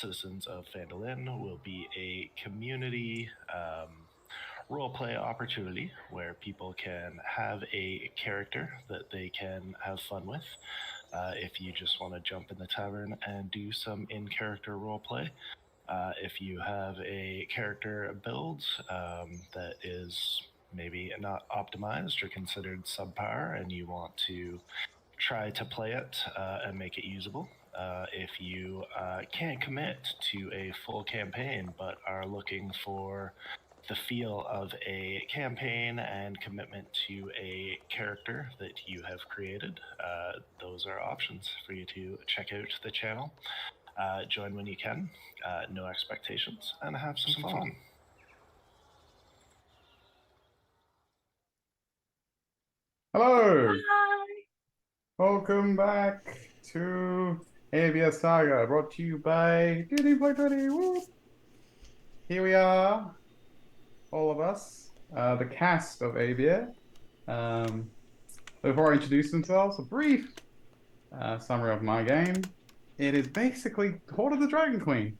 Citizens of Phandalin will be a community roleplay opportunity where people can have a character that they can have fun with. If you just want to jump in the tavern and do some in character roleplay, if you have a character build that is maybe not optimized or considered subpar and you want to try to play it and make it usable. If you can't commit to a full campaign but are looking for the feel of a campaign and commitment to a character that you have created, those are options for you to check out the channel. Join when you can, no expectations, and have some fun. Hello, Hi. welcome back to Abeir Saga, brought to you by Duty Play Duty. Woo. Here we are, all of us, the cast of Abeir. Before I introduce themselves, a brief summary of my game. It is basically Horde of the Dragon Queen,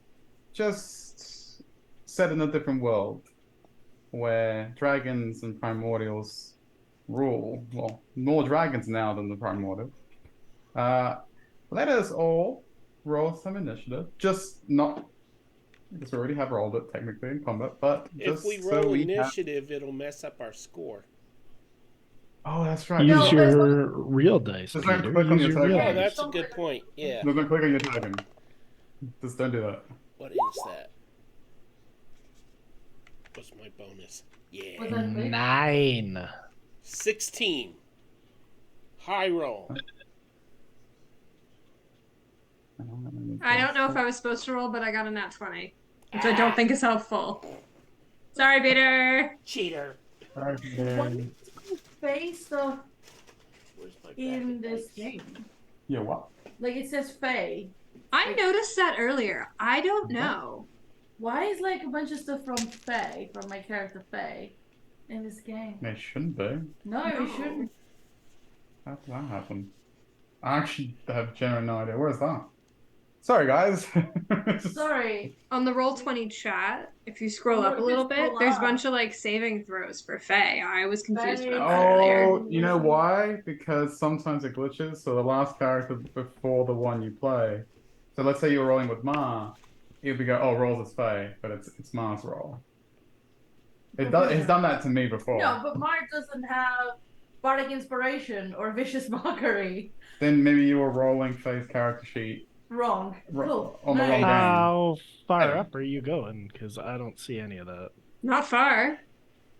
just set in a different world where dragons and primordials rule. Well, more dragons now than the primordial. Let us all roll some initiative. Just not because we already have rolled it technically in combat, but if just we so roll we initiative, it'll mess up our score. Oh, that's right. Use No, your real dice, Just don't Peter. click on Use your your real token. Oh, dice. that's a good point. Yeah. Don't click on your token. Just don't do that. What is that? What's my bonus? Yeah. Was that big? 9. 16. High roll. I don't know if I was supposed to roll, but I got a nat 20, which I don't think is helpful. Sorry, Peter. Cheater. What is Fae stuff Where's my in bag of this dice? game? Yeah, what? Like it says Fae. I noticed that earlier. I don't know. Why is like a bunch of stuff from Fae, from my character Fae, in this game? It shouldn't be. No, No. it shouldn't. How did that happen? I actually have genuine no idea. Where's that? Sorry, guys. Sorry. On the Roll20 chat, if you scroll Oh, up a little bit, scroll there's a up. bunch of like saving throws for Fae. I was confused Fae. about that earlier. Oh, you know why? Because sometimes it glitches. So the last character before the one you play. So let's say you're rolling with Ma, it'll be go, oh, rolls as Faye, but it's Ma's roll. It's done that to me before. No, but Mark doesn't have Bardic Inspiration or Vicious Mockery. Then maybe you were rolling Faye's character sheet Wrong. Cool. on the wrong game. How far up are you going? Because I don't see any of that. Not far.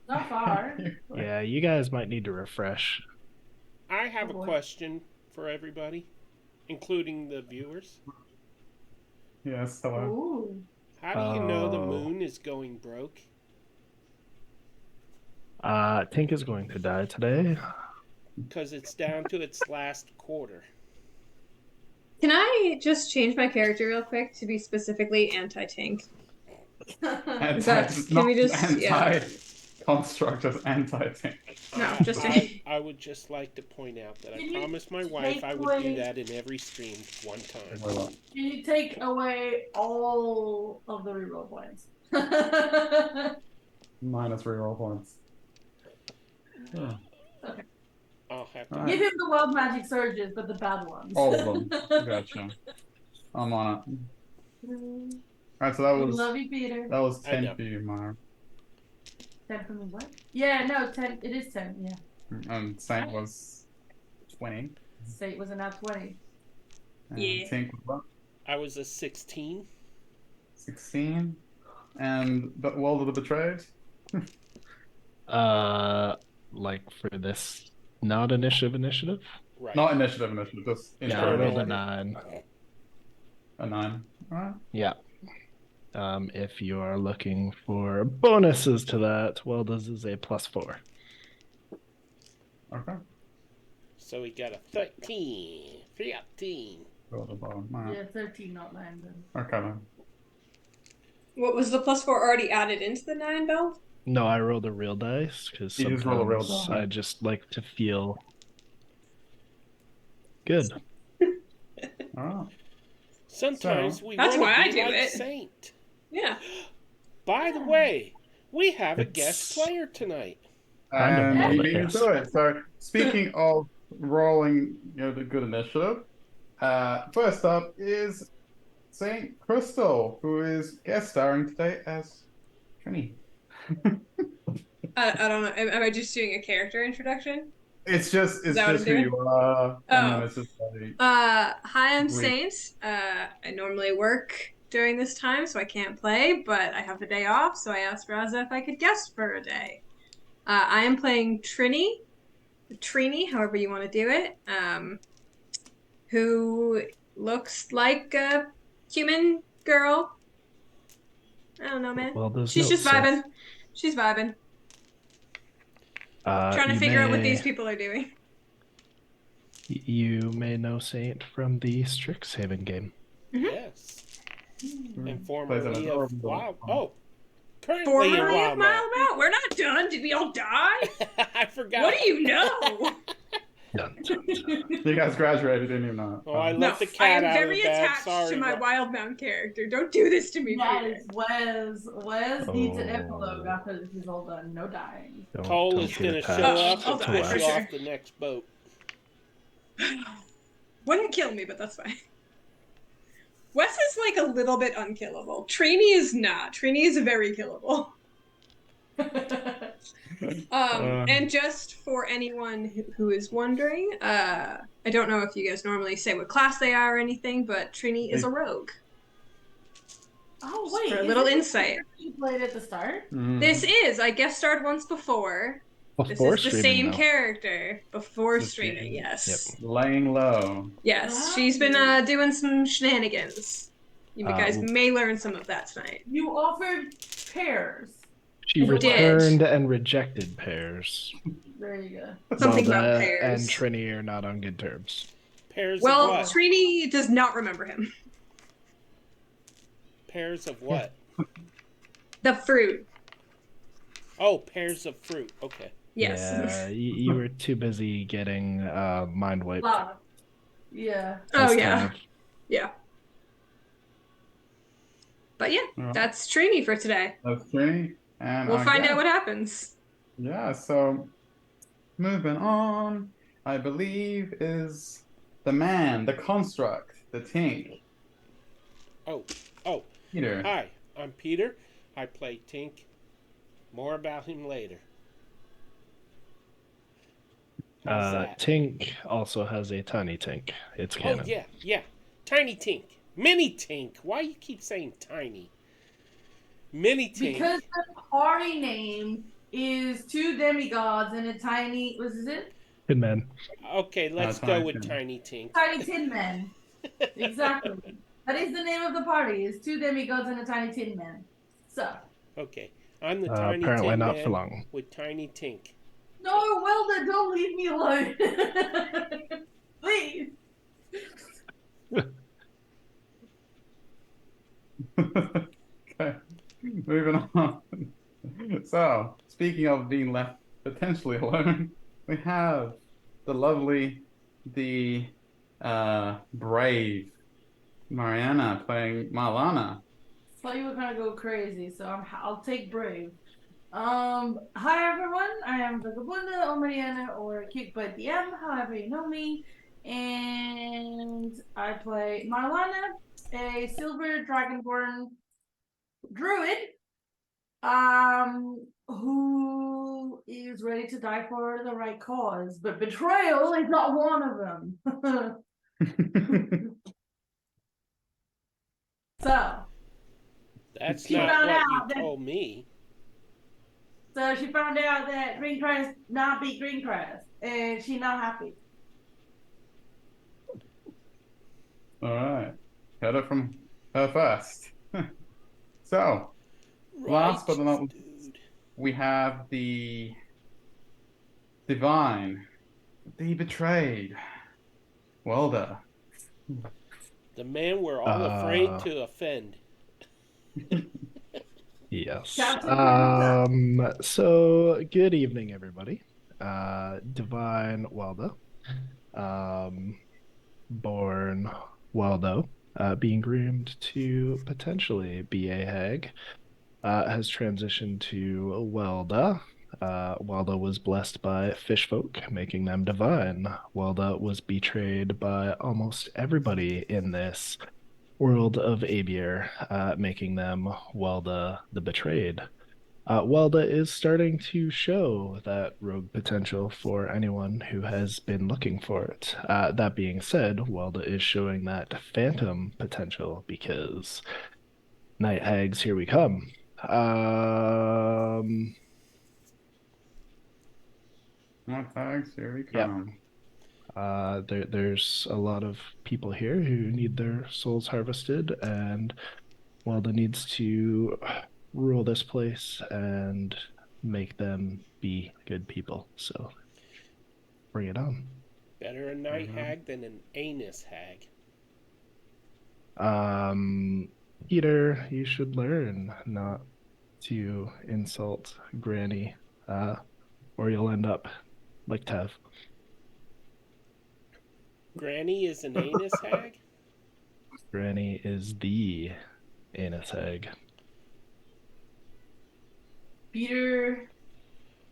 Not far. Yeah, you guys might need to refresh. I have Oh, boy. a question for everybody, including the viewers. Yes, hello. Ooh. How do you know the Oh. moon is going broke? Tink is going to die today. Because it's down to its last quarter. Can I just change my character real quick to be specifically anti-tank? Can we just Construct of anti-tank. No, just I would just like to point out that Can I you promised my wife take I would do away- that in every stream one time. Can you take away all of the reroll points? Minus reroll points. Yeah. I'll have to. Alright. Give him the wild magic surges, but the bad ones. All of them. Gotcha. I'm on it. Alright, so that was Love you, Peter. 10 know. for you, Mara. 10 for me, what? Yeah, no, 10. It is 10, yeah. And Saint was 20. Say it was an at 20. And Yeah. Tink was what? I was a 16. 16. And the World of the Betrayed? Like for this not initiative? Right. Not initiative, just Yeah, I rolled a initiative. 9. A 9. Alright. Yeah. If you are looking for bonuses to that, well, this is a +4. Okay. So we got a 13. 13. Go at the bottom. Alright. Yeah, 13, not 9 then. Okay then. What was the +4 already added into the 9, Bell? No, I rolled a real dice because You just roll a real sometimes die. I just like to feel good. Alright. Sometimes So- we That's want why to I be do like it. Saint. Yeah. By the way, we have a guest It's- player tonight. Kind of And more he than beat me yes. to it. So speaking of rolling, the good initiative, first up is Saint Crystal, who is guest starring today as Trini. I don't know. Am I just doing a character introduction? It's just that what I'm who doing? you are, and then Oh. it's just like Hi, I'm brief. Saint. I normally work during this time, so I can't play, but I have the day off, so I asked Raza if I could guest for a day. I am playing Trini, however you want to do it, who looks like a human girl. I don't know, man. Well, there's She's no just Sith. vibing. She's vibing. Trying to You figure out what may- these people are doing. You may know Saint from the Strixhaven game. Yes. who And plays an formerly of adorable Wild. little- Oh, currently Formerly in of Wild Mile Out. We're not done. Did we all die? I forgot. What do you know? Dun, dun, dun. You guys graduated, didn't you not? Oh, I No, left the I cat am out of very the bag. attached Sorry, to my Ro- Wildbound character. Don't do this to me, Peter. Guys, Wes needs an Oh. epilogue after this is all done. No dying. Cole Don't is get going to attached show up I'll and die push for you sure. off the next boat. Wouldn't kill me, but that's fine. Wes is like a little bit unkillable. Trini is not. Trini is very killable. And just for anyone who is wondering, I don't know if you guys normally say what class they are or anything, but Trini is a rogue. Oh Just wait, for a little isn't this insight. the you played at the start? Mhm. This is, I guest starred once before. Before This is the streaming, same though. character before Just streaming, being- yes. laying low. Yes, she's been doing some shenanigans. You guys may learn some of that tonight. You offered pairs. She I did. returned and rejected pairs. There you go. Something about Zelda pairs. and Trini are not on good terms. Pairs Well, of what? Trini does not remember him. Pairs of what? The fruit. Oh, pairs of fruit. Okay. Yes. Yeah, you were too busy getting mind wiped. Love. Yeah. Oh, This yeah. time. Yeah. But yeah, Alright. that's Trini for today. That's Trini. And We'll our find out guest. what happens. Yeah, so moving on, I believe is the man, the construct, the Tink. Oh, Peter. hi. I'm Peter. I play Tink. More about him later. How's that? Tink also has a tiny Tink. It's canon. Oh, yeah. Tiny Tink. Mini Tink. Why you keep saying tiny? Mini Tink. Because the party name is two demigods and a tiny. Was it? Good man. Okay, let's Tiny go with Tink. Tiny Tink. Tiny Tin Man. Exactly. That is the name of the party. Is two demigods and a tiny Tin Man. So. Okay, I'm the Tiny Apparently Tin not Man for long. with Tiny Tink. No, Wilda, don't leave me alone. Please. Okay, moving on. So, speaking of being left potentially alone, we have the lovely, the brave Mariana playing Marlana. Thought you were gonna go crazy, so I'll take brave. Hi everyone. I am Vagabunda or Mariana or Kick by DM, however you know me, and I play Marlana, a silver dragonborn druid, who is ready to die for the right cause, but betrayal is not one of them. So. That's She not found what out you that- told me. So she found out that Greencrest not beat Greencrest, and she not happy. All right, heard it from her first. So, last but not Righteous least, dude. we have the divine, the betrayed, Welda. The man we're all afraid to offend. Yes. Captain So good evening, everybody. Divine Welda. Born Weldo. being groomed to potentially be a hag, has transitioned to Welda. Welda was blessed by fish folk, making them divine. Welda was betrayed by almost everybody in this world of Abeir, making them Welda the Betrayed. Welda is starting to show that rogue potential for anyone who has been looking for it. That being said, Welda is showing that phantom potential because night hags, here we come. My tags, here we Yep. come. There's a lot of people here who need their souls harvested, and Welda needs to rule this place and make them be good people. So bring it on. Better a night hag than an anus hag. Peter, you should learn not to insult Granny, or you'll end up like Tev. Granny is an anus hag? Granny is the anus hag. Peter.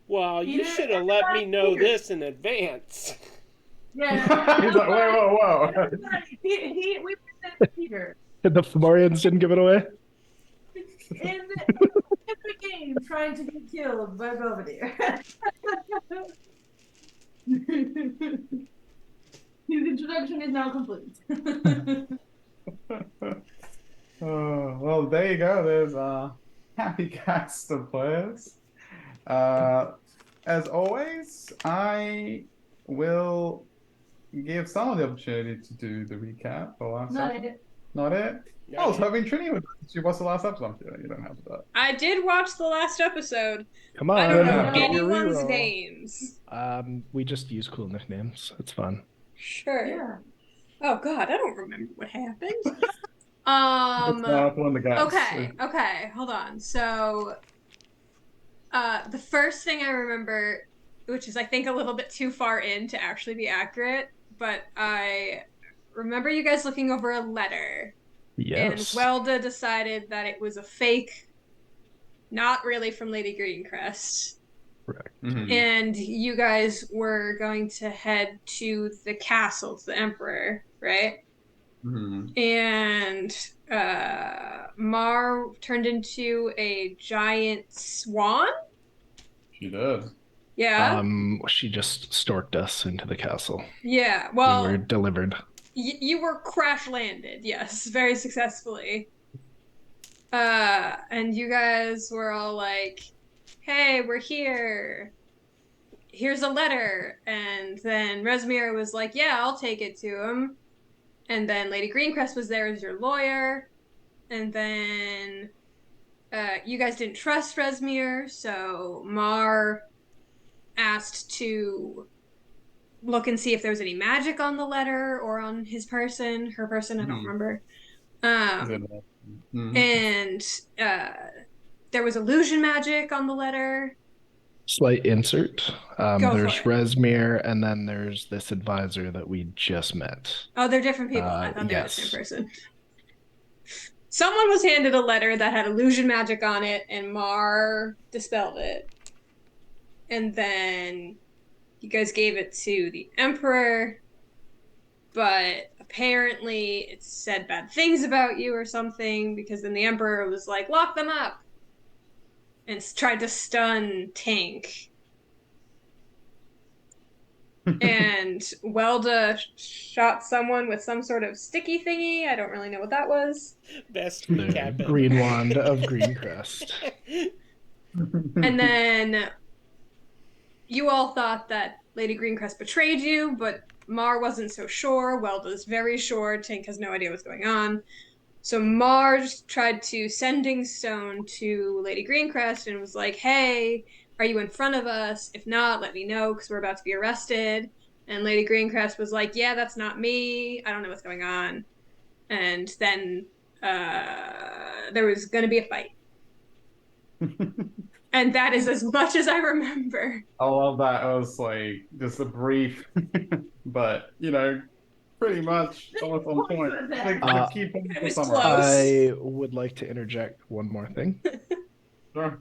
Well, you Peter, should have let me know Peter. this in advance. Yeah. He's like, whoa, whoa, whoa. We presented Peter The Fomorians didn't give it away? in the game trying to get killed by Belvedere. His introduction is now complete. Oh, well, there you go. There's a happy cast of players. As always, I will give someone the opportunity to do the recap for last Not episode. it. Not it? Not I was it. hoping Trini would. She watched the last episode. You don't have that. I did watch the last episode. Come on. I don't know Yeah, give me a anyone's reroll. names. We just use cool nicknames. It's fun. Sure. Yeah. Oh God, I don't remember what happened. It's not one of the guys. Okay, hold on. So, the first thing I remember, which is I think a little bit too far in to actually be accurate, but I remember you guys looking over a letter, Yes. and Welda decided that it was a fake, not really from Lady Greencrest. Correct. Mhm. And you guys were going to head to the castle, to the Emperor, right? Mhm. And Mar turned into a giant swan. She did. Yeah. She just storked us into the castle. Yeah. We Well, were delivered. you were crash landed. Yes, very successfully. And you guys were all like, "Hey, we're here. Here's a letter." And then Resmir was like, "Yeah, I'll take it to him." And then Lady Greencrest was there as your lawyer. And then you guys didn't trust Resmir, so Mar asked to look and see if there was any magic on the letter or on his person, her person, I don't remember. Mhm. And there was illusion magic on the letter. Slight insert. Go There's for it. Resmir, and then there's this advisor that we just met. Oh, they're different people. I thought they were the yes. same person. Someone was handed a letter that had illusion magic on it, and Mar dispelled it. And then you guys gave it to the Emperor, but apparently it said bad things about you or something, because then the Emperor was like, lock them up, and tried to stun Tank. And Welda shot someone with some sort of sticky thingy. I don't really know what that was. Best The recap ever. green wand of Greencrest. And then you all thought that Lady Greencrest betrayed you, but Mar wasn't so sure. Welda's very sure. Tank has no idea what's going on. So Mar tried to sending stone to Lady Greencrest and was like, hey, are you in front of us? If not, let me know, because we're about to be arrested. And Lady Greencrest was like, yeah, that's not me. I don't know what's going on. And then there was going to be a fight. And that is as much as I remember. I love that. It was like just a brief, but pretty much almost on point. What was that? I think the key point It was was summarized. close. I would like to interject one more thing. Sure.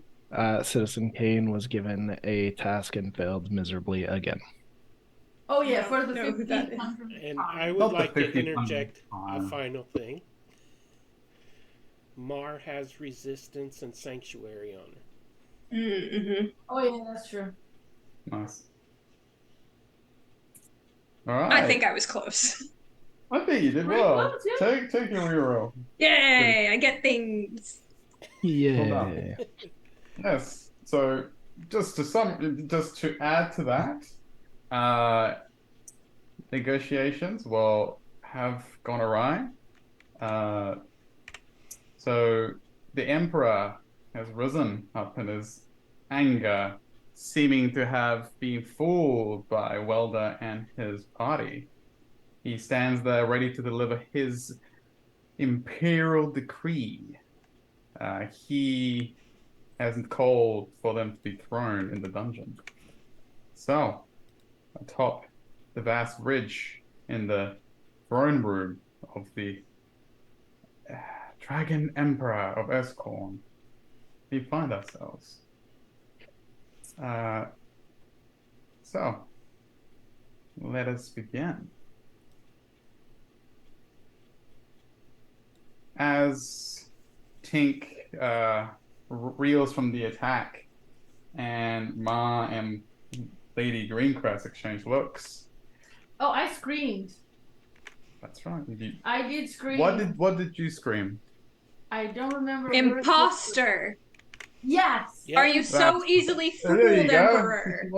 Citizen Kane was given a task and failed miserably again. Oh yeah, I for don't the know who that 1500 is. And time. I would Not the like to 1500 interject a time. final thing. Mar has resistance and sanctuary on her. Mm-hmm. Oh yeah, that's true. Nice. All right. I think I was close. I think you did Pretty well. close, yeah. Take your reroll. Yay! I get things. Yeah. Yes. So just to add to that, negotiations will have gone awry. So the Emperor has risen up in his anger, seeming to have been fooled by Welder and his party. He stands there ready to deliver his imperial decree. He hasn't called for them to be thrown in the dungeon. So, atop the vast ridge in the throne room of the Dragon Emperor of Escorn, we find ourselves. So, let us begin. As Tink reels from the attack, and Ma and Lady Greencrest exchange looks. Oh, I screamed. That's right. I did scream. What did you scream? I don't remember. Imposter. Yes. Yeah. Are you so easily There you fooled, go. Emperor?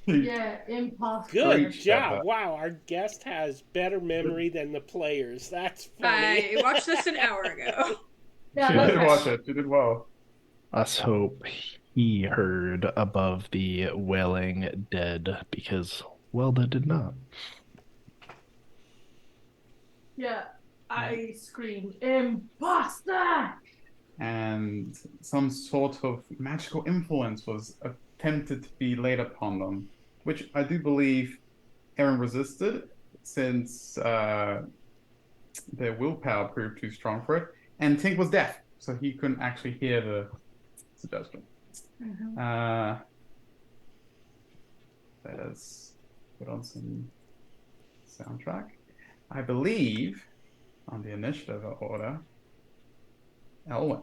Yeah, imposter. Good Great job. job. Wow, our guest has better memory than the players. That's funny. I watched this an hour ago. Yeah, She that's did right. watch it. She did well. Let's hope he heard above the wailing dead because Welda did not. Yeah, I screamed imposter. And some sort of magical influence was attempted to be laid upon them, which I do believe Aaron resisted since their willpower proved too strong for it. And Tink was deaf, so he couldn't actually hear the suggestion. Let us put on some soundtrack. I believe on the initiative order, Elwyn,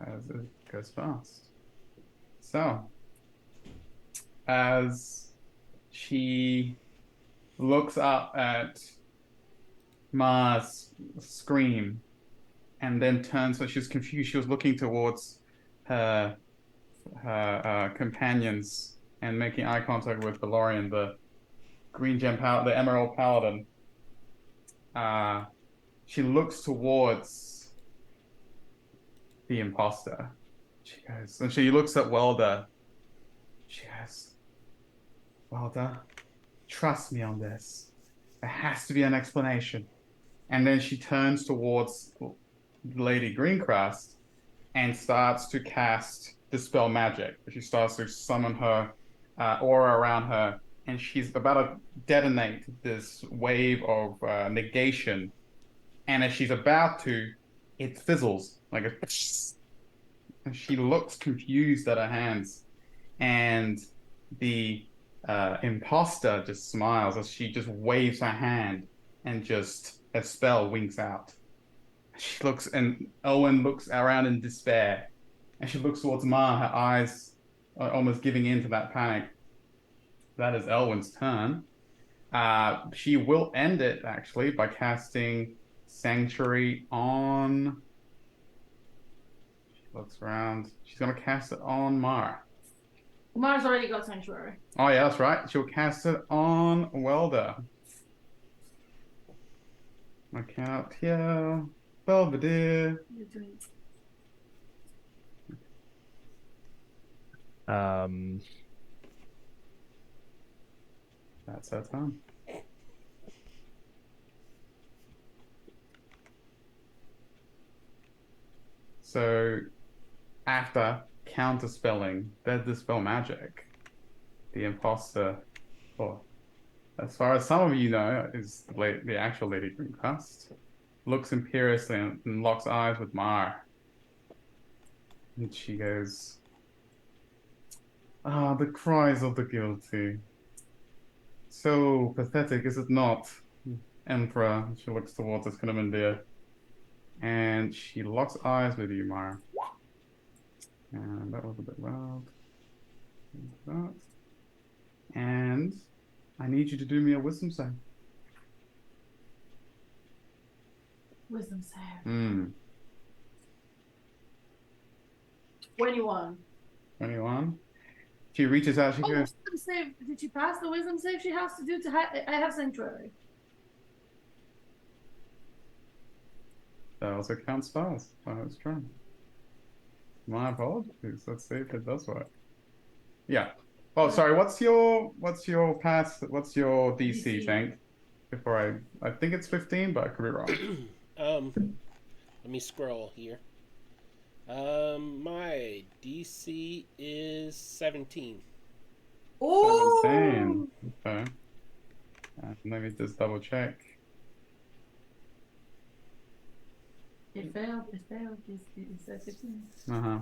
as it goes fast. So, as she looks up at Mars scream and then turns, so she's confused. She was looking towards her companions and making eye contact with Valorian, the green gem the emerald paladin. She looks towards the imposter. She goes, and she looks at Welder. She goes, Welder, trust me on this. There has to be an explanation. And then she turns towards Lady Greencrest and starts to cast Dispel Magic. She starts to summon her aura around her, and she's about to detonate this wave of negation. And as she's about to, it fizzles like a. And she looks confused at her hands, and the imposter just smiles as she just waves her hand, and just a spell winks out. She looks, and Owen looks around in despair, and she looks towards Ma, her eyes are almost giving in to that panic. That is Elwyn's turn. She will end it actually by casting Sanctuary on. She looks around. She's gonna cast it on Mara. Mars already got sanctuary. Oh yeah, that's right. She'll cast it on Welder. I count here. Belvedere. That's her turn. So, after counterspelling, there's Dispel Magic. The imposter, or as far as some of you know, is the actual Lady Dreamcast. Looks imperiously and locks eyes with Mar. And she goes, "Ah, the cries of the guilty. So pathetic, is it not, Emperor?" She looks towards this Kinamandir. And she locks eyes with you, Mar. And that was a bit loud. That. And I need you to do me a wisdom save. Wisdom save. 21. She reaches out, she Oh, goes, wisdom save. Did she pass the wisdom save she has to do to I have sanctuary? that also counts spells. Oh, that's true. My apologies. Let's see if it does work. Yeah. Oh, sorry. What's your pass? What's your DC, DC. Tank? Before I think it's 15, but I could be wrong. Let me scroll here. My DC is 17. Oh, 17. Okay. Let me just double check. it failed. It's at 15. Uh-huh.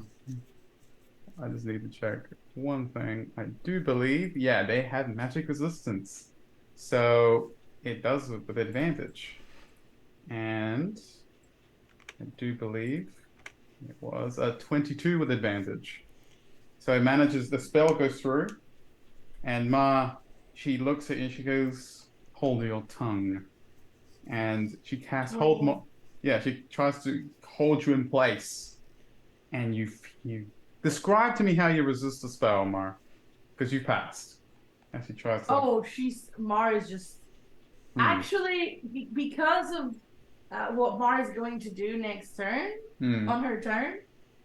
I just need to check one thing. I do believe, yeah, they had magic resistance. So it does with advantage. And I do believe it was a 22 with advantage. So it manages, the spell goes through, and she looks at you and she goes, "Hold your tongue." And she casts she tries to hold you in place. And you describe to me how you resist the spell, Mar, because you passed. And she tries to. Oh, Mar is just actually because of what Mar is going to do next turn on her turn.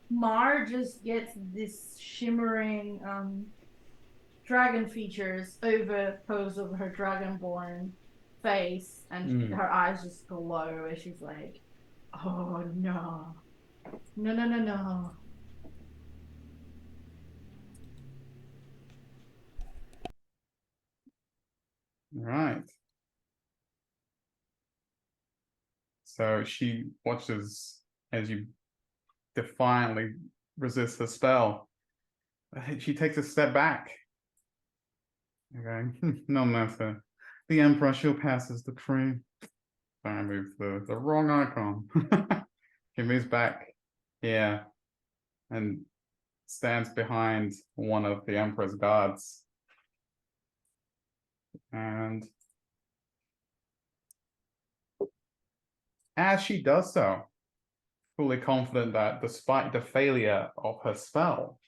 Mar just gets this shimmering dragon features overposed over her dragonborn face, and her eyes just glow as she's like, "Oh no, no." Right. So she watches as you defiantly resist the spell. She takes a step back. Okay, no matter. The Emperor shall pass as the cream. I moved the wrong icon. She moves back here and stands behind one of the Emperor's guards. And as she does so, fully confident that despite the failure of her spell,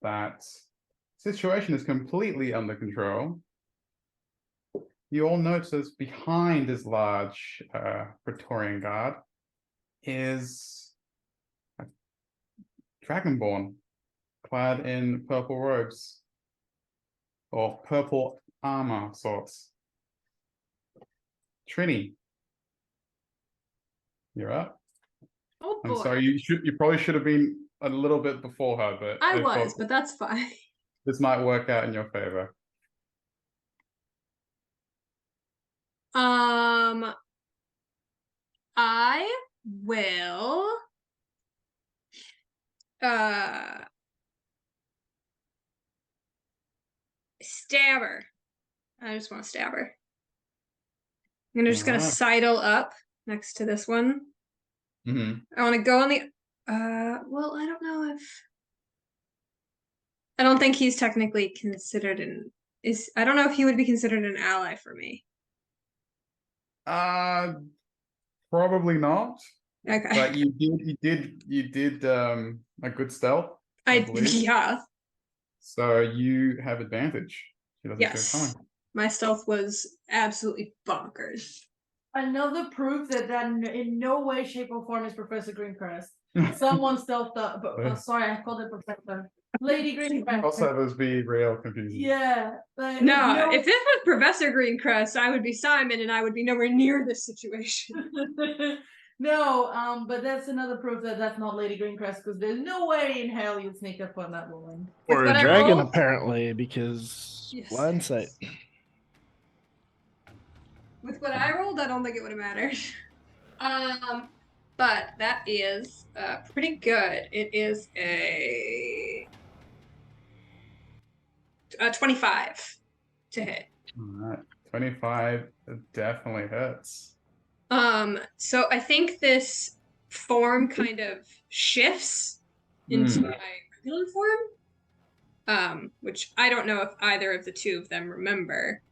that situation is completely under control, you all notice behind this large Praetorian guard is a dragonborn clad in purple robes or purple armor sorts. Trini, you're up. Oh boy. I'm sorry, you probably should have been a little bit before her, but I was, but that's fine. This might work out in your favor. I will stab her. I just want to stab her. I'm gonna sidle up next to this one. Mm-hmm. I want to go on the well, I don't know if I don't think he's technically considered I don't know if he would be considered an ally for me. Probably not. Okay. But you did a good stealth, I believe. Yeah. So you have advantage. She doesn't see it coming. My stealth was absolutely bonkers. Another proof that in no way, shape, or form is Professor Greencrest. Someone stealthed up, but sorry, I called it Professor. Lady Greencrest. Crossovers be real confusing. Yeah. No, if this was Professor Greencrest, I would be Simon and I would be nowhere near this situation. No, but that's another proof that that's not Lady Greencrest, because there's no way in hell you'd sneak up on that woman. Or a dragon, apparently, because blind sight. With what I rolled, I don't think it would have mattered. But that is pretty good. It is a 25 to hit. All right. 25 definitely hits. So I think this form kind of shifts into my regular form. Which I don't know if either of the two of them remember.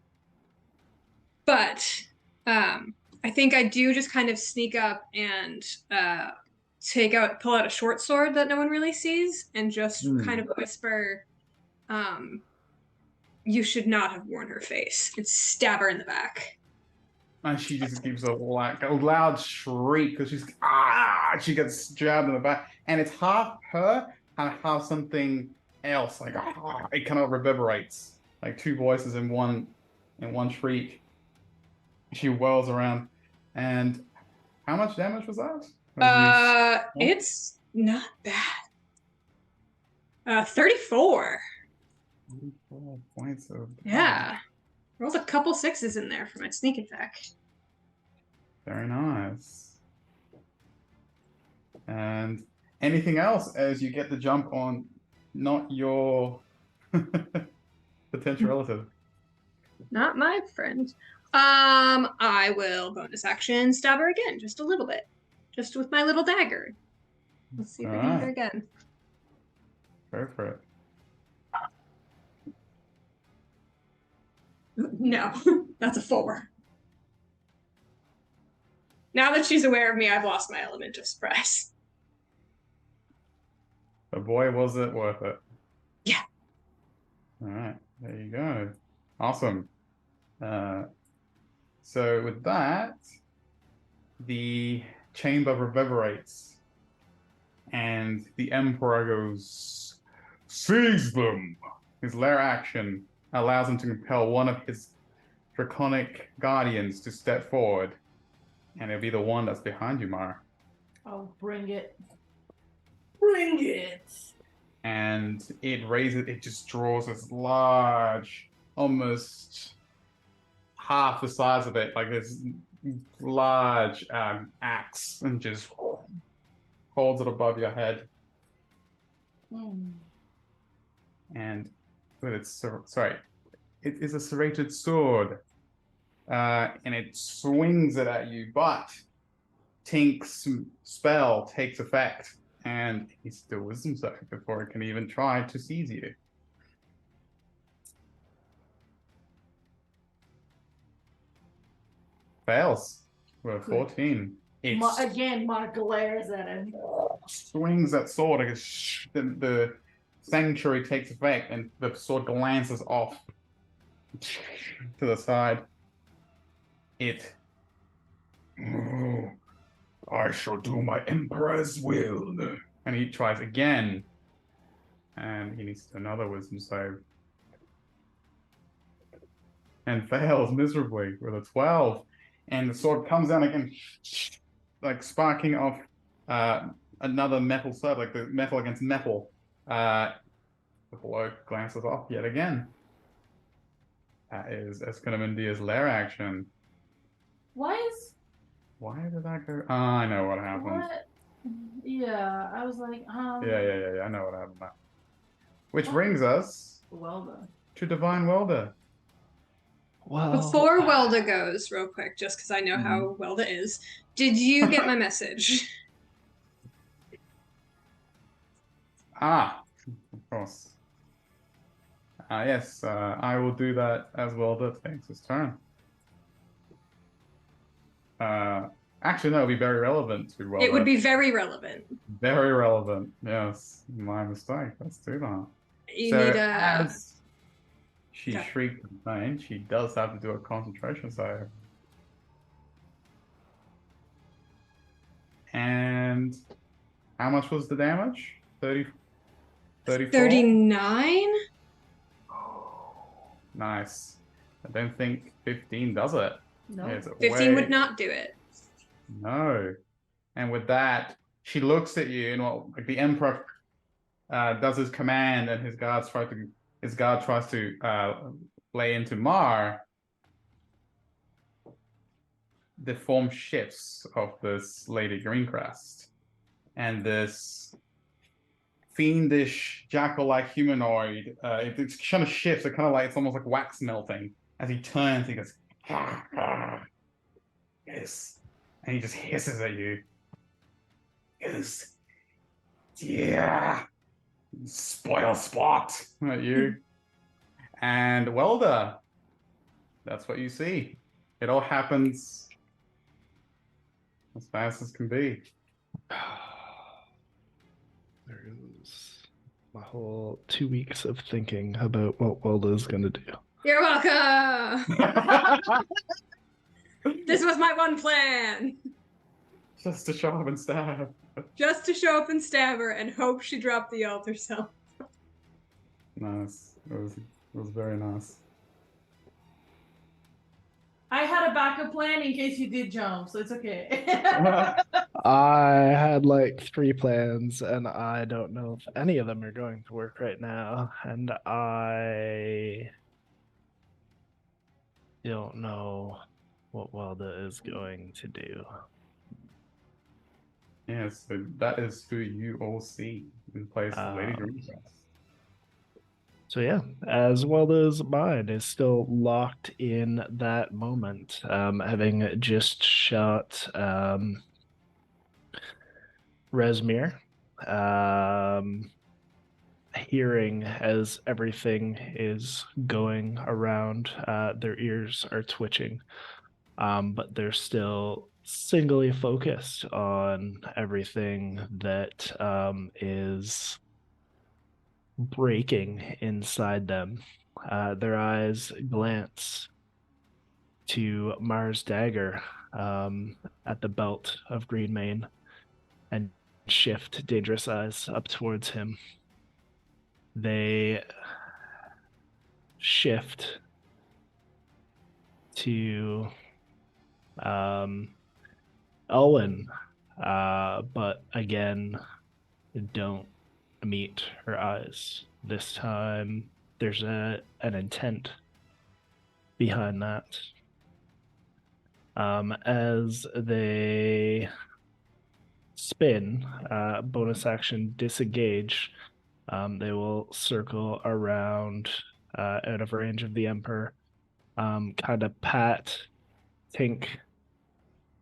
But I think I do just kind of sneak up and pull out a short sword that no one really sees, and just kind of whisper, "You should not have worn her face," and stab her in the back. And she just gives a loud shriek because she gets jabbed in the back, and it's half her and half something else. Like it kind of reverberates, like two voices in one shriek. She whirls around, and how much damage was that? It's not bad. 34. 34 points of damage. Yeah. Rolled a couple sixes in there for my sneak attack. Very nice. And anything else as you get the jump on not your potential relative? Not my friend. I will bonus action stab her again, just a little bit. Just with my little dagger. Let's see if I can hit her again. Go for it. No, that's a 4. Now that she's aware of me, I've lost my element of surprise. But boy, was it worth it. Yeah. All right, there you go. Awesome. So with that, the chamber reverberates, and the Emperor goes, "Seize them!" His lair action allows him to compel one of his draconic guardians to step forward, and it'll be the one that's behind you, Mara. Oh, bring it. Bring it! And it just draws this large, almost half the size of it, like this large axe, and just holds it above your head. And with its it is a serrated sword, and it swings it at you, but Tink's spell takes effect, and he still wisdom save before it can even try to seize you. Fails with a 14. Again, Mark glares at him. Swings that sword, like the sanctuary takes effect, and the sword glances off to the side. I shall do my emperor's will. And he tries again, and he needs another wisdom save, and fails miserably with a 12. And the sword comes down again, like sparking off another metal sword, like the metal against metal. The blow glances off yet again. That is Escanamindia's lair action. Why did that go? I know what happened. What? Yeah, I was like, Yeah. I know what happened now. Which brings us to Divine Welder. Well, Before Welda goes, real quick, just because I know how Welda is, did you get my message? Of course. Yes, I will do that as Welda takes his turn. Actually, no, it would be very relevant to Welda. It would be very relevant. Very relevant, yes. My mistake. Let's do that. You need a... As she shrieked in pain, she does have to do a concentration save. And how much was the damage? 34? 39? Nice. I don't think 15 does it. no. 15 would not do it. No. And with that, she looks at you, and like the Emperor does his command, and his guard tries to lay into Mar. the form shifts of this Lady Greencrest, and this fiendish jackal-like humanoid, it kind of shifts. It kind of like it's almost like wax melting as he turns. He goes, yes, and he just hisses at you. Yes, yeah, spoil spot at you, and Welder. That's what you see. It all happens as fast as can be. There is my whole 2 weeks of thinking about what Welda's gonna do. You're welcome. This was my one plan. Just to show up and stab. Just to show up and stab her and hope she dropped the altar cell. Nice. It was very nice. I had a backup plan in case you did jump, so it's okay. I had like 3 plans, and I don't know if any of them are going to work right now. And I don't know what Welda is going to do. Yes, so that is who you all see in place of Lady Greencrest. So yeah, as Welda's mind is still locked in that moment, having just shot Resmir, hearing as everything is going around, their ears are twitching, but they're still singly focused on everything that is breaking inside them. Their eyes glance to Mars Dagger at the belt of Greenmane and shift dangerous eyes up towards him. They shift to Owen, but again, don't meet her eyes. This time, there's an intent behind that. As they spin, bonus action disengage, they will circle around out of range of the Emperor, kind of pat Tink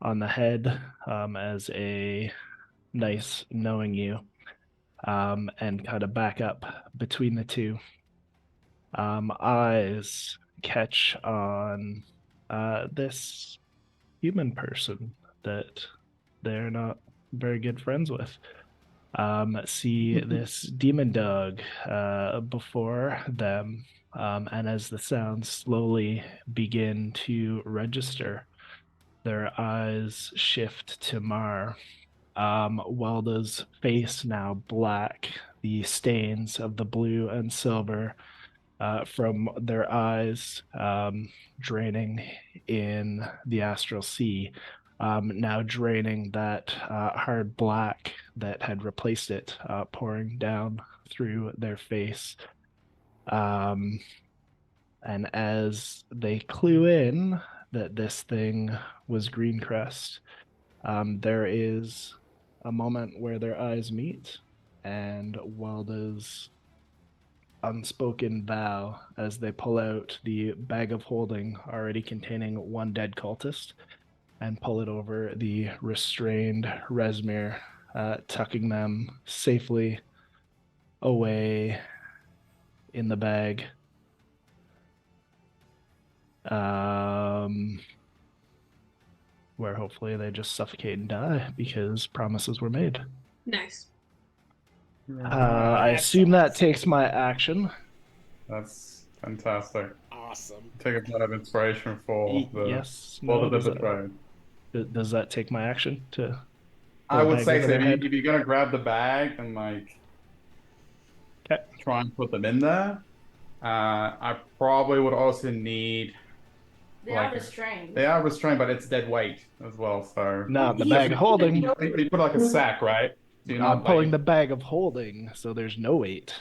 on the head as a nice knowing you, and kind of back up between the two. Eyes catch on this human person that they're not very good friends with. See this demon dog before them, and as the sounds slowly begin to register, their eyes shift to Mar. Welda's face now black, the stains of the blue and silver from their eyes draining in the astral sea, now draining that hard black that had replaced it, pouring down through their face. And as they clue in that this thing was Greencrest, there is a moment where their eyes meet, and Welda's unspoken vow as they pull out the bag of holding already containing one dead cultist and pull it over the restrained Resmir, tucking them safely away in the bag. Where hopefully they just suffocate and die because promises were made. Nice. I assume that takes my action. That's fantastic. Awesome. Take a bit of inspiration for the Yes. for No, the does betrayed. does that take my action to? I would bag say over so. their head? If you're gonna grab the bag and like Okay. try and put them in there, I probably would also need. They Like- are restrained. They are restrained, but it's dead weight as well. So Not the He- bag of holding. you put like a sack, right? So you're I'm not pulling like, the bag of holding, so there's no weight.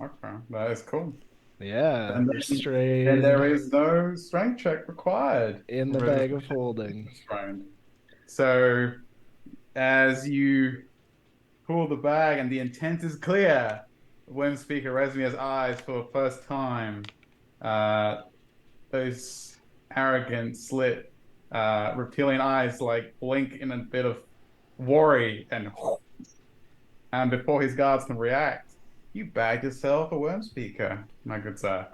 Okay, that is cool. Yeah, And then restrained there is no strength check required in the for bag of holding. restrained. So as you pull the bag and the intent is clear, when Speaker Resmia's eyes for the first time, uh, those arrogant slit reptilian eyes like blink in a bit of worry, and before his guards can react, you bagged yourself a worm speaker, my good sir.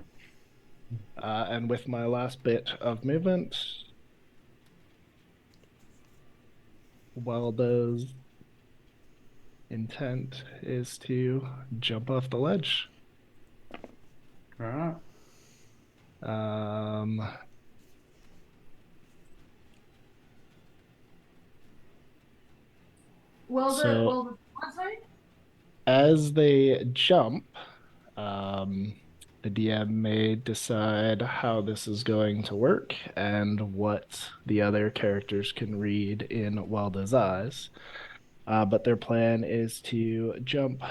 And with my last bit of movement, Welda's intent is to jump off the ledge. All right. Um, So- What's that? as they jump, the DM may decide how this is going to work and what the other characters can read in Welda's eyes. But their plan is to jump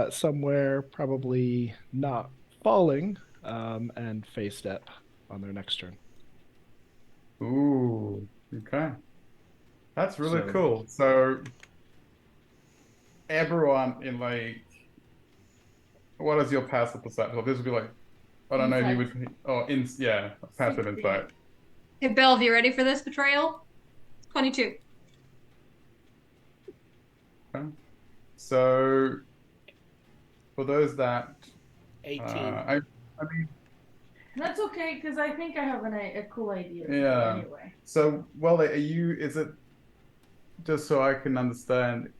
somewhere, probably not falling, and face step on their next turn. Ooh, okay. That's really So- cool. So everyone in like, what is your passive perception? So this would be like, I don't know if you Insight. would, oh, yeah, passive 16. insight. Hey, Bev, you ready for this betrayal? 22. Okay. So for those that, 18. I mean, That's okay, because I think I have a cool idea. yeah. Anyway. So, well, is it, just so I can understand,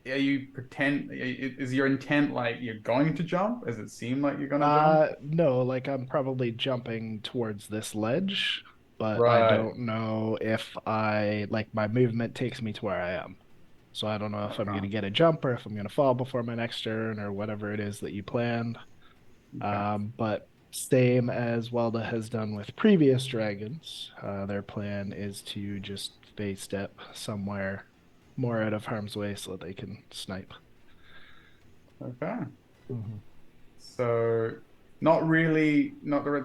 is your intent like you're going to jump? Does it seem like you're gonna jump? No, like I'm probably jumping towards this ledge, but I Right. don't know if like my movement takes me to where I am. So I don't know if I'm Okay. gonna get a jump or if I'm gonna fall before my next turn or whatever it is that you planned. Okay. But same as Welda has done with previous dragons, their plan is to just phase step somewhere more out of harm's way so they can snipe. Okay. Mm-hmm. So, not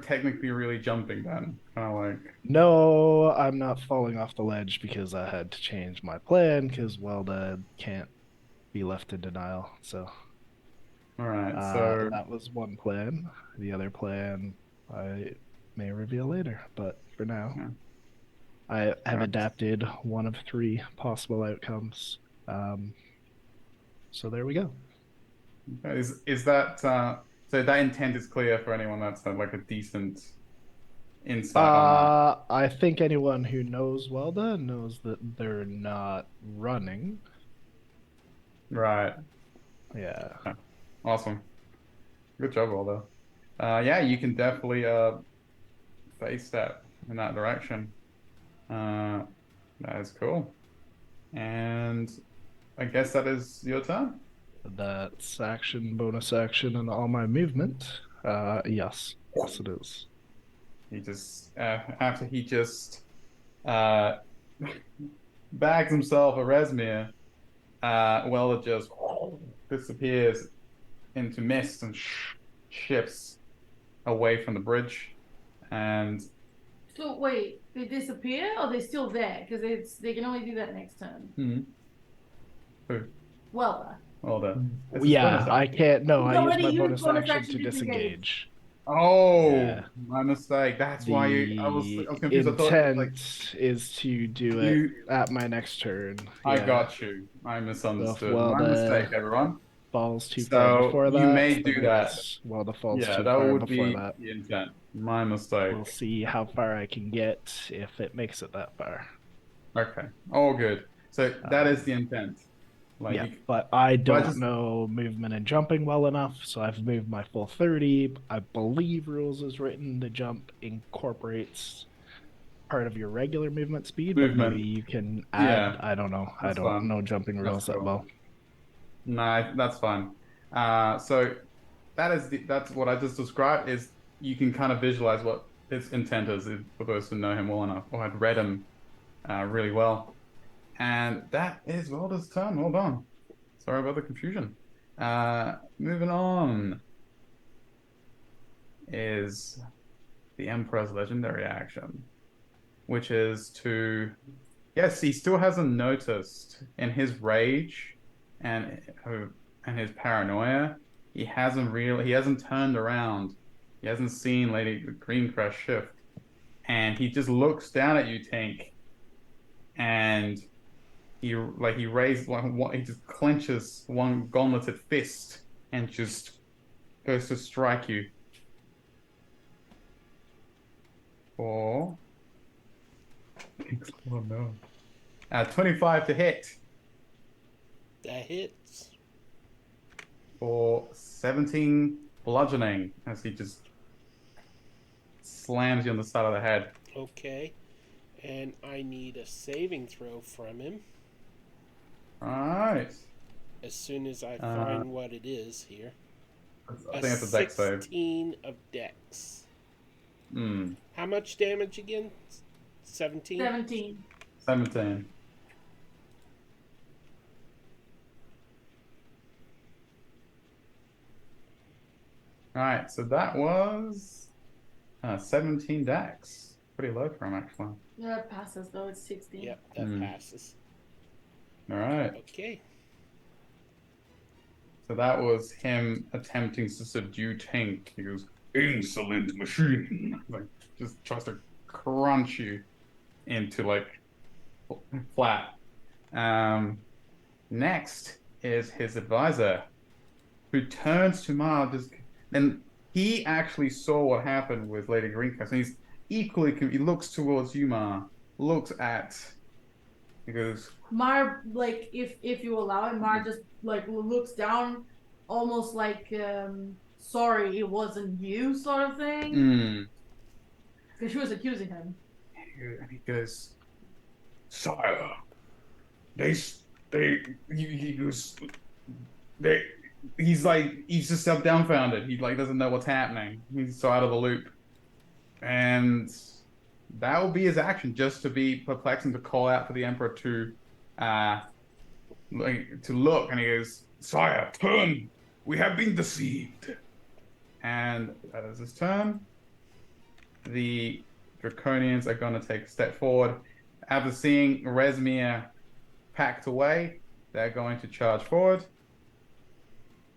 technically really jumping then. Kind of like, No, I'm not falling off the ledge because I had to change my plan because Welda can't be left in denial. So all right. So, that was one plan. The other plan I may reveal later, but for now, yeah. I have Right. adapted one of three possible outcomes. So there we go. Is that so that intent is clear for anyone that's had like a decent insight on that? I think anyone who knows Welda knows that they're not running. Right. Yeah. Yeah. Awesome. Good job, Waldo. Yeah, you can definitely face step in that direction. Uh, that is cool. And I guess that is your turn. That's action, bonus action, and all my movement. Yes. Yes, it is. He just after he just uh bags himself a Resmir, well it just disappears into mist and shifts away from the bridge. And So wait, they disappear or they still there? Because they can only do that next turn. who? Well, Hold on. It's his Yeah, bonus I action. can't. No, He's I use already my used bonus action to disengage. Oh, Yeah. my mistake. That's why I was confused. I thought like Intent is to do it you. at my next turn. I Yeah. got you. I So if misunderstood. My mistake, Welda everyone. falls too far So before you that, may then do that. yes, Welda falls Yeah, too that far would before be that. the intent. My mistake. We'll see how far I can get if it makes it that far. Okay. All good. So that is the intent. Like, Yeah, but I but I don't just know movement and jumping well enough, so I've moved my full 30. I believe rules is written the jump incorporates part of your regular movement speed, but maybe movement. you can add. Yeah, I don't know. I that's don't fine. know jumping That's rules that cool. well. No, that's fine. So that's what I just described is you can kind of visualize what his intent is for those who know him well enough or had read him really well. And that is Welder's turn. Well done. Sorry about the confusion. Moving on. is the Emperor's legendary action, which is to, yes, he still hasn't noticed in his rage and his paranoia. He hasn't turned around. He hasn't seen Lady Greencrest shift, and he just looks down at you, Tink, and he just clenches one gauntleted fist and just goes to strike you. For oh no. 25 to hit That hits. for 17 bludgeoning as he just slams you on the side of the head. Okay. And I need a saving throw from him Alright. as soon as I find what it is here. I think it's a dex save. 16 of dex. Hmm. How much damage again? 17? 17. 17. Alright, so that was 17 dex. Pretty low for him, actually. Yeah, it passes though. It's 16. Yep, that passes. Alright. Okay. So that was him attempting to subdue Tink. He goes, insolent machine. Like, just tries to crunch you into, like, flat. Next is his advisor, who turns to Mar. And he actually saw what happened with Lady Greencrest, and he's equally. He looks towards you, Mar. He goes, Mar, like, if you allow it, Mar just like looks down, almost like sorry, it wasn't you, sort of thing. Because she was accusing him. And he goes, sire, he's just so dumbfounded. He like doesn't know what's happening. He's so out of the loop. And that will be his action, just to be perplexed and to call out for the Emperor to look. And he goes, sire, turn. We have been deceived. And that is his turn. The Draconians are going to take a step forward. After seeing Rezmir packed away, they're going to charge forward.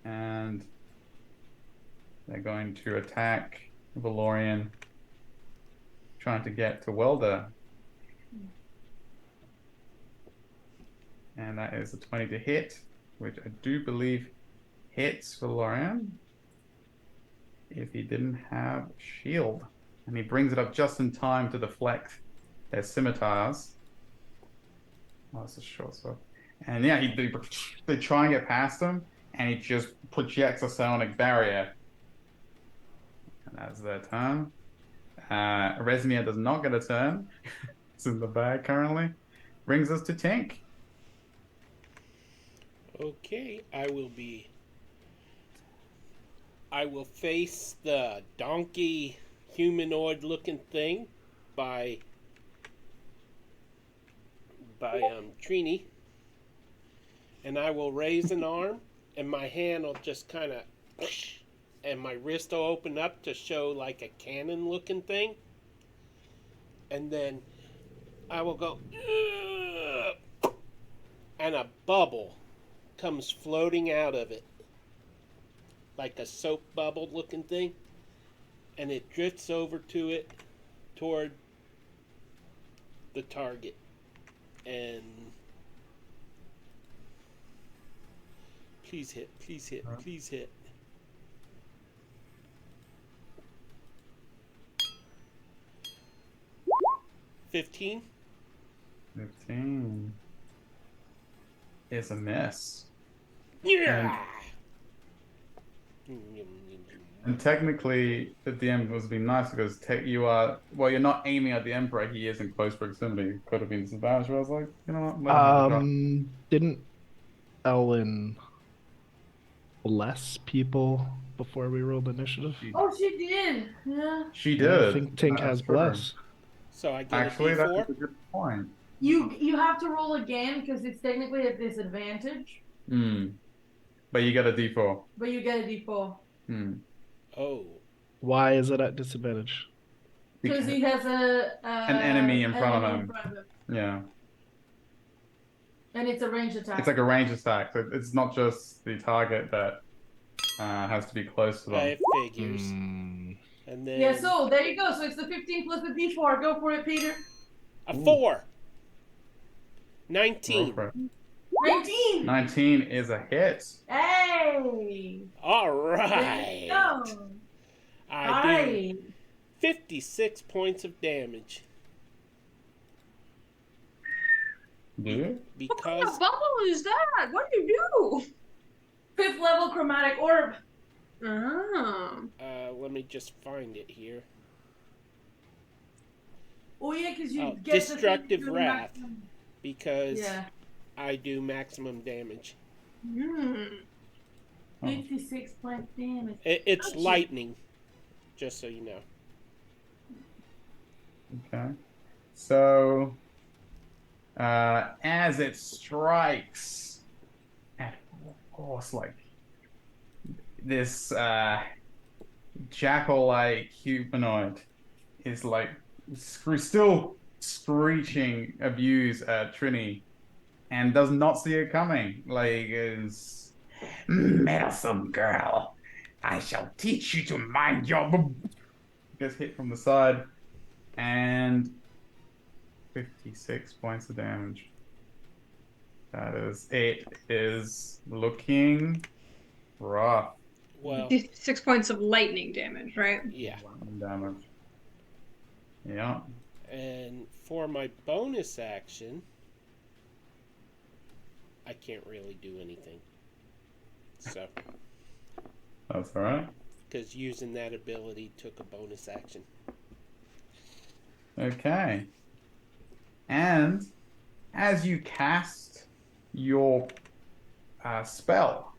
And they're going to attack Valorian, trying to get to Welder. And that is a 20 to hit, which I do believe hits Valorian if he didn't have shield. And he brings it up just in time to deflect their scimitars. Oh, that's a short sword. And yeah, they try and get past him, and he just projects a psionic barrier. And that's their turn. Rezmir does not get a turn. It's in the bag currently. Brings us to Tink. Okay, I will face the donkey humanoid looking thing by Trini, and I will raise an arm, and my hand will just kind of, and my wrist will open up to show like a cannon looking thing, and then I will go, and a bubble comes floating out of it, like a soap bubble looking thing, and it drifts over to it toward the target. And please hit, please hit, please hit. $15. 15 is a miss. Yeah. And technically, the DM was being nice because you're not aiming at the Emperor. He is in close proximity. Could have been disadvantaged. But I was like, you know what? Let him Didn't Ellen bless people before we rolled initiative? Oh, she did. Yeah. She did. I think Tink has true. bless. So I get Actually, a that's D4. a good point. You have to roll again because it's technically a disadvantage. But you get a D4. But you get a D4. Hmm. Oh. Why is it at disadvantage? Because he has an enemy in front of enemy him. front of him. Yeah. And it's a ranged attack. It's like a range attack. So it's not just the target that has to be close to them. It figures. Hmm. And then Yeah, so there you go. So it's the 15 plus the D4. Go for it, Peter. a 4. Roll 19. for it. 19. 19 is a hit. Hey. All There right. you go. I All do right. 56 points of damage Do you? What kind of because bubble is that? What do you 5th level chromatic orb. do? Oh. let me just find it here. Oh yeah, because you Oh, get destructive the thing to wrath. maximum. Because Yeah. I do maximum damage. Hmm. 56 points damage. It's Ouchie. lightning, just so you know. Okay. So, as it strikes, and of course, like this jackal-like humanoid is like still screeching abuse at Trini, and does not see it coming. Like, is meddlesome girl, I shall teach you to mind your. Gets hit from the side, and 56 points of damage. That is, it is looking rough. Well, 6 points of lightning damage, right? yeah. Damage. Yeah. And for my bonus action, I can't really do anything. So, That's all right. because using that ability took a bonus action. Okay. And as you cast your spell,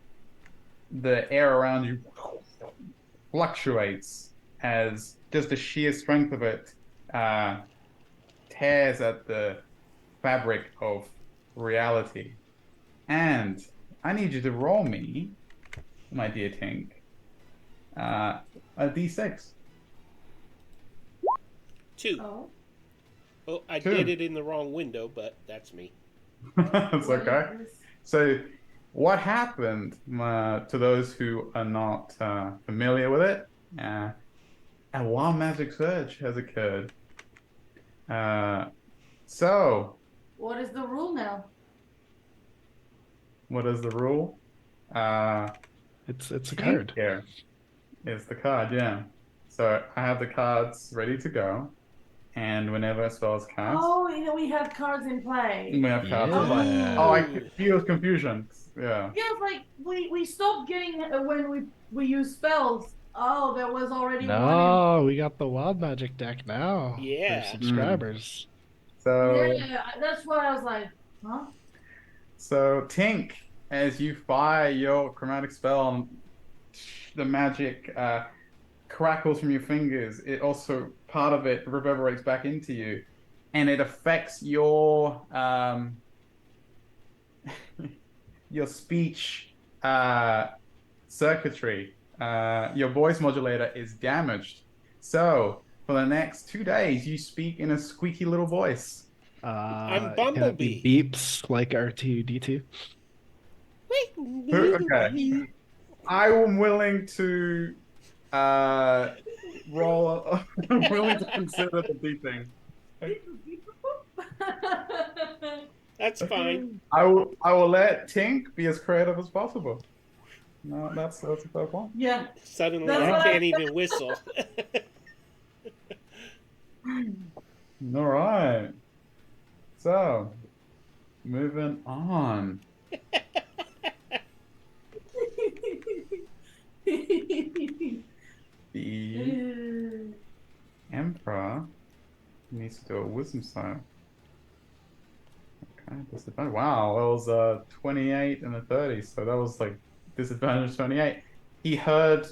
the air around you fluctuates as just the sheer strength of it tears at the fabric of reality. And I need you to roll me, my dear Tink, a d6. 2. Oh. Oh, I 2. did it in the wrong window, but that's me. That's What okay. is this? So, what happened to those who are not familiar with it? A wild magic surge has occurred. So, What is the rule now? what is the rule? It's a card. Here is the card, yeah. So, I have the cards ready to go. And whenever a spell is cast, Oh, you know, we have cards in play. we have cards. Yeah. Oh, I feel confusion. Yeah. Yeah, it's like we stopped getting when we use spells. Oh, there was already one. No, we got the wild magic deck now Yeah. for subscribers. So, Yeah, that's why I was like, huh? so Tink, as you fire your chromatic spell, the magic crackles from your fingers. It also, part of it reverberates back into you, and it affects your your speech circuitry. Your voice modulator is damaged. So for the next 2 days, you speak in a squeaky little voice. I'm Can it Bumblebee. be beeps like R2D2? Okay. I'm willing to roll. I'm willing to consider the beeping. That's fine. I will let Tink be as creative as possible. No, that's a fair point. Yeah. Suddenly That's I what can't even whistle. All right. So, moving on. The Emperor needs to do a wisdom save. Okay, disadvantage. Wow, that was a 28 and a 30, so that was like disadvantage 28. He heard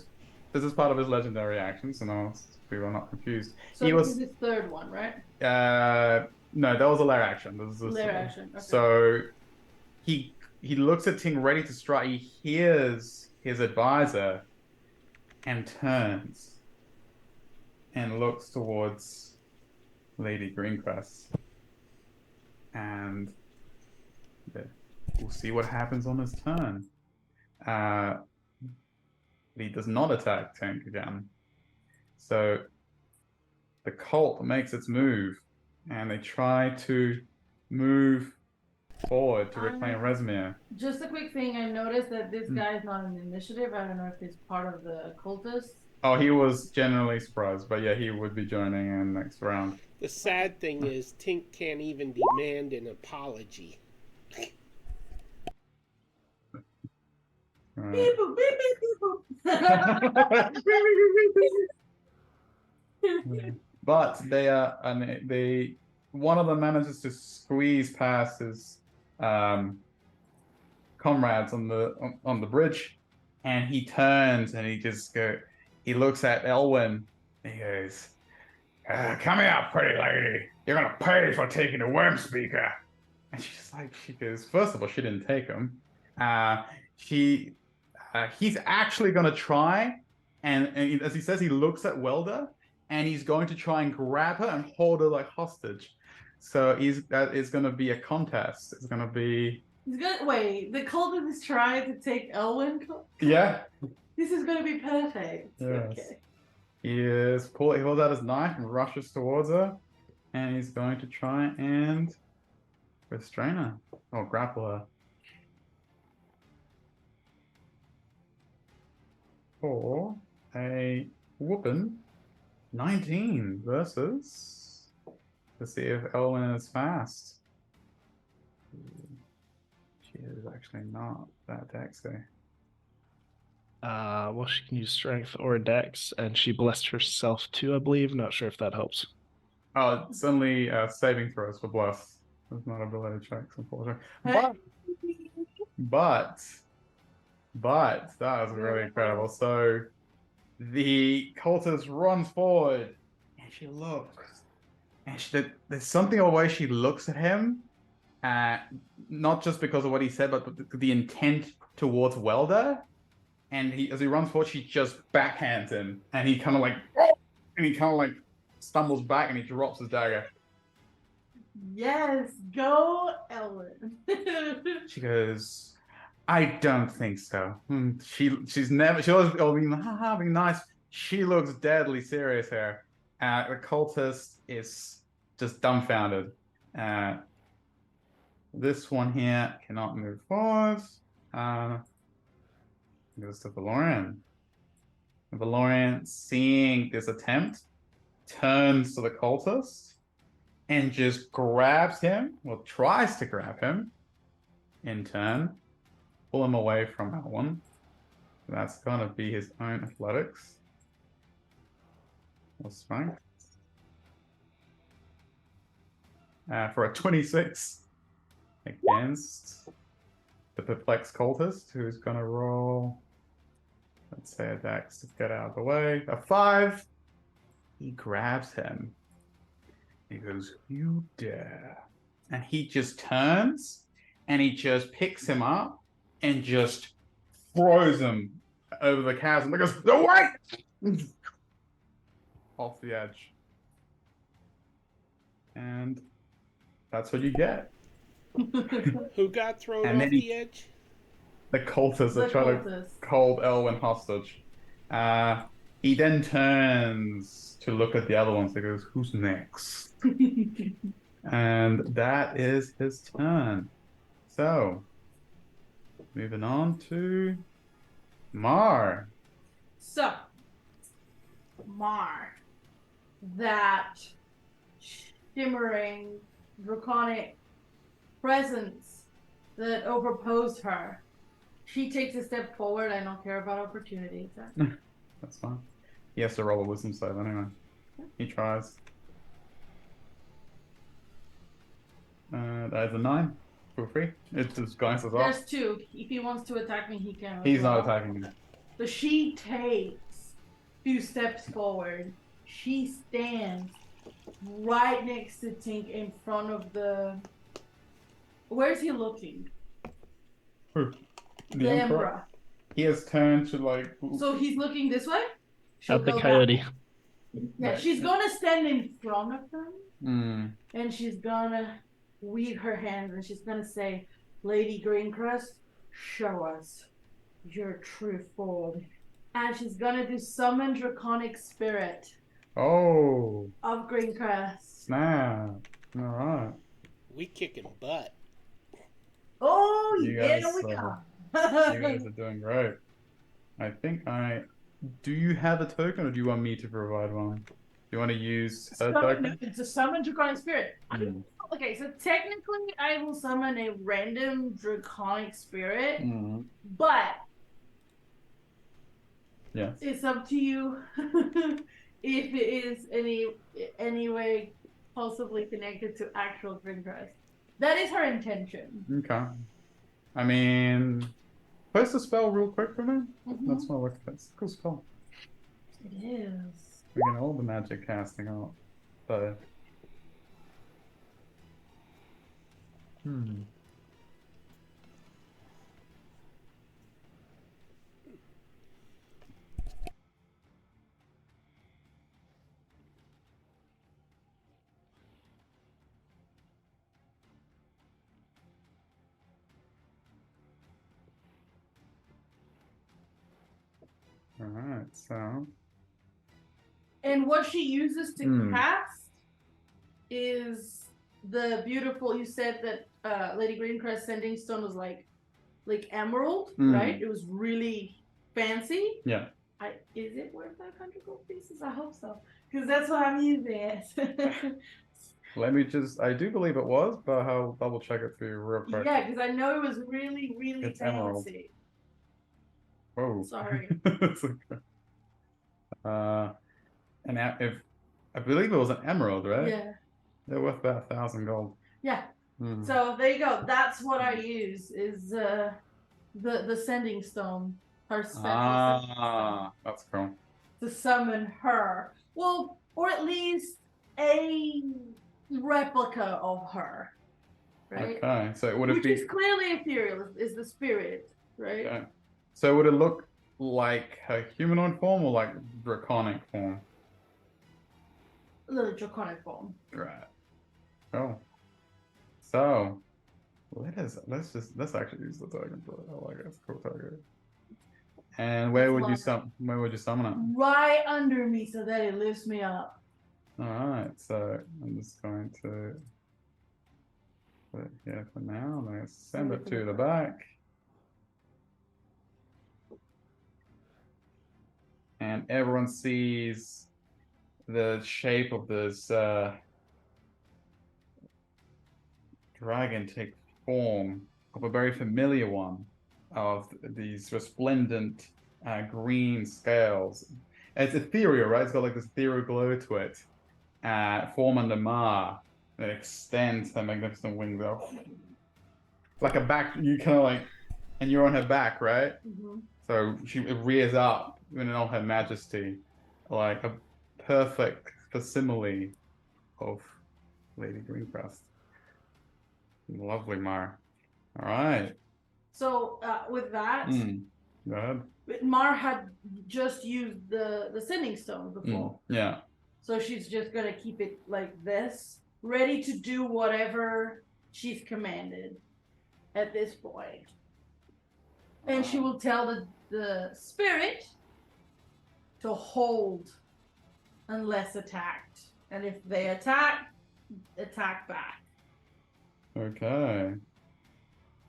this is part of his legendary action, so no, people are not confused. So He this was is his third one, right? no, that was a lair action. This is Lair action. Okay. So he looks at Ting ready to strike. He hears his advisor and turns and looks towards Lady Greencrest. And we'll see what happens on his turn. He does not attack Tank again. So the cult makes its move, and they try to move forward to reclaim Rezmir. Just a quick thing, I noticed that this guy is not an initiative. I don't know if he's part of the cultists. Oh, he was generally surprised, but yeah, he would be joining in next round. The sad thing is, Tink can't even demand an apology. Beep, boop, beep, beep, beep, boop. But they one of them manages to squeeze past his comrades on the bridge, and he turns and he looks at Elwyn and he goes, "Come here, pretty lady. You're gonna pay for taking the worm speaker." And she goes, first of all, she didn't take him. He's actually gonna try, and as he says, he looks at Welder, and he's going to try and grab her and hold her like hostage. So it's gonna be a contest. It's gonna be. Wait, the cultist is trying to take Elwyn? Yeah. This is gonna be perfect. Yes. Okay. He pulls out his knife and rushes towards her, and he's going to try and restrain her or grapple her. For a whooping 19 versus. Let's see if Elwyn is fast. She is actually not that dexy. Well, she can use strength or dex, and she blessed herself too, I believe. Not sure if that helps. Oh, it's only saving throws for bless. It's not ability checks, unfortunately. But that was really incredible. So the cultist runs forward, and she looks, and there's something about the way she looks at him, not just because of what he said, but the intent towards Welder. And as he runs forward, she just backhands him, and he kind of like stumbles back, and he drops his dagger. Yes, go Elwyn. She goes, "I don't think so." She always being nice. She looks deadly serious here. The cultist is just dumbfounded. This one here cannot move forward. Goes to Valorian. Valorian, seeing this attempt, turns to the cultist and just grabs him, well, tries to grab him in turn, pull him away from that one. That's going to be his own athletics. Or strength. For a 26 against the perplexed cultist, who's going to roll, let's say, a dex to get out of the way. A 5. He grabs him. He goes, "You dare." And he just turns and he just picks him up and just throws him over the chasm. He goes, "No, wait!" Off the edge. And that's what you get. Who got thrown And off then the edge? The cultists that try to hold Elwyn hostage. He then turns to look at the other ones. He goes, "Who's next?" And that is his turn. So, moving on to Mar. So, Mar, that shimmering draconic presence that overposed her. She takes a step forward. I don't care about opportunities. That's fine. He has to roll a wisdom save anyway. He tries. That is a 9. Feel free. It's just guys as well. There's 2. If he wants to attack me, he can. He's not attacking me. So she takes 2 steps forward. She stands right next to Tink in front of the. Where's he looking? Who? The Emperor. He has turned to like. So he's looking this way? At the coyote. Yeah, she's gonna stand in front of them Mm. and she's gonna weave her hands and she's gonna say, Lady Greencrest, show us your true form. And she's gonna do summon draconic spirit Oh, of Greencrest. snap. All right. We kicking butt. Oh You yeah, guys, we you come. guys are doing great. I think I. Do you have a token, or do you want me to provide one? Do you want to use her token? It's a summon draconic spirit. Mm. Okay, so technically I will summon a random draconic spirit, Mm. but Yes. it's up to you if it is any way possibly connected to actual Greencrest. That is her intention. Okay. I mean, post a spell real quick for me. Mhm. That's my look. That's a cool spell. It is. We get all the magic casting out. So. Hmm. All right. So. And what she uses to Hmm. cast is the beautiful. You said that Lady Greencrest Sending Stone was like emerald, right? It was really fancy. Yeah. Is it worth 500 gold pieces? I hope so, because that's what I'm using it. Let me just. I do believe it was, but I'll double check it for you real quick. Yeah, because I know it was really, really It's fancy. emerald. Whoa. Sorry. It's okay. And if I believe it was an emerald, right? Yeah. They're worth about 1,000 gold. Yeah. Hmm. So there you go. That's what I use is the sending stone. Her special sending stone That's cool. to summon her. Well, or at least a replica of her. Right? Okay, so would it Which be? is clearly ethereal, is the spirit, right? Okay. So would it look like a humanoid form or like draconic form? A little draconic form. Right. Oh. So let's actually use the token for it. I like it. It's a cool token. And where would you summon it? Right under me so that it lifts me up. Alright, so I'm just going to put it here for now. I'm going to send it to the back. And everyone sees the shape of this dragon take form of a very familiar one of these resplendent green scales. It's ethereal, right? It's got like this ethereal glow to it. Form under Ma that extends her magnificent wings out. Like a back, you kind of like, and you're on her back, right? Mm-hmm. So it rears up in all her majesty, like a perfect facsimile of Lady Greencrest. Lovely, Mar. All right. So with that, Go ahead. Mar had just used the sending stone before. Yeah. So she's just gonna keep it like this, ready to do whatever she's commanded at this point. And she will tell the spirit to hold unless attacked. And if they attack back. Okay.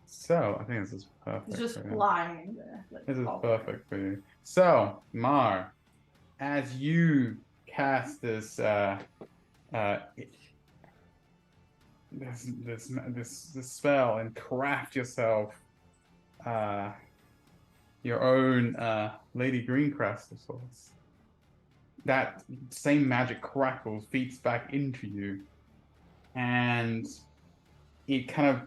So I think this is perfect. It's just for you. flying there. This is perfect for you. So, Mar, as you cast this this spell and craft yourself your own Lady Greencrest of sorts, that same magic crackles, feeds back into you, and it kind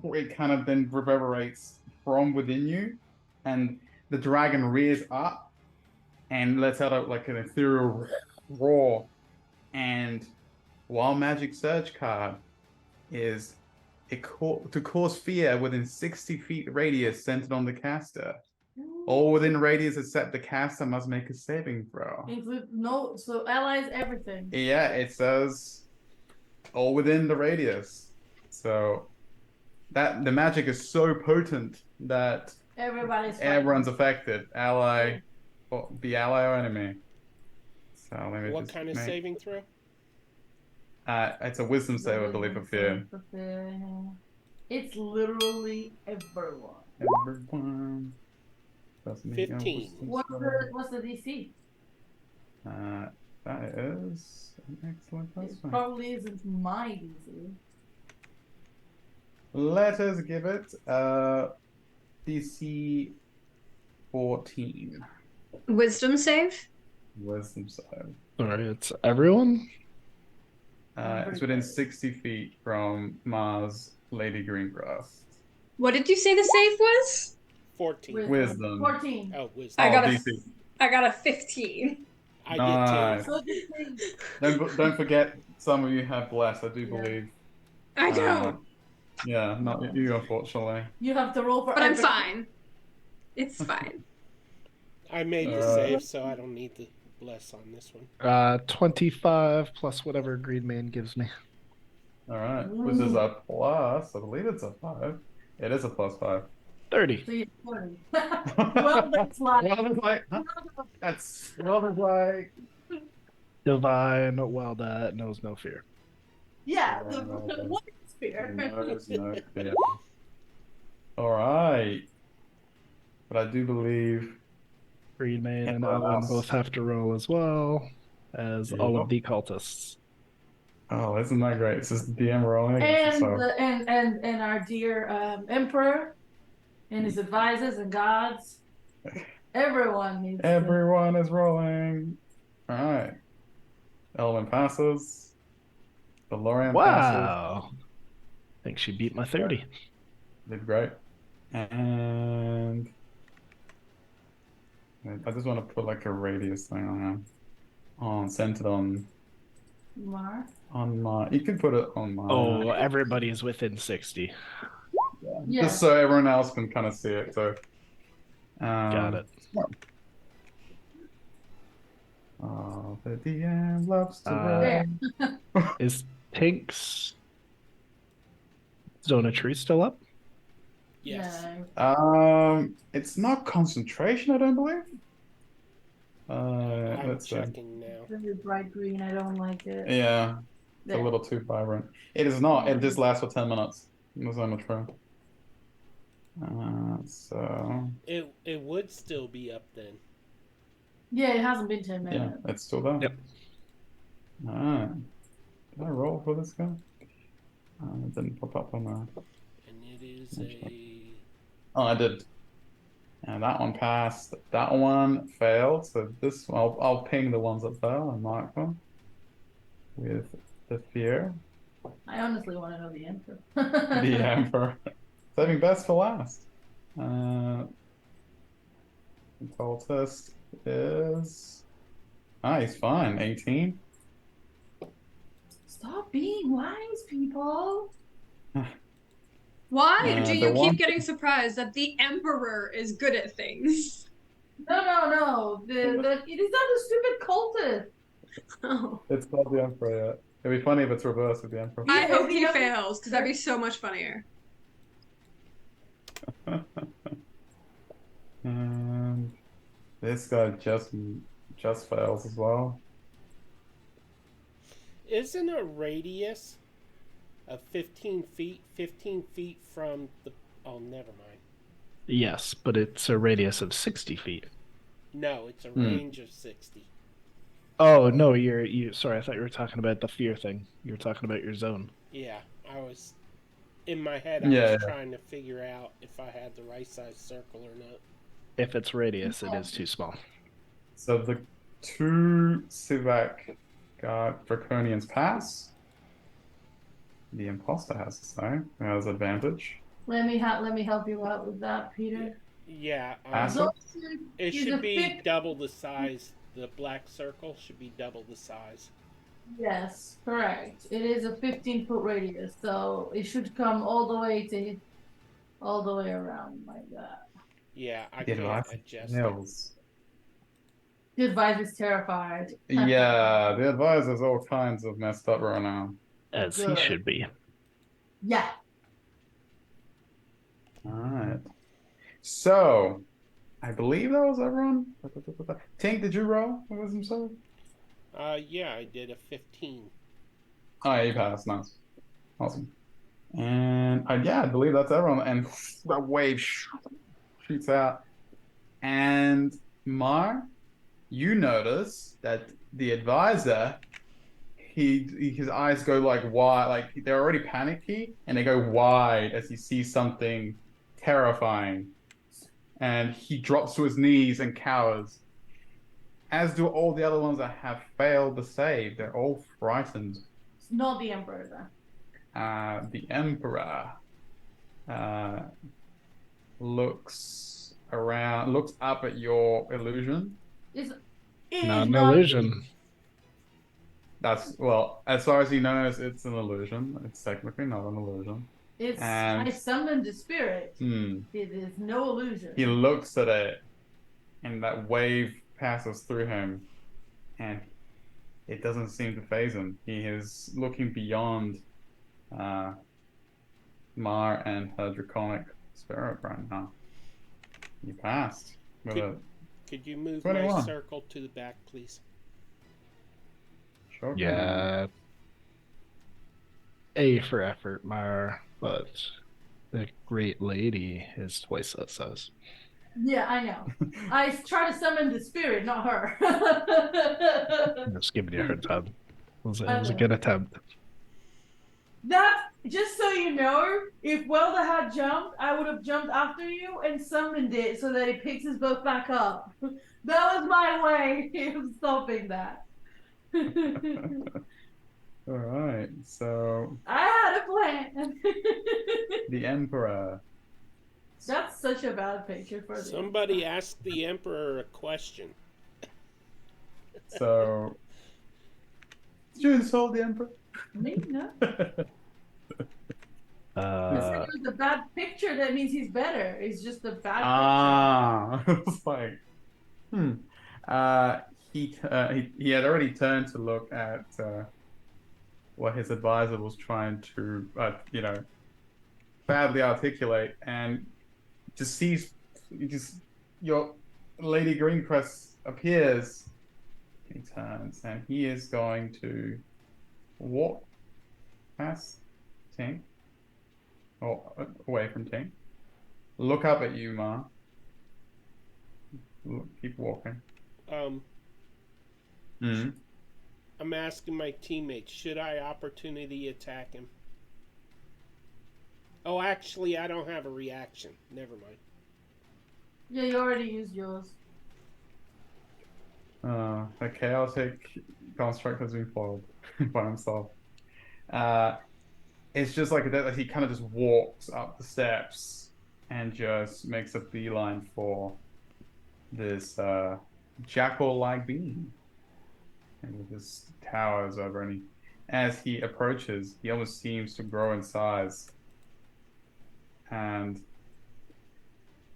of then reverberates from within you, and the dragon rears up and lets out like an ethereal roar. And Wild Magic Surge card is to cause fear within 60 feet radius centered on the caster. All within radius except the caster must make a saving throw. Include no, so allies, everything. Yeah, it says all within the radius. So that the magic is so potent that Everybody's everyone's fighting. affected. Ally, or be ally or enemy. So let me What just kind of make. saving throw? It's a wisdom save, I believe, for fear. It's literally everyone. Everyone. Does me a 15. wisdom What's the DC? save. That is an excellent It question. probably isn't my DC. Let us give it DC 14. Wisdom save? Wisdom save. Sorry, it's everyone? It's within 60 feet from Mars, Lady Greengrass. What did you say the save was? 14. Wisdom. 14. Oh, wisdom. I got DC. I got a 15. I Nice. did too. So Don't forget, some of you have bless, I do Yeah. believe. I don't, Yeah, not you, unfortunately. you have to roll for but I'm everything. fine. It's fine. I made the save, so I don't need the bless on this one. 25 plus whatever Green Man gives me. All right, which is a plus. I believe it's a 5. It is a +5. 30. So you're 40. Well, that's like. Well, it's like, huh? That's like. Divine, well, that knows no fear. Yeah, the one spear. There's no fear. All right, but I do believe. Green Man and Everyone Owen else. both have to roll as well as all Yep. of the cultists. Oh, isn't that great? It's just DM rolling against And yourself. and our dear emperor and his advisors and gods. Everyone needs to. Everyone is rolling. All right. Element passes. DeLorean passes. Wow. I think she beat my 30. Did great. And I just want to put like a radius thing on him. Centered on Mark. my. You can put it on my. Oh, everybody's within 60. Yeah. Just so everyone else can kind of see it. So. Got it. Oh, the DM loves to roll. Is Tink's Zone of Truth still up? Yes. No. It's not concentration, I don't believe. I'm Let's see. checking now. Really bright green. I don't like it. Yeah, it's There. a little too vibrant. It is not. It just lasts for 10 minutes. There's so much room. So It would still be up then. Yeah, it hasn't been 10 yeah, minutes. it's still there. Yep. All right. Did I roll for this guy? It didn't pop up on the. And it is a. Oh, I did. And that one passed. That one failed. So this, I'll ping the ones that fell and mark them with the fear. I honestly want to know the answer. The Emperor. Saving best for last. Control test is. He's fine. 18. Stop being wise, people. Why do the you one- keep getting surprised that the Emperor is good at things? No. It is not a stupid cultist. Oh. It's not the Emperor yet. It'd be funny if it's reversed with the Emperor. I Yeah, hope you he know- fails, because that'd be so much funnier. And this guy just fails as well. Isn't a radius of 15 feet from the. Oh, never mind. Yes, but it's a radius of 60 feet. No, it's a range of 60. Oh, no, sorry, I thought you were talking about the fear thing. You were talking about your zone. Yeah, I was. In my head, I was trying to figure out if I had the right size circle or not. If it's radius, it is too small. So the 2 Sivak Draconians pass. The imposter has the same. Has advantage. Let me help you out with that, Peter. Yeah, Awesome. it He's should a be thick- double the size. The black circle should be double the size. Yes, correct. It is a 15-foot radius, so it should come all the way around like that. Yeah, I The can't advisor adjust it. fails. The advisor's terrified. Yeah, the advisor's all kinds of messed up right now. As he Good. should be. Yeah. Alright. So, I believe that was everyone. Tink, did you roll a wisdom save? Yeah, I did a 15. Oh, yeah, you passed. Nice. Awesome. And yeah, I believe that's everyone. And that wave shoots out. And Mar, you notice that the advisor, his eyes go like wide, like they're already panicky, and they go wide as he sees something terrifying. And he drops to his knees and cowers. As do all the other ones that have failed the save. They're all frightened. It's not the Emperor, though. The Emperor looks around, looks up at your illusion. It Not is an not. illusion. That's, well, as far as he knows, it's an illusion. It's technically not an illusion. It's. And I summoned a spirit. hmm, It is no illusion. he looks at it, and that wave passes through him, and it doesn't seem to faze him. He is looking beyond Mar and her draconic spirit right now. You passed with a Could you move 21. my circle to the back, please? short. Yeah. A for effort, Mar, but the great lady is twice that size. Yeah, I know. I try to summon the spirit, not her. I'm just giving you a hard time. It was a know. good attempt. That, just so you know, if Welder had jumped, I would have jumped after you and summoned it so that it picks us both back up. That was my way of stopping that. All right, so I had a plan. the Emperor. That's such a bad picture for the Somebody asked the Emperor a question. So, did you insult the Emperor? Me, no. It's like it was a bad picture. That means he's better. It's just a bad It's like, hmm. He had already turned to look at what his advisor was trying to, badly articulate, and just sees, your Lady Greencrest appears. He turns, and he is going to walk past Tink, or away from Tink. Look up at you, Ma. Keep walking. I'm asking my teammates, should I opportunity attack him? Oh, actually, I don't have a reaction. Never mind. Yeah, you already used yours. The chaotic construct has been foiled by himself. It's just like he kind of just walks up the steps and just makes a beeline for this jackal-like being. And just towers over, and as he approaches, he almost seems to grow in size. And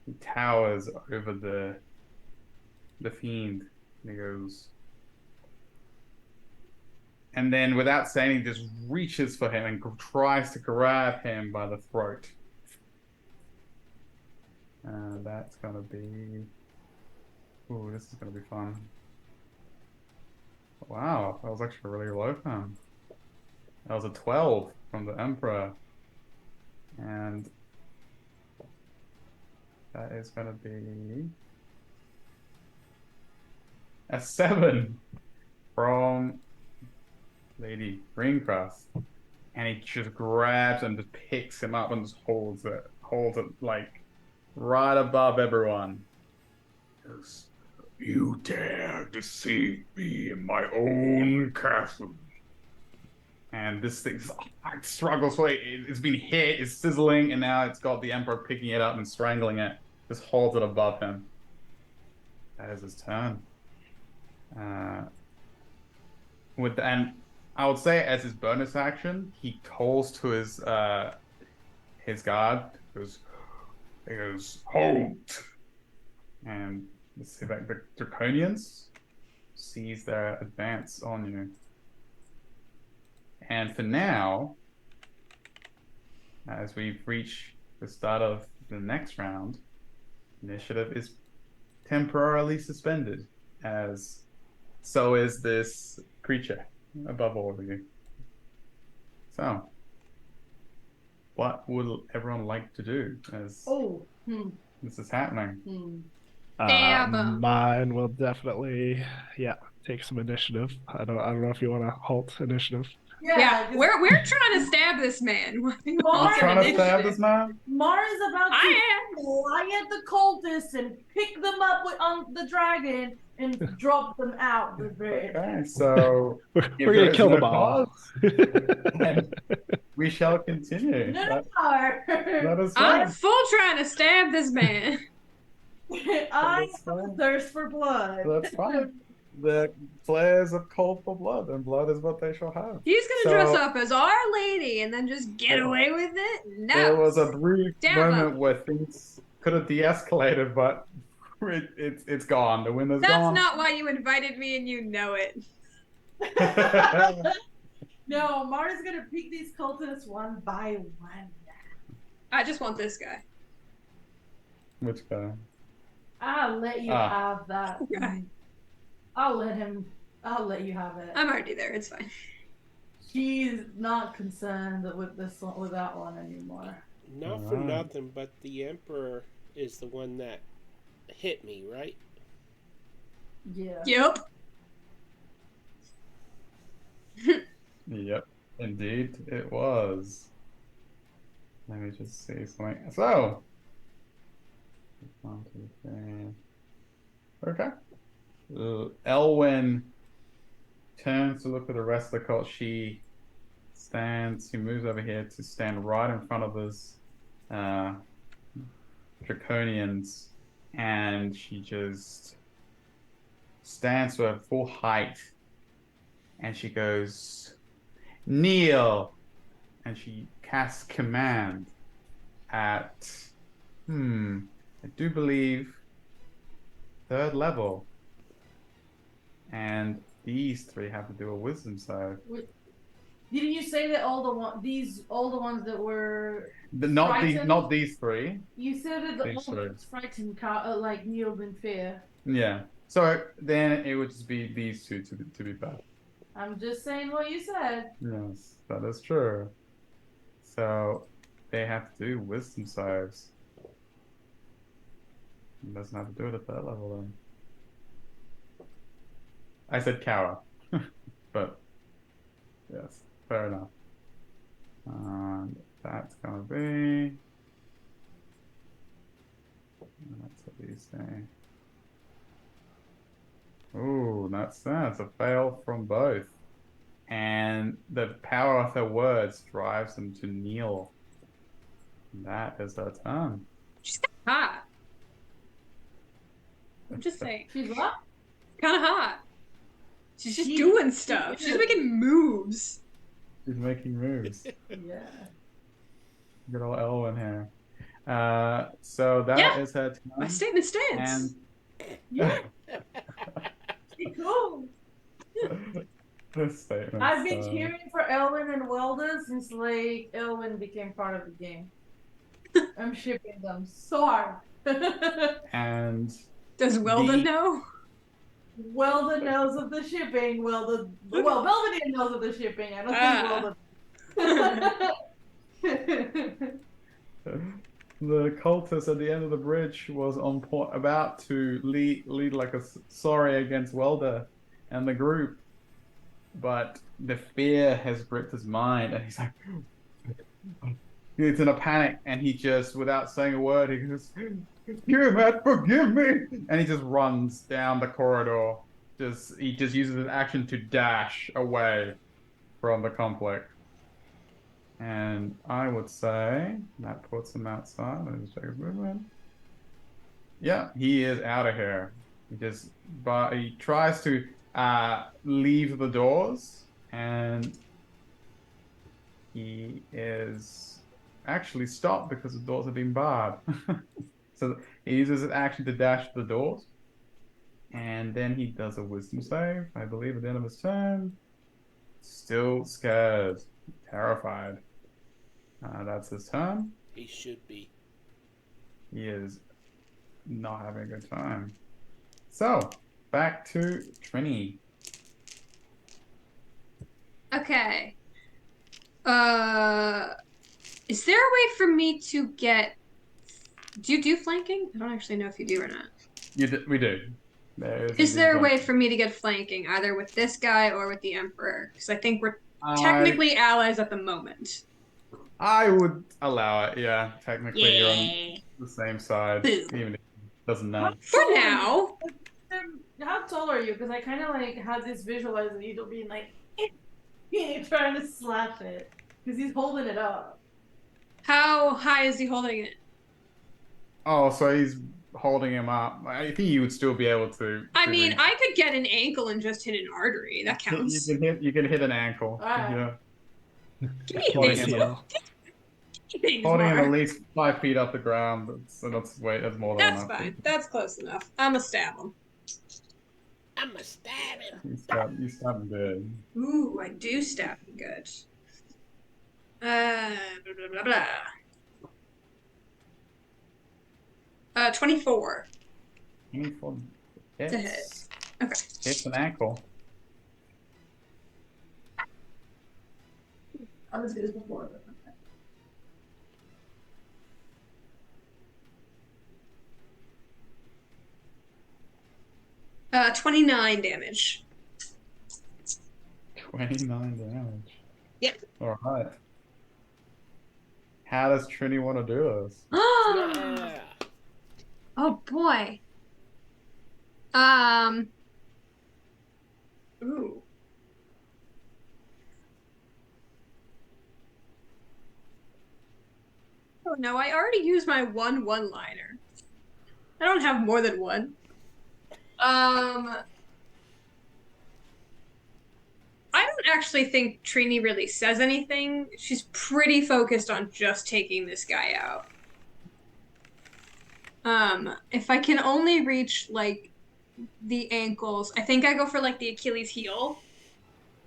he towers over the fiend. And he goes, and then without saying, he just reaches for him and tries to grab him by the throat. And that's gonna be, ooh, this is gonna be fun. Wow, that was actually really low for him. That was a 12 from the Emperor. And that is going to be a 7 from Lady Greencrest. And he just grabs and just picks him up and just holds it like right above everyone. Goes, "You dare deceive me in my own castle." And this thing struggles for it. It's been hit, it's sizzling, and now it's got the Emperor picking it up and strangling it. Just holds it above him. That is his turn. And I would say as his bonus action, he calls to his guard. He goes, "Halt! And let's see, like the Draconians sees their advance on you. And for now, as we reach the start of the next round, initiative is temporarily suspended, as so is this creature above all of you. So, what would everyone like to do as this is happening? Stab 'em. Mine will definitely, take some initiative. I don't know if you want to halt initiative. Yeah, 'cause we're trying to stab this man. I'm Mara, trying to stab this man. Mara's about to I fly at the cultists and pick them up on the dragon and drop them out the bridge. Okay, so We're if gonna there is kill no them all. and we shall continue. No, That is I'm fine. full trying to stab this man. I That's have a fine. thirst for blood. That's fine. The players have called for blood, and blood is what they shall have. He's gonna dress So- up as Our Lady and then just get away with it? No. There was a brief Stab moment him. where things could have de-escalated, but it's gone. The winner's That's gone. not why you invited me, and you know it. No, Mara's gonna pick these cultists one by one. I just want this guy. Which guy? I'll let you have that. Okay. I'll let you have it. I'm already there. It's fine. She's not concerned with that one anymore. Not for nothing, but the Emperor is the one that hit me, right? Yeah. Yep. Yep, indeed it was. Let me just see something. So, 1, 2, 3. Okay. Elwyn turns to look at the rest of the cult. She moves over here to stand right in front of us, Draconians, and she just stands to her full height, and she goes, "Kneel," and she casts command at, I do believe, 3rd level. And these 3 have to do a wisdom save. Didn't you say that all the ones that were Not frightened? these 3. You said that the These three. ones frightened, like kneeled in fear. Yeah. So then it would just be these 2 to be bad. I'm just saying what you said. Yes, that is true. So they have to do wisdom saves. It doesn't have to do it at that level then. I said cower, but yes, fair enough. And that's gonna be. That's what these say. Ooh, that's a fail from both. And the power of her words drives them to kneel. That is her turn. She's hot. I'm just saying. She's what? Kind of hot. She's just She- doing stuff. She's making moves. She's making moves. Yeah. Good old Elwyn here. So that is Yeah. her turn. My statement stands. And Yeah. She cool. this statement. I've been cheering for Elwyn and Welda since like Elwyn became part of the game. I'm shipping them so hard. And Does Weldon the- know? Welda knows of the shipping. Belvedere knows of the shipping. I don't think Welda. the cultist at the end of the bridge was on point, about to lead like a sorry against Welder and the group, but the fear has gripped his mind, and he's like, he's in a panic, and he just, without saying a word, he goes, forgive me, and he just runs down the corridor. He just uses his action to dash away from the conflict. And I would say that puts him outside. Let me just check his movement. Yeah, he is out of here. But he tries to leave the doors, and he is actually stopped because the doors have been barred. So he uses his action to dash to the doors. And then he does a wisdom save, I believe, at the end of his turn. Still scared, terrified. That's his turn. He should be. He is not having a good time. So, back to Trini. Okay. Is there a way for me to get? Do you do flanking? I don't actually know if you do or not. We do. Is there a way for me to get flanking either with this guy or with the Emperor? Because I think we're technically allies at the moment. I would allow it. Yeah, technically you're on the same side, even if it doesn't know. For now. How tall are you? Because I kind of like had this visualize of you being like trying to slash it because he's holding it up. How high is he holding it? Oh, so he's holding him up. I think you would still be able to. I mean, I could get an ankle and just hit an artery. That counts. You can hit an ankle. Right. Yeah. Holding him at least 5 feet off the ground. That's more than enough. That's fine. That's close enough. I'ma stab him. I'ma stab him. You stab him good. Ooh, I do stab him good. Blah, blah, blah, blah. 24. 24 To hit. hits. Okay. Hits an ankle. I was good before. 29 damage. 29 damage. Yep. All right. How does Trini want to do this? Yeah. Oh boy. Ooh. Oh no, I already used my one-liner. I don't have more than one. I don't actually think Trini really says anything. She's pretty focused on just taking this guy out. If I can only reach like the ankles, I think I go for like the Achilles heel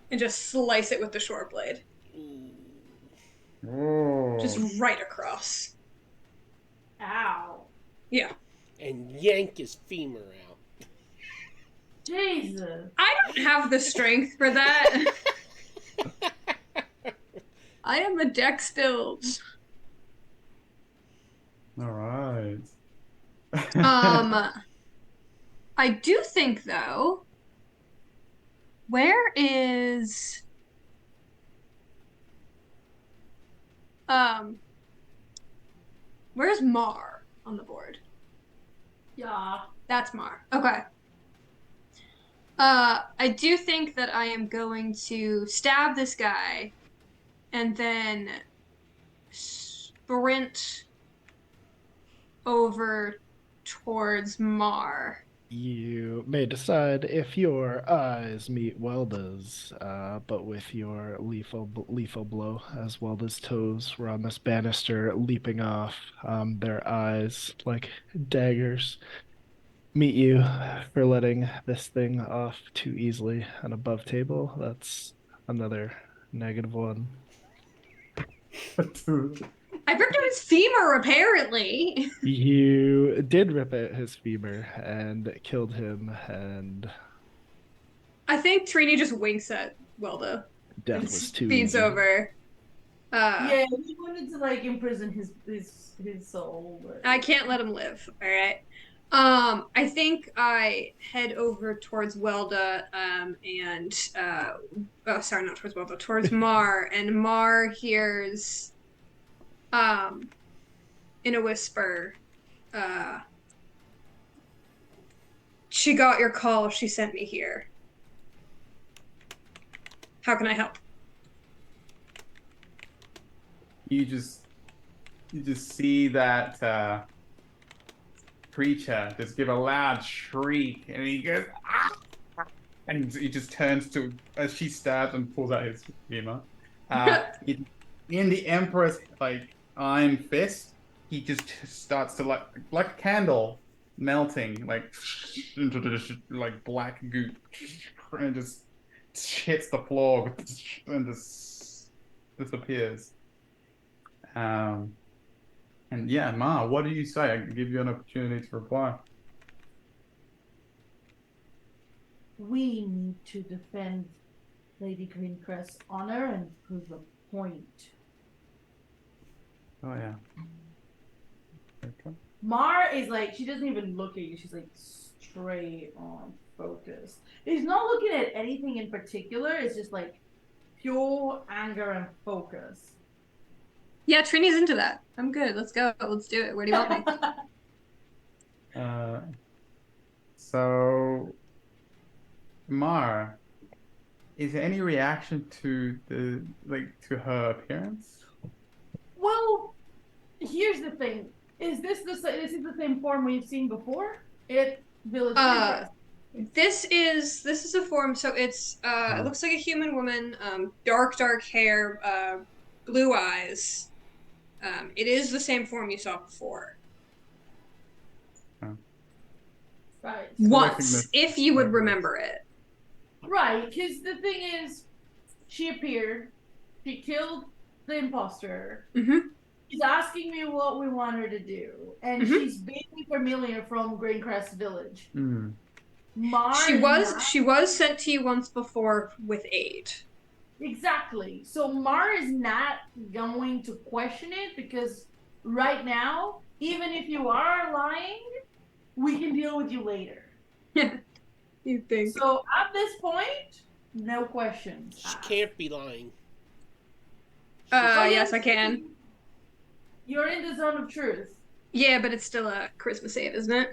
and just slice it with the short blade. Oh. Just right across. Ow. Yeah. And yank his femur out. Jesus. I don't have the strength for that. I am a dex build. All right. I do think though, where's Mar on the board? Yeah. That's Mar. Okay. I do think that I am going to stab this guy and then sprint over towards Mar. You may decide if your eyes meet Welda's, but with your lethal blow, as Welda's toes were on this banister leaping off, their eyes, like daggers, meet you for letting this thing off too easily and above table. That's another -1. I ripped out his femur, apparently. You did rip at his femur and killed him, and I think Trini just winks at Welda. death was too speeds easy. over. Yeah, he wanted to like imprison his soul. But... I can't let him live. All right. I think I head over towards Welda, and oh, sorry, not towards Welda, towards Mar, and Mar hears, in a whisper, she got your call. She sent me here. How can I help? You just see that creature just give a loud shriek, and he goes, ah! And he just turns to as she stabs and pulls out his femur. In the Emperor's like iron fist, he just starts to like a candle melting like into this like black goop and just hits the floor and just disappears. And yeah, Ma, what do you say? I can give you an opportunity to reply. We need to defend Lady Greencrest's honor and prove a point. Oh yeah. Okay. Mar is like, she doesn't even look at you. She's like straight on focus. She's not looking at anything in particular. It's just like pure anger and focus. Yeah, Trini's into that. I'm good. Let's go. Let's do it. Where do you want me? So Mar, is there any reaction to to her appearance? Well, here's the thing: is this the same form we've seen before? It Village Greencrest. This is a form. So it's it looks like a human woman. Dark hair, blue eyes. It is the same form you saw before. Right. Once, if you would remember it. Right, because the thing is, she appeared, she killed the imposter. Mm-hmm. She's asking me what we want her to do, and she's vaguely familiar from Greencrest Village. Mm. She was sent to you once before with aid. Exactly. So Mar is not going to question it because right now, even if you are lying, we can deal with you later. Yeah. You think? So at this point, no questions. She can't be lying. Yes, I can. You're in the zone of truth. Yeah, but it's still a charisma save, isn't it?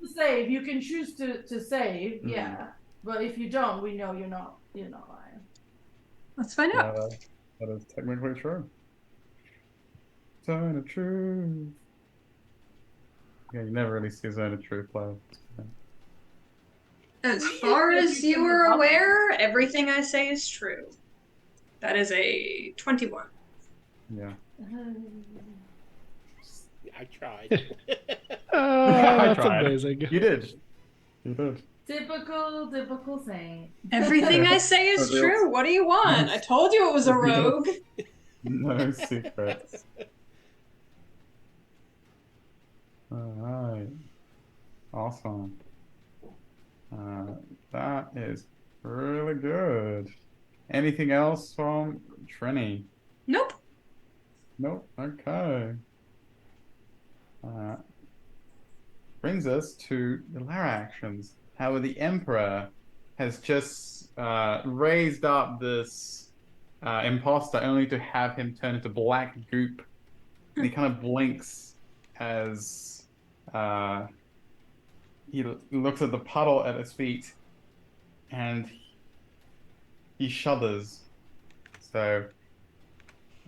To save, you can choose to save, yeah. But if you don't, we know you're not lying. Let's find out. That is technically true. Zone of truth. Yeah, you never really see a zone of truth play. As far as you are aware, everything I say is true. That is a 21. Yeah. I tried. That's tried. amazing. You did. Typical saying. Everything I say is true. What do you want? I told you it was a rogue. No secrets. Alright. Awesome. That is really good. Anything else from Trini? Nope. Nope. Okay. Brings us to the Lara actions. How the Emperor has just raised up this imposter only to have him turn into black goop. And he kind of blinks as he looks at the puddle at his feet and he shudders. So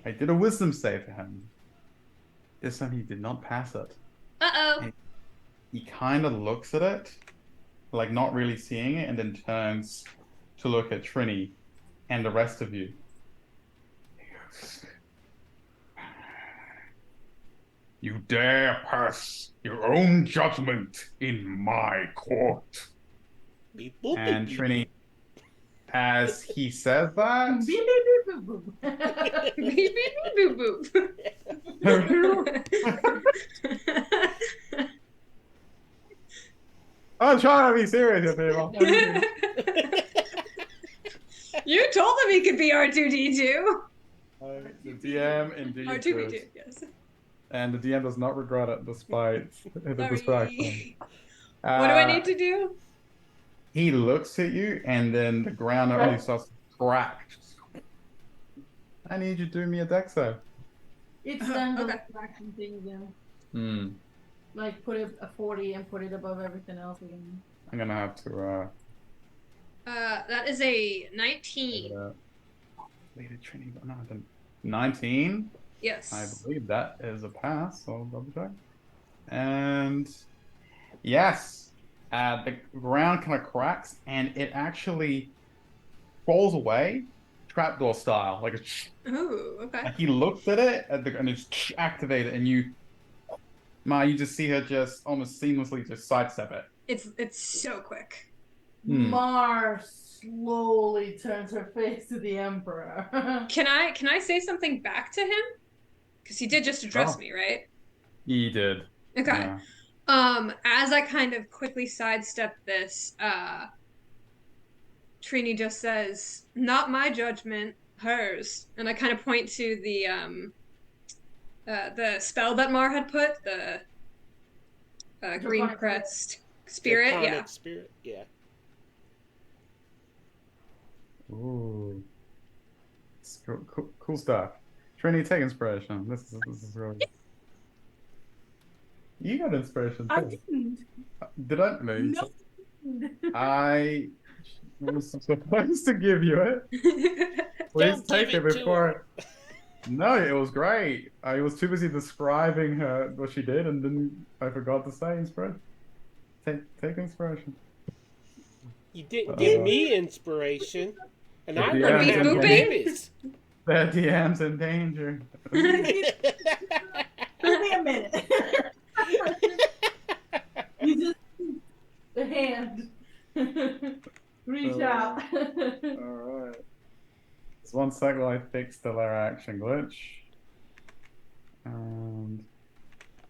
I did a wisdom save for him. This time he did not pass it. Uh-oh. He kind of looks at it, like not really seeing it, and then turns to look at Trini and the rest of you. You dare pass your own judgment in my court. Beep, boop, And beep, Trini, as he says that, Beep, beep, boop, boop. Beep, beep, boop, boop. I'm trying to be serious here, people. You told him he could be R2D2. The DM indeed. R2D2, does. yes. And the DM does not regret it despite the distraction. What do I need to do? He looks at you and then the ground only starts to crack. I need you to do me a dex save. It's done the Okay. action thing again. Like put it a 40 and put it above everything else again. I'm gonna have to That is a 19. Lady Trini, but no, I didn't. 19. Yes. I believe that is a pass. So I'll double check. And yes, the ground kind of cracks and it actually falls away, trapdoor style. Like Ooh, okay. he looked at it and it's activated, and you Ma, you just see her just almost seamlessly just sidestep it. It's so quick. Mar slowly turns her face to the Emperor. Can I say something back to him? Because he did just address me, right? He did. Okay. Yeah. As I kind of quickly sidestep this, Trini just says, "Not my judgment, hers." And I kind of point to the spell that Mar had put, the green crest spirit. Draconic spirit. Yeah. Ooh. It's cool stuff. Trini, take inspiration. This is really. You got inspiration too. I didn't. Did I? No. No. I was supposed to give you it. Please Don't take give it it to before. No, it was great. I was too busy describing her what she did, and then I forgot to say inspiration. Take inspiration. You didn't give me inspiration, and I Yeah, wouldn't have booping. babies. Their DM's in danger. Give me a minute. You just the hand. Reach out. Alright. Just 1 second while I fix the layer action glitch. And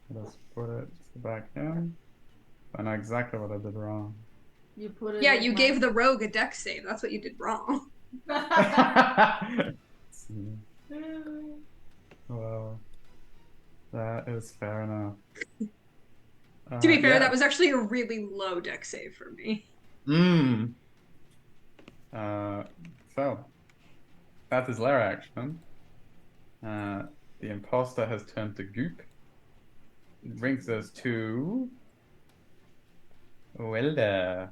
let's put it back in. I know exactly what I did wrong. You put it. Yeah, like you my- gave the rogue a deck save. That's what you did wrong. Well, that is fair enough. To be fair, yeah. that was actually a really low deck save for me. So that is lair action. The imposter has turned to goop. It brings us to Welda.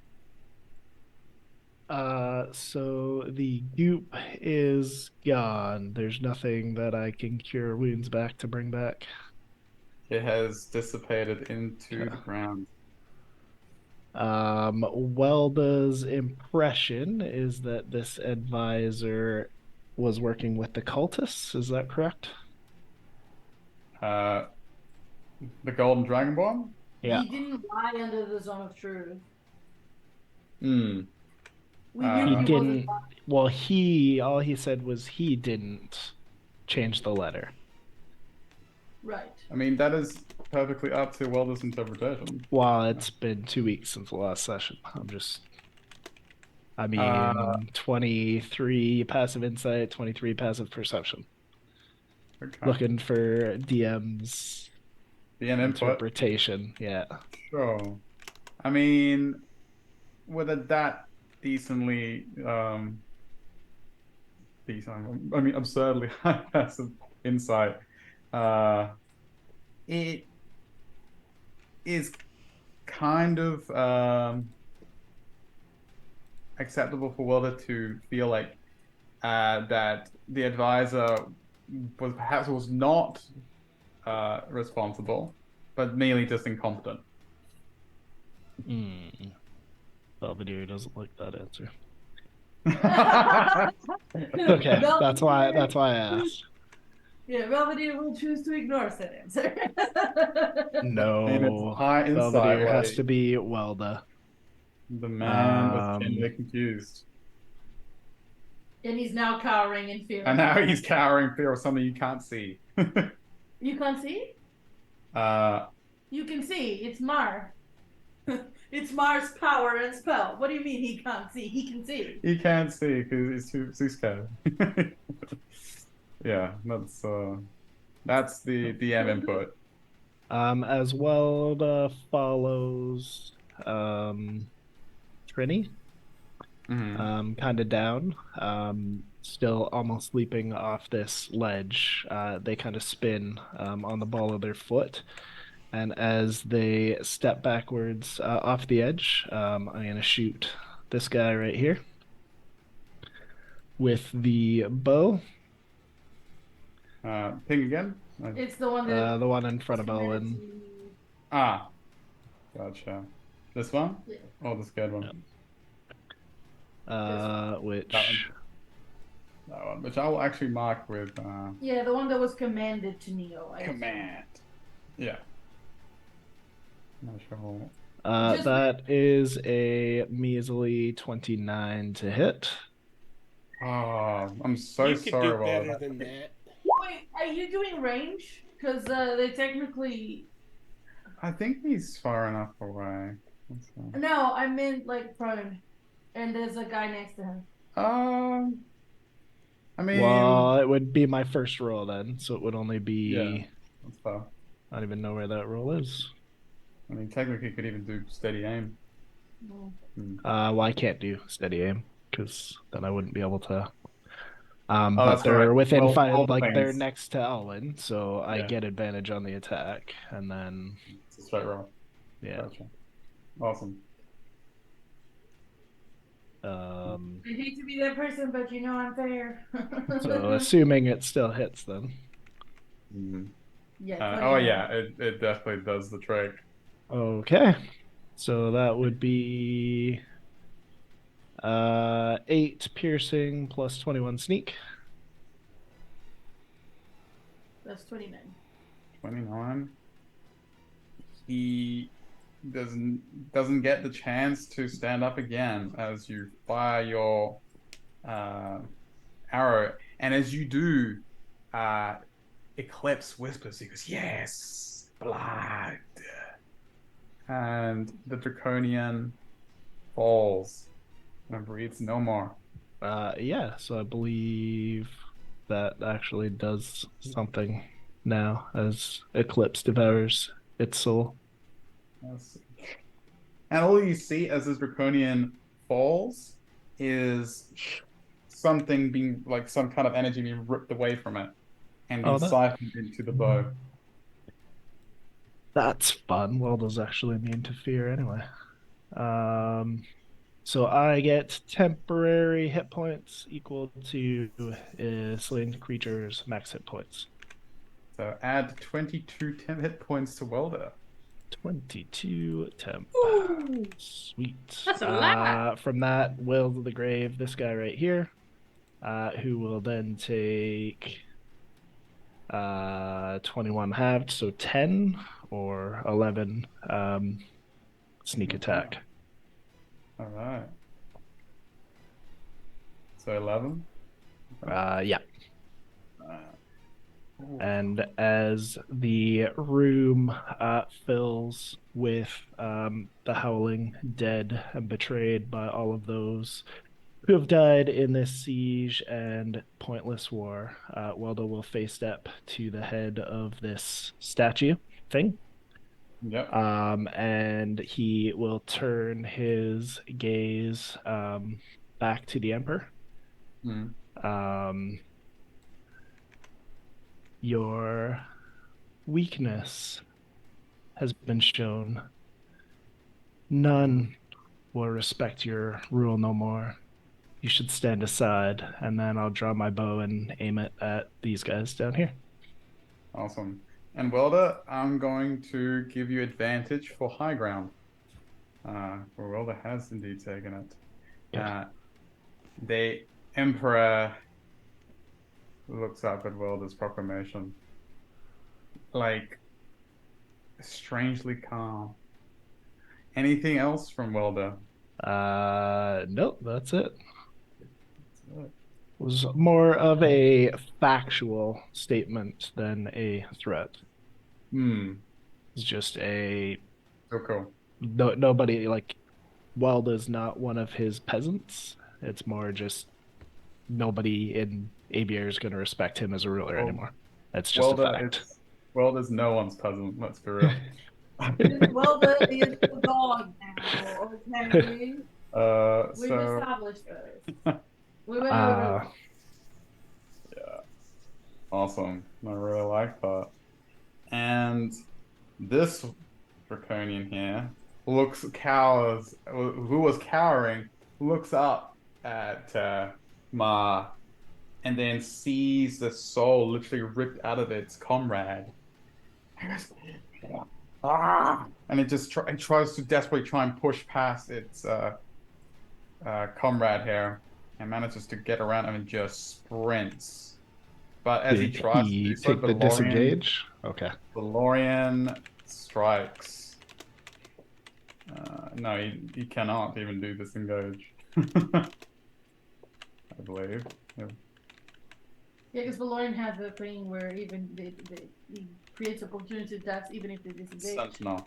So the goop is gone. There's nothing that I can cure wounds back to bring back. It has dissipated into the ground. Welda's impression is that this advisor was working with the cultists. Is that correct? The Golden Dragonborn? Yeah. He didn't lie under the zone of truth. Hmm. We He knew he didn't. wasn't. Well, all he said was he didn't change the letter. Right. I mean, that is perfectly up to Welda's interpretation. Well, it's been 2 weeks since the last session. I mean, 23 passive insight, 23 passive perception. Okay. Looking for DM's DM input. interpretation. Yeah. Sure. I mean, with a that decently, decent, I mean, absurdly high passive insight, it is kind of acceptable for Wilder to feel like that the advisor was not responsible, but merely just incompetent. Belvedere doesn't like that answer. Okay, Okay, that's why I asked. Yeah, Belvedere will choose to ignore said answer. And it's No, high insight, Belvedere has like- to be Welda. The man was genuinely confused. And he's now cowering in fear. And now he's cowering in fear of something you can't see. You can't see? uh, You can see. It's Mar. It's Mar's power and spell. What do you mean he can't see? He can see. he can't see because he's too scared. Yeah, that's the DM input. As Welda follows Trini, kind of down, still almost leaping off this ledge. They kind of spin on the ball of their foot. And as they step backwards off the edge, I'm going to shoot this guy right here with the bow. Ping again? It's the one that The one in front of Owen. Ah, gotcha. This one? Yeah. Oh, the scared one. Which That one, which I will actually mark with Yeah, the one that was commanded to Neo. command. Yeah. Not sure. Just- That is a measly 29 to hit. Oh, I'm so You could sorry do about better that. than that. Wait, are you doing range? Because they technically. I think he's far enough away. Let's see. No, I meant like prone, and there's a guy next to him. Um, I mean, Well, it would be my first roll then, so it would only be. yeah, that's fair. I don't even know where that roll is. I mean, technically, you could even do steady aim. No. Well, I can't do steady aim because then I wouldn't be able to. Oh, But that's they're right. within Well, five, all like they're things. next to Elwyn, so I Yeah. get advantage on the attack, and then It's a straight roll. yeah. Gotcha. Awesome. I hate to be that person, but you know I'm fair. So assuming it still hits, then Yeah. Oh yeah, it definitely does the trick. okay. So that would be 8 piercing plus 21 sneak. That's 29. 29. He doesn't get the chance to stand up again as you fire your arrow, and as you do, Eclipse whispers. He goes, "Yes, blood," and the draconian falls and breathes no more. Yeah, so I believe that actually does something now as Eclipse devours its soul. Yes. And all you see as this draconian falls is something being like some kind of energy being ripped away from it and being Oh, siphoned into the bow. that's fun. Well, does actually mean to fear anyway. So I get temporary hit points equal to slain creature's max hit points. So add 22 hit points to Welder. 22 temp. Ooh, Sweet. that's a lot. From that, Will of the Grave, this guy right here, who will then take 21 halved, so 10 or 11 sneak attack. All right. So 11. Yeah. Ooh. And as the room fills with the howling dead and betrayed by all of those who have died in this siege and pointless war, Weldo will face step to the head of this statue thing. Yep. And he will turn his gaze back to the Emperor. Mm. Your weakness has been shown. None will respect your rule no more. You should stand aside, and then I'll draw my bow and aim it at these guys down here. Awesome. And Welder, I'm going to give you advantage for high ground. Welder has indeed taken it. Yeah. The Emperor looks up at Welder's proclamation, like strangely calm. Anything else from Welder? Nope, that's it. It was more of a factual statement than a threat. It's just a So cool. nobody like Welda's not one of his peasants. It's more just nobody in Abeir is going to respect him as a ruler anymore. That's just a fact. Welder's no one's peasant. Let's be real. Welder is the god now. Okay. We've established this. We went over. Yeah. Awesome. I really like that. And this draconian here cowers, who was cowering, looks up at Ma, and then sees the soul literally ripped out of its comrade. And goes, ah! And it just tries to desperately try and push past its comrade here, and manages to get around him and just sprints. But as he tries to do so, take the disengage. Okay. the Lorian strikes. No, you cannot even do disengage. I believe. Yeah. Yeah, because Valorian has a thing where even he creates opportunity attacks even if they disengage. Sentinel.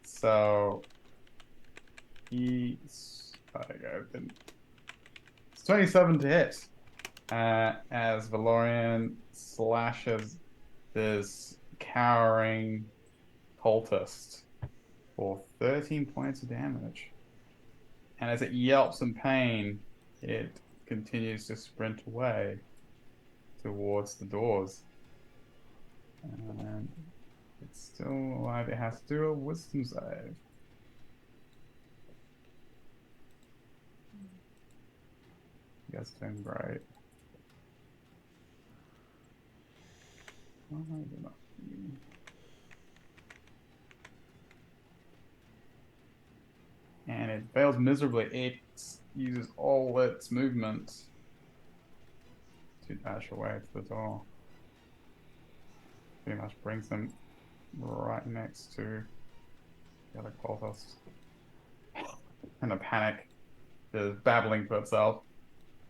So he's it's 27 to hit. As Valorian slashes this cowering cultist for 13 points of damage. And as it yelps in pain, it continues to sprint away towards the doors. And it's still alive. It has to do a wisdom save. You guys are doing great. Why am I not? And it fails miserably. It uses all its movement to dash away to the door. Pretty much brings them right next to the other cultist. In a panic, just babbling to itself.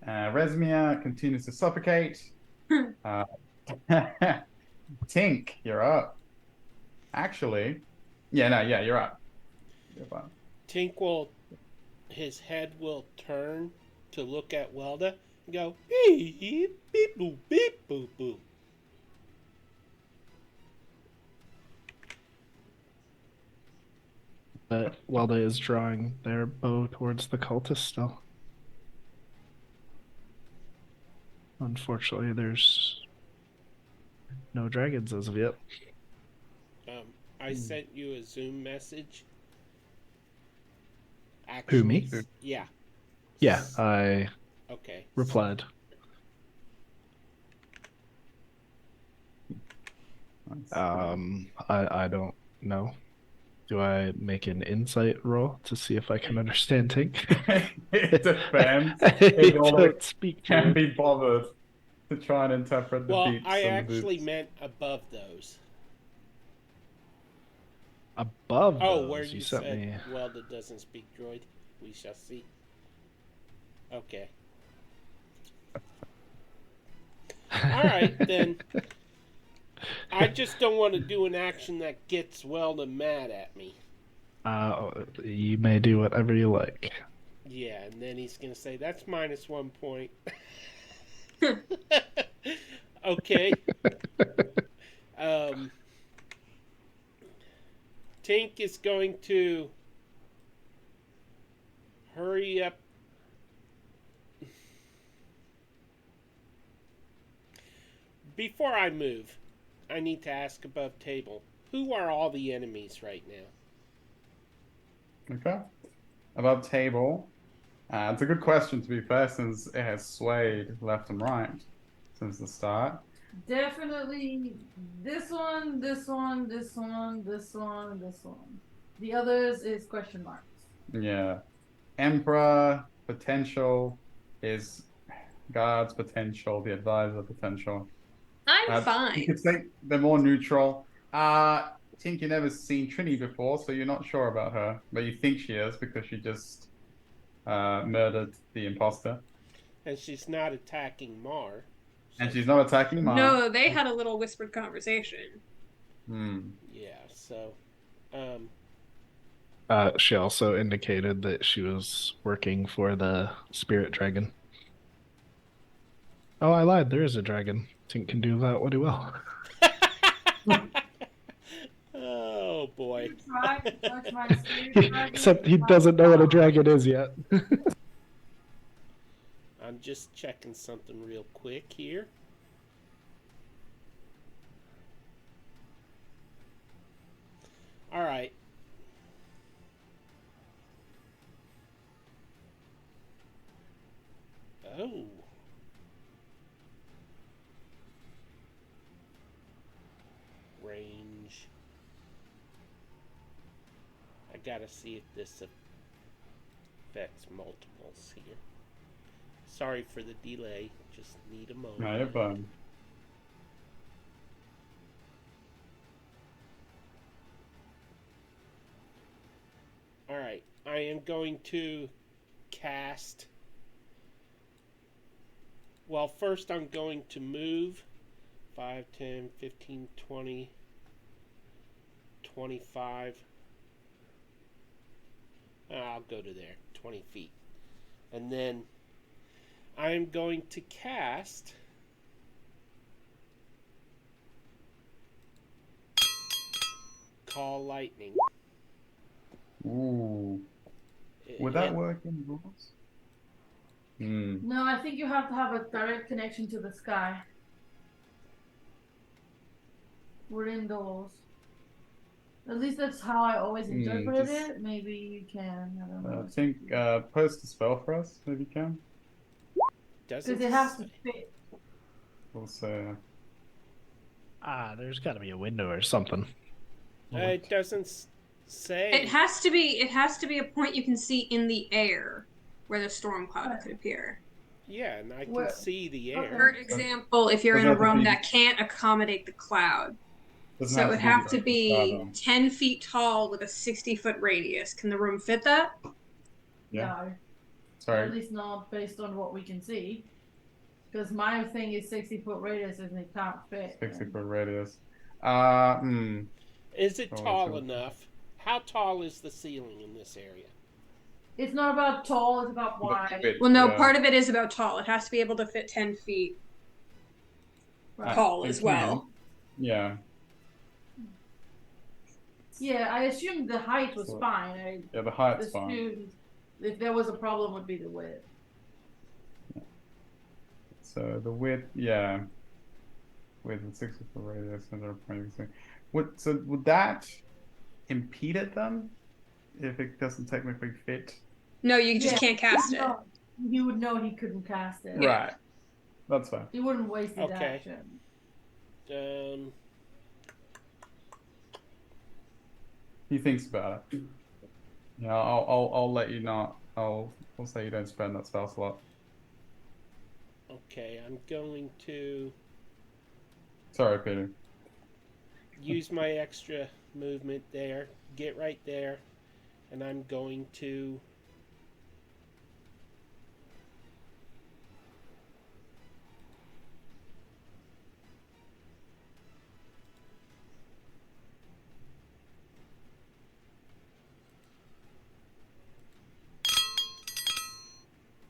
Resmia continues to suffocate. Tink, you're up. Actually, you're up. You're fine. Tink will, his head will turn to look at Welda and go, beep, beep, boop, beep, boop, boop. But Welda is drawing their bow towards the cultist still. Unfortunately, there's no dragons as of yet. I sent you a Zoom message. Who, me? Yeah. Yeah, I Okay. replied. I don't know. Do I make an insight roll to see if I can understand Tink? It depends. I don't speak Can't Druid. be bothered to try and interpret the Well, beeps I and the actually boops. meant above those. Above Oh, those, where you sent said me. Welda doesn't speak droid. We shall see. Okay. Alright, then. I just don't want to do an action that gets Welda mad at me. You may do whatever you like. Yeah, and then he's going to say, that's -1 point. Okay. Tink is going to hurry up. Before I move, I need to ask above table, who are all the enemies right now? Okay. Above table. It's a good question, to be fair, since it has swayed left and right since the start. Definitely this one, this one, this one, this one, this one. The others is question marks. Yeah. Emperor potential is guards potential, the advisor potential. I'm You fine. could say they're more neutral. Tink, you've never seen Trini before, so you're not sure about her, but you think she is because she just murdered the imposter. And she's not attacking Mar. And she's not attacking Mar. No, they had a little whispered conversation. Yeah, so... She also indicated that she was working for the spirit dragon. Oh, I lied. There is a dragon. Tink can do that really well. Oh, boy. Try to touch my spirit dragon. Except he doesn't know what a dragon is yet. I'm just checking something real quick here. All right. Oh. Range. I gotta see if this affects multiples here. Sorry for the delay. Just need a moment. No, you're fine. All right. I am going to cast. Well, first I'm going to move 5, 10, 15, 20, 25. I'll go to there, 20 feet. And then I am going to cast Call Lightning. Ooh. Would that work in the rules? No, I think you have to have a direct connection to the sky. We're indoors. At least that's how I always interpreted it. Maybe you can. I don't know. I think post a spell for us, if you can. Doesn't Because it has to fit. We'll say. There's got to be a window or something. It doesn't say. It has to be a point you can see in the air where the storm cloud could appear. Yeah, and I can see the air. For example, if you're in a room that can't accommodate the cloud. So it would have to be 10 feet tall with a 60-foot radius. Can the room fit that? Yeah. No. Sorry. At least not based on what we can see. Because my thing is 60-foot radius and it can't fit. 60-foot radius. Is it tall enough? How tall is the ceiling in this area? It's not about tall, it's about wide. Well, no, part of it is about tall. It has to be able to fit 10 feet tall as well. Yeah. Yeah, I assumed the height was fine. Yeah, the height's fine. If there was a problem, would be the width. So the width, yeah. Width and 60-foot radius, would that impede it then? If it doesn't technically fit? No, you just can't cast it. He would know he couldn't cast it. Right. That's fine. He wouldn't waste his action. He thinks about it. Yeah, I'll let you know. I'll say you don't spend that spell slot. Okay, I'm going to. Sorry, Peter. Use my extra movement there. Get right there, and I'm going to.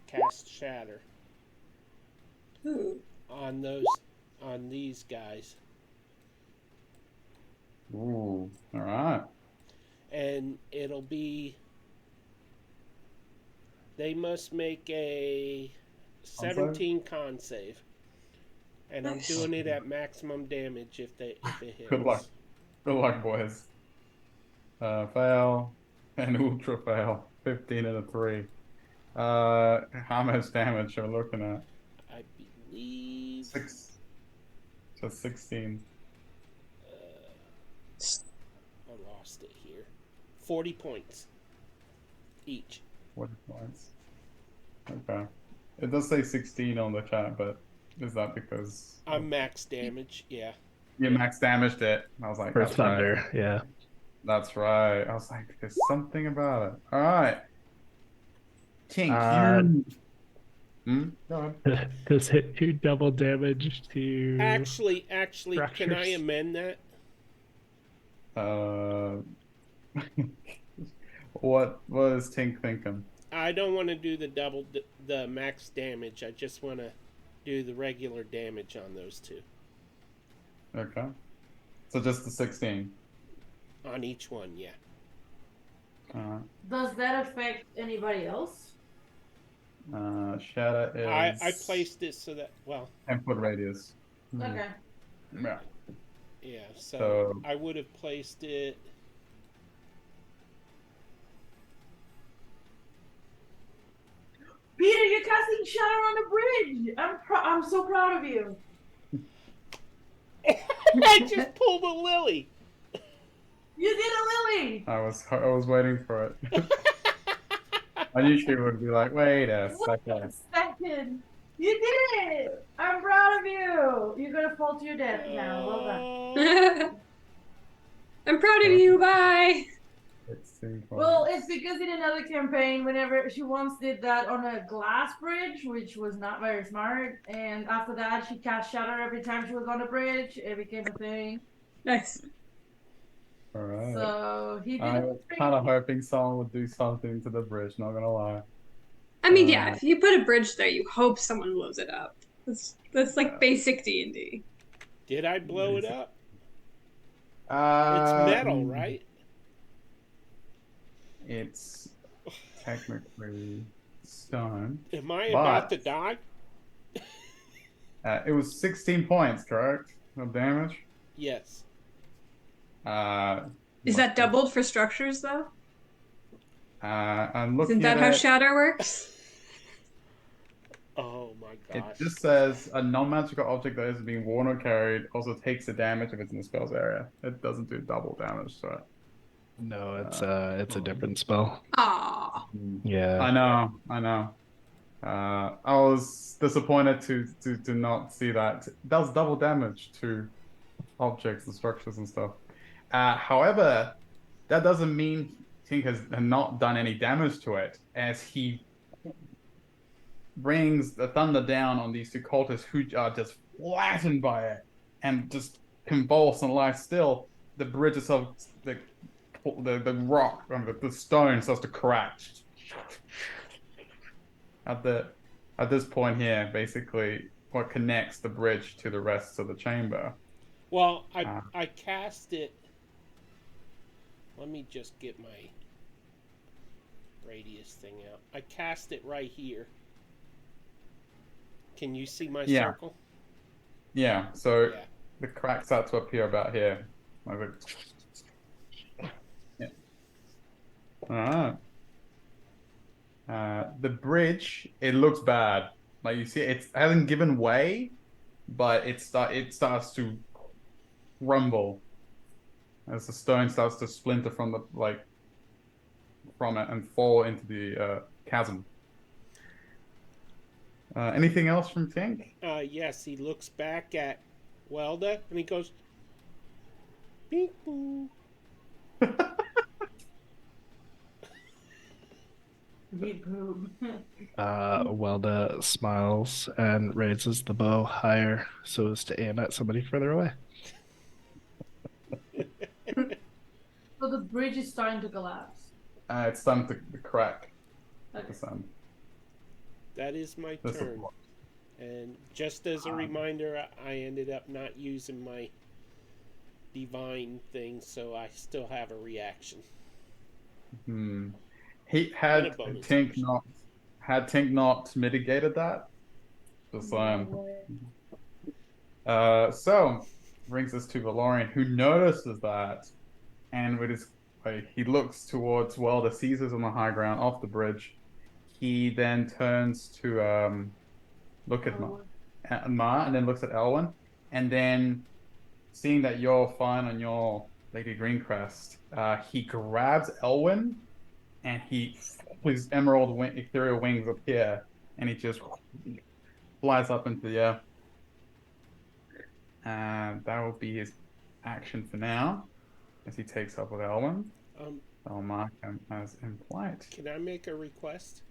Cast Shatter. Ooh. On these guys. Ooh, all right. And it'll be. They must make a 17 con save. And I'm doing it at maximum damage if it hits. Good luck. Good luck, boys. Fail and ultra fail. 15 and a 3. How much damage are we looking at? I believe 6. So 16. I lost it here. 40 points each. 40 points. Okay. It does say 16 on the chat, but is that because I'm max damage? Yeah. You max damaged it? I was like, For that's thunder, right. yeah. That's right. I was like, there's something about it. All right. Tink, Go ahead. Does it do double damage to? Actually, structures? can I amend that? What was Tink thinking? I don't want to do the max damage. I just want to do the regular damage on those two. Okay. So just the 16. On each one, yeah. Does that affect anybody else? Shatter is. I placed it so that 10-foot radius. Okay. Yeah. Yeah. So I would have placed it. Peter, you're casting Shatter on the bridge. I'm so proud of you. I just pulled a lily. You did a lily. I was waiting for it. I knew she would be like, wait a second. You did it. I'm proud of you. You're gonna fall to your death now. Well done. I'm proud of you. Bye. 16 Well, points. it's because in another campaign, whenever she once did that on a glass bridge, which was not very smart, and after that she cast shatter every time she was on a bridge. It became a thing. Nice. All right. So he did I it. was kind of hoping someone would do something to the bridge, not gonna lie. I mean, yeah, if you put a bridge there, you hope someone blows it up. That's like Yeah. basic D&D. Did I blow it up? It's Uh, metal, right? It's technically stone, Am I but about to die? it was 16 points, correct? Of damage. Yes. Is that doubled for structures, though? I'm Isn't looking that at how it. shatter works? Oh my It gosh. just says a non-magical object that is being worn or carried also takes the damage if it's in the spell's area. It doesn't do double damage, so No, it's a different spell. Aw. Yeah. I know. I was disappointed to not see that. It does double damage to objects and structures and stuff. However, that doesn't mean Tink has not done any damage to it, as he brings the thunder down on these two cultists who are just flattened by it and just convulse and lie still. The bridge itself, the rock, the stone starts to crack at this point here. Basically, what connects the bridge to the rest of the chamber. Well, I cast it. Let me just get my radius thing out. I cast it right here. Can you see my circle? Yeah, so Yeah. the crack starts to appear about here. Yeah. All right. The bridge, it looks bad. Like you see, it hasn't given way, but it starts to rumble as the stone starts to splinter from from it and fall into the chasm. Anything else from Tink? Yes, he looks back at Welda and he goes, beep boo. Beep boop. Welda smiles and raises the bow higher so as to aim at somebody further away. So the bridge is starting to collapse. It's starting to crack. Okay. The sun. That is my This is turn. And just as a reminder, I ended up not using my divine thing, so I still have a reaction. He And a had bonus Tink action. not mitigated that. Just so brings us to Valorian, who notices that, and with his he looks towards the Caesars on the high ground off the bridge. He then turns to look at Ma, and then looks at Elwyn, and then seeing that you're fine on your Lady Greencrest, he grabs Elwyn and his ethereal wings appear, and he just flies up into the air. And that will be his action for now, as he takes up with Elwyn. I'll mark him as in flight. Can I make a request?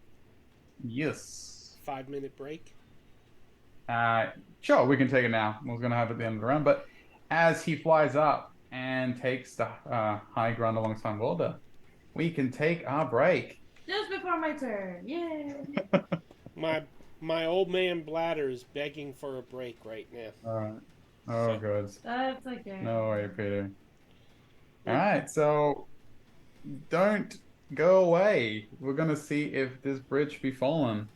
Yes. 5-minute break? Sure, we can take it now. I was going to have it at the end of the round, but as he flies up and takes the high ground alongside Wilder, we can take our break. Just before my turn. Yay! My old man bladder is begging for a break right now. All right. Oh, good. That's okay. No way, Peter. All right, so don't go away. We're going to see if this bridge be fallen.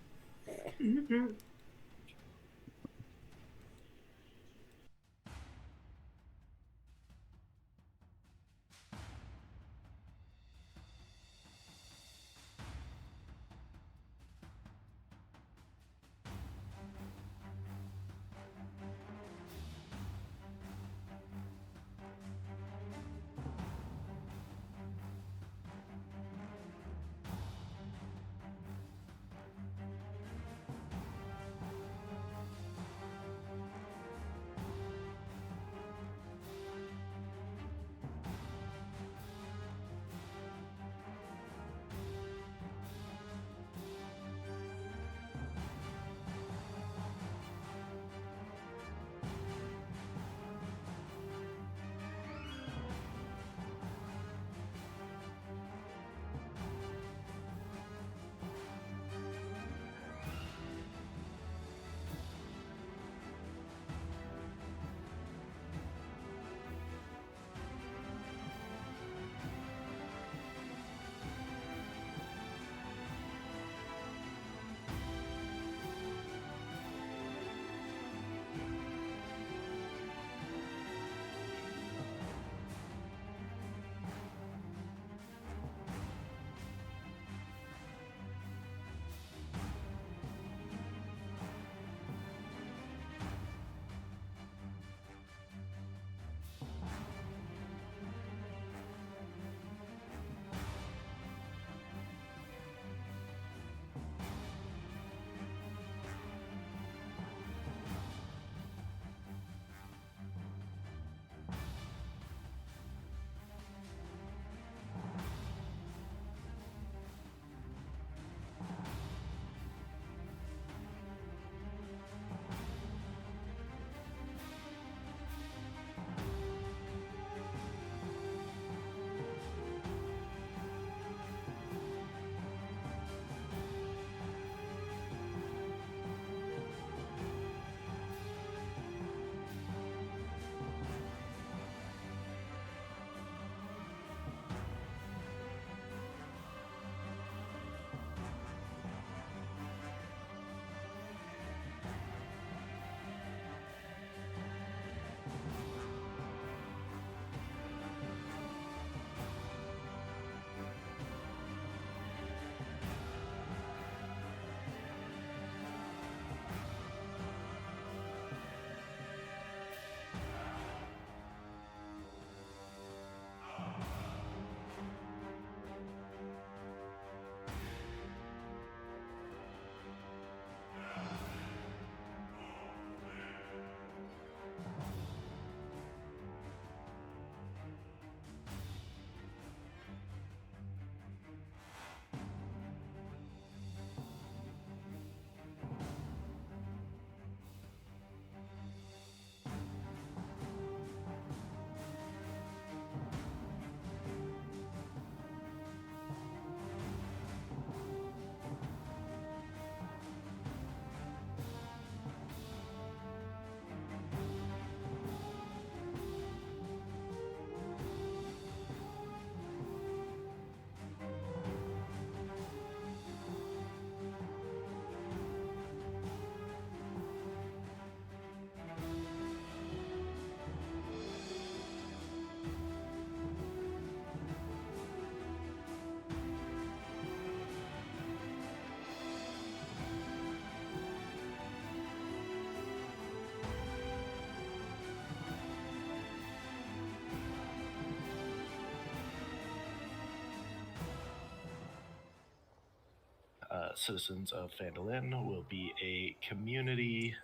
Citizens of Phandalin will be a community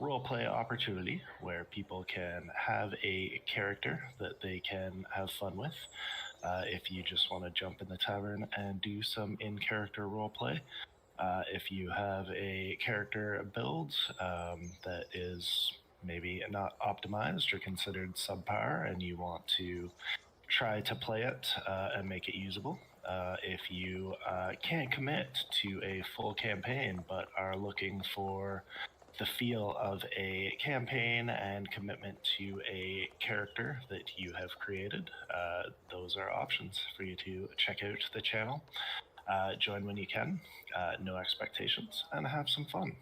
roleplay opportunity where people can have a character that they can have fun with. If you just want to jump in the tavern and do some in-character roleplay, if you have a character build that is maybe not optimized or considered subpar and you want to try to play it and make it usable. If you can't commit to a full campaign but are looking for the feel of a campaign and commitment to a character that you have created, those are options for you to check out the channel. Join when you can, no expectations, and have some fun.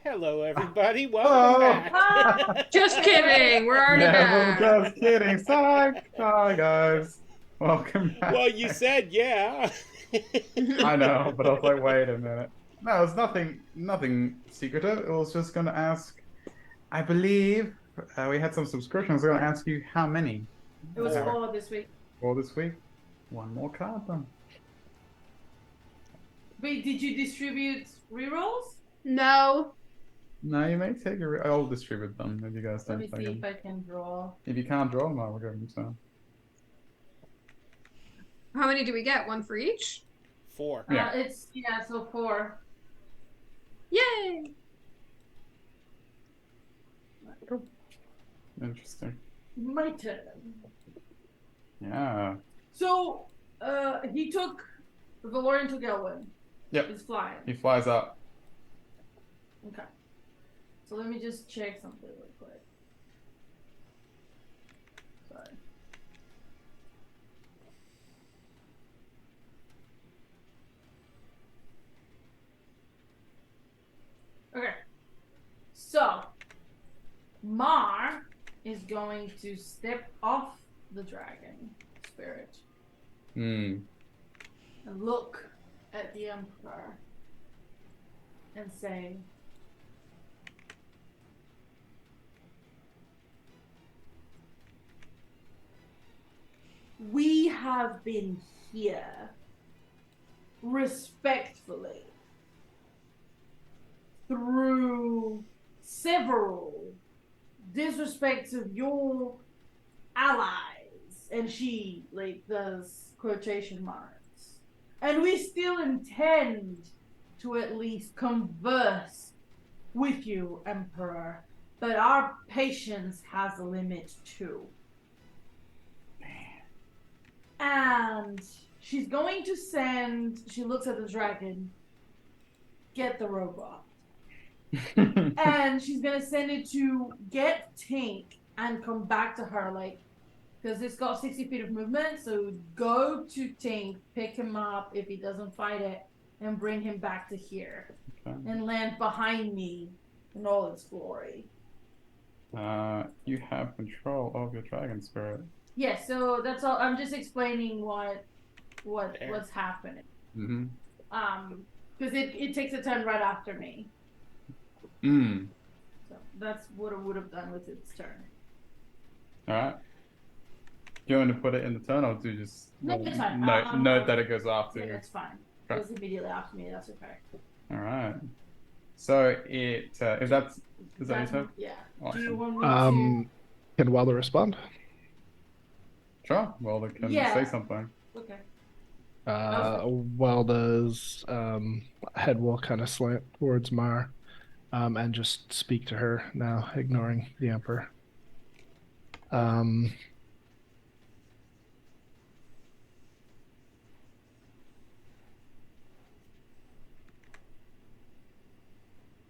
Hello, everybody. Hello. Welcome back. Just kidding. We're already Never back. just kidding. Saga. Hi, guys. Welcome back. Well, you said yeah. I know, but I was like, wait a minute. No, it's nothing secretive. It was just going to ask. I believe we had some subscriptions. I was going to ask you how many. It was 4 4 this week. this week. One more card then. Wait, did you distribute rerolls? No. No, you may take your. I'll distribute them if you guys Let don't me take see them. if I can draw. If you can't draw them, I will give them to. How many do we get? One for each? 4. Yeah. So 4. Yay! Interesting. My turn. Yeah. So, he took Valorian to Gelwin. Yep. He's flying. He flies up. Okay. So let me just check something real quick. Sorry. Okay. So, Mar is going to step off the dragon spirit Hmm. and look at the Emperor and say, "We have been here respectfully through several disrespects of your allies," and she does quotation marks, "and we still intend to at least converse with you, Emperor, but our patience has a limit too." And she's going to send, she looks at the dragon, "Get the robot." And she's going to send it to get Tink and come back to her, because it's got 60 feet of movement. So go to Tink, pick him up if he doesn't fight it, and bring him back to here. Okay. And land behind me in all its glory. You have control of your dragon spirit. Yeah, so that's all. I'm just explaining what's happening. Mm-hmm. Because it takes a turn right after me. Mm. So that's what it would have done with its turn. Alright. Do you want to put it in the turn, or do you just No, it's fine. note that it goes after Yeah, you? that's fine. Okay. It goes immediately after me. That's okay. Alright. So it is that your turn? Yeah. Awesome. Do you want me Can Wilder respond? Sure. Well, they can Yeah. say something. to? Okay. Wilda's head will kind of slant towards Mar, and just speak to her now, ignoring the Emperor.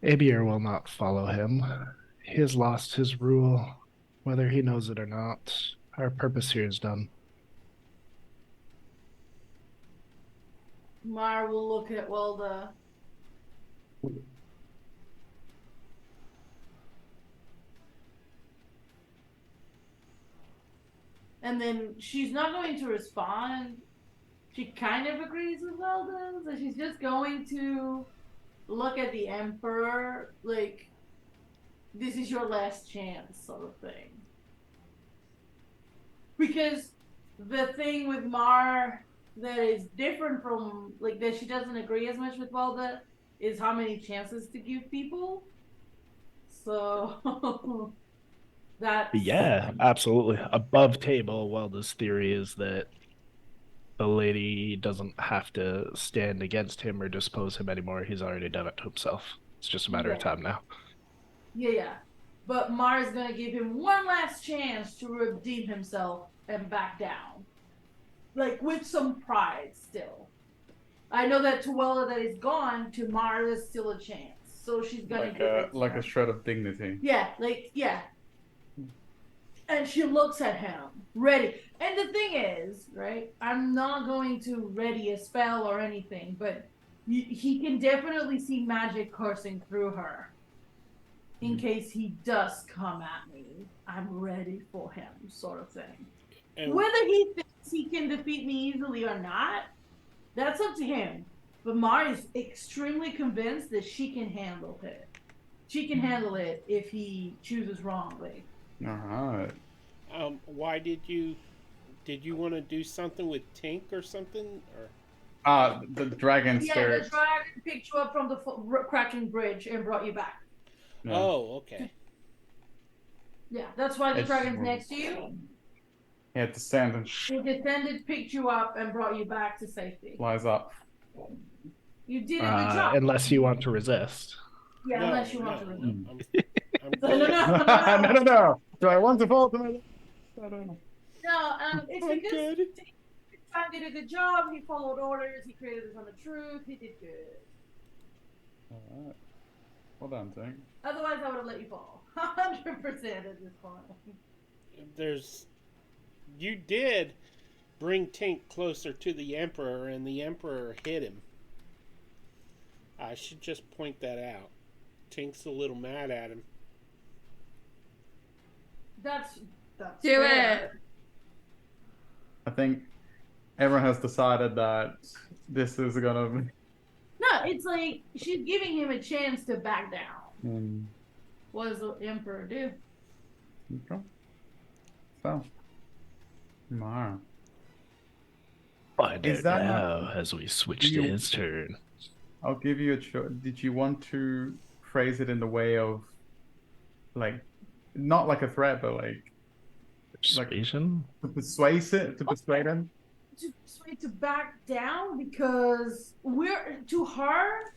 Abeir will not follow him. He has lost his rule, whether he knows it or not. Our purpose here is done. Mar will look at Wilda. And then she's not going to respond. She kind of agrees with Wilda, so she's just going to look at the Emperor like, "This is your last chance," sort of thing. Because the thing with Mar that is different from, that she doesn't agree as much with Wilda is how many chances to give people. So that's... Yeah, absolutely. Above table, Wilda's theory is that the lady doesn't have to stand against him or dispose him anymore. He's already done it to himself. It's just a matter of time now. Yeah. But Mar's gonna give him one last chance to redeem himself and back down. With some pride still. I know that to Wella that is gone, to Mar there's still a chance. So she's gonna give it to her. A shred of dignity. Yeah, yeah. And she looks at him, ready. And the thing is, right, I'm not going to ready a spell or anything, but he can definitely see magic coursing through her. in case he does come at me. I'm ready for him, sort of thing. And Whether he thinks he can defeat me easily or not, that's up to him. But Mari is extremely convinced that she can handle it. She can handle it if he chooses wrongly. All right. why did you want to do something with Tink or something? Or The dragon Yeah, spirit. the dragon picked you up from the cracking bridge and brought you back. Yeah. Oh, okay. Yeah, that's why the It's- dragon's next to you. He had to stand and He descended, picked you up, and brought you back to safety. flies up. You did a good job. Unless you want to resist. Yeah, No, unless you no, want to resist. I'm No, good. No. Do I want to fall to my death? I don't know. No, it's I'm because good. Tom did a good job. He followed orders. He created his own truth. He did good. All right. Well done, Tink. Otherwise, I would have let you fall. 100% at this point. You did bring Tink closer to the Emperor, and the Emperor hit him. I should just point that out. Tink's a little mad at him. That's Do fair. it. I think everyone has decided that this is gonna. No, it's like she's giving him a chance to back down. Mm, What does the Emperor do? okay. So, Mara. Find Is out that now as we switch to you- his turn. I'll give you a choice. Did you want to phrase it in the way of, like, not like a threat, but like Persuasion? to persuade him? To persuade to back down because to her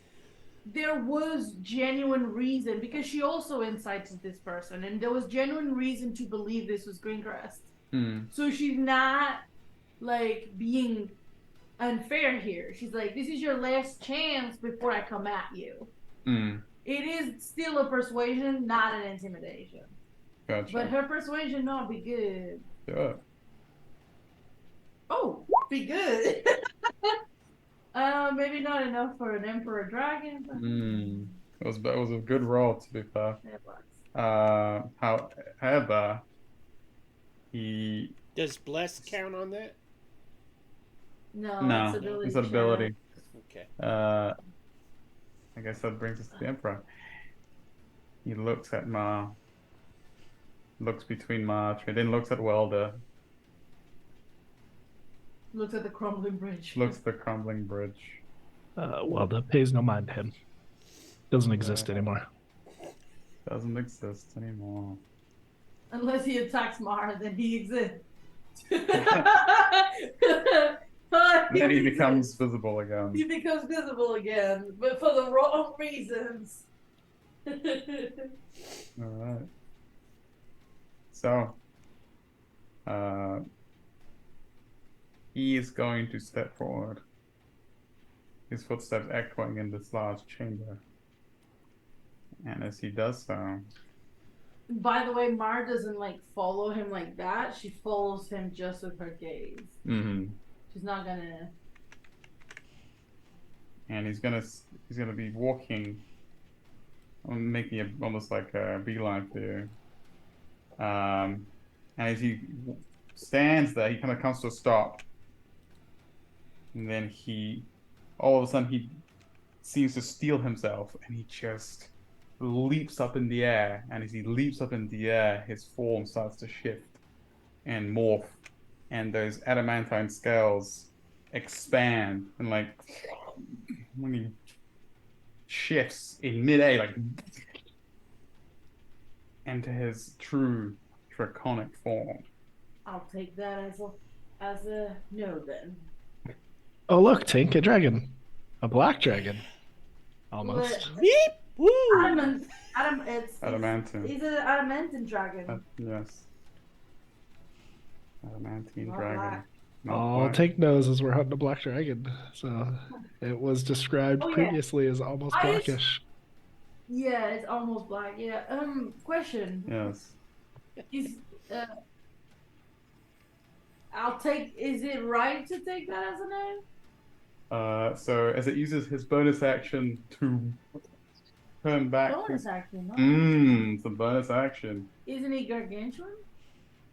there was genuine reason because she also incited this person and there was genuine reason to believe this was Greencrest. So she's not like being unfair here. She's like, this is your last chance before I come at you. It is still a persuasion, not an intimidation. Gotcha. But her persuasion not be good. Sure. Oh, be good. Maybe not enough for an Emperor Dragon. But It was a good roll, to be fair. it works. However, he Does Bless count on that? No, it's an ability. Okay. I guess that brings us to the Emperor. He looks at Ma. Looks between Ma, then looks at Welder. Looks at the crumbling bridge. Looks at the crumbling bridge. Well, that pays no mind to him. Doesn't exist anymore. Doesn't exist anymore. Unless he attacks Mara, then he exists. Then he becomes visible again. He becomes visible again, but for the wrong reasons. Alright. So, he is going to step forward. His footsteps echoing in this large chamber. And as he does so, By the way, Mara doesn't like follow him like that. She follows him just with her gaze. She's not gonna. and he's gonna be walking, making it almost like a beeline for you. And as he stands there, he kind of comes to a stop, and then all of a sudden, he seems to steel himself, and he just leaps up in the air. And as he leaps up in the air, his form starts to shift and morph, and those adamantine scales expand, and like when he shifts in midair, like into his true draconic form. I'll take that as a no then. Oh, look, Tink, a dragon. A black dragon. Almost. Beep! Woo! Adamantine. He's an adamantine dragon. Yes. Adamantine Not dragon. black. Not All black. Tink knows is we're hunting a black dragon. So it was described Oh, yeah. previously as almost I just- blackish. Yeah, it's almost black. Yeah. Question. Yes. Is I'll take. Is it right to take that as a name? So as it uses his bonus action to turn back. Bonus action, no? It's a bonus action. Isn't he gargantuan?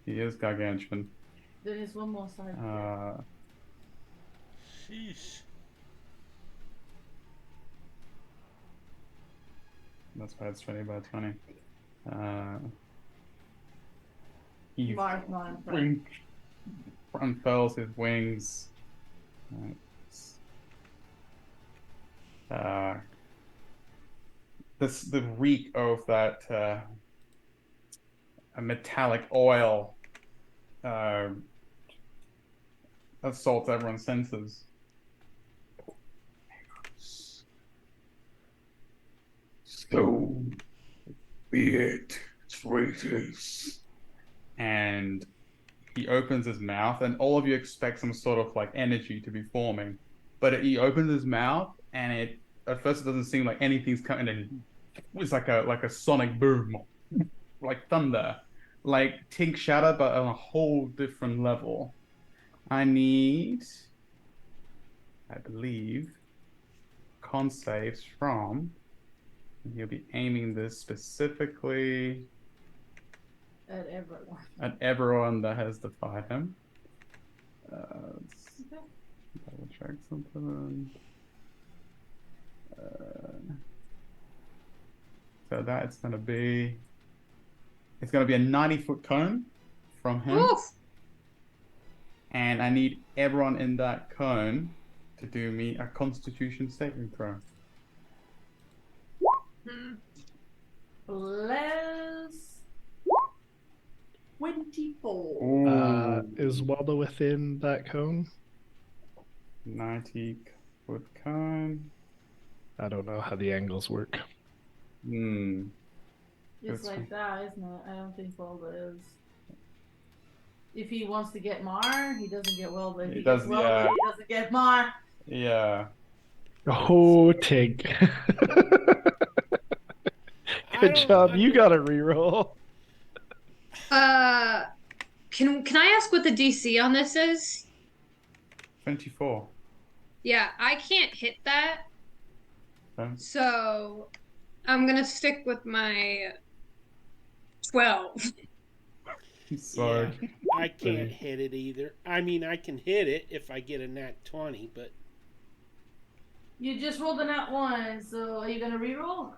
He is gargantuan. Then it's one more side. Sheesh. That's why it's 20 by 20. He Mark, not in front. unfurls his wings. The reek of that a metallic oil assaults everyone's senses. So be it, traitors. And he opens his mouth, and all of you expect some sort of like energy to be forming. But he opens his mouth, and it at first it doesn't seem like anything's coming in. It's like a sonic boom, like thunder, like Tink Shatter, but on a whole different level. I believe, con saves from. You'll be aiming this specifically At everyone. at everyone that has defied him. Let's double check something. So that's gonna be. It's gonna be a 90-foot cone from him, Oof. and I need everyone in that cone to do me a Constitution saving throw. Plus 24. Is Waldo within that cone? 90-foot cone. I don't know how the angles work. Hmm. It's That's like that, isn't it? I don't think Waldo is. If he wants to get Mar, he doesn't get Waldo. If He he does, gets Waldo, yeah. he doesn't get Mar. Yeah. Oh, Tig. Good job. You got a reroll. Can I ask what the DC on this is? 24. Yeah, I can't hit that. Okay. So I'm gonna stick with my 12. So Yeah, I can't hit it either. I mean, I can hit it if I get a nat 20, but You just rolled a nat 1, so are you gonna reroll?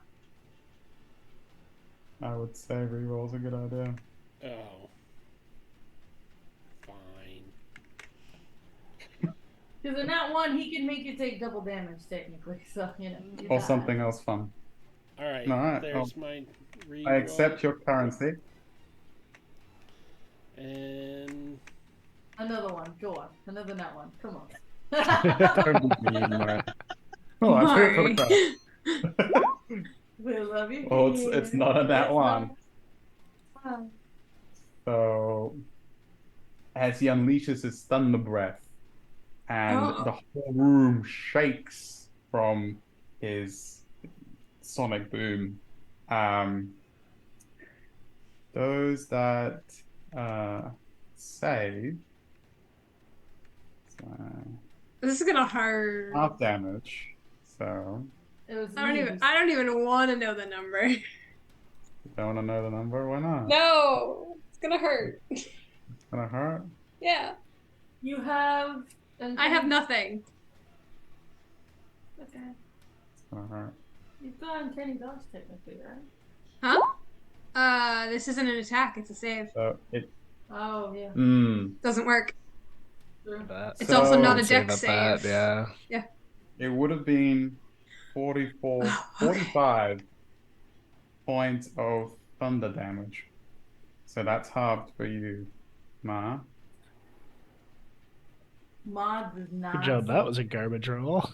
I would say reroll's a good idea. oh, fine. Because a nat 1, he can make you take double damage, technically. So, you know. you Or die. something else fun. All right, All right, there's my reroll. I accept your currency. And Another one. Go on. Another nat 1. Come on. Don't be mean, Mara. Oh, I threw it for the crowd. We love you. Well, it's not a nat It's one. not- So, as he unleashes his thunder breath, and Oh. the whole room shakes from his sonic boom. Those that save This is gonna hurt. half damage. So, It was I me. don't even want to know the number. you don't want to know the number? Why not? No, it's gonna hurt. It's gonna hurt. Yeah, You have. I have nothing. Okay. It's gonna hurt. You've got uncanny dodge, technically, right? Huh? This isn't an attack; it's a save. So it. Oh, yeah. Doesn't work. True. It's also not a Say dex that, save. yeah. It would have been 44, Oh, okay. 45 points of thunder damage. So that's halved for you, Ma. Mod does not. Good job. That was a garbage roll.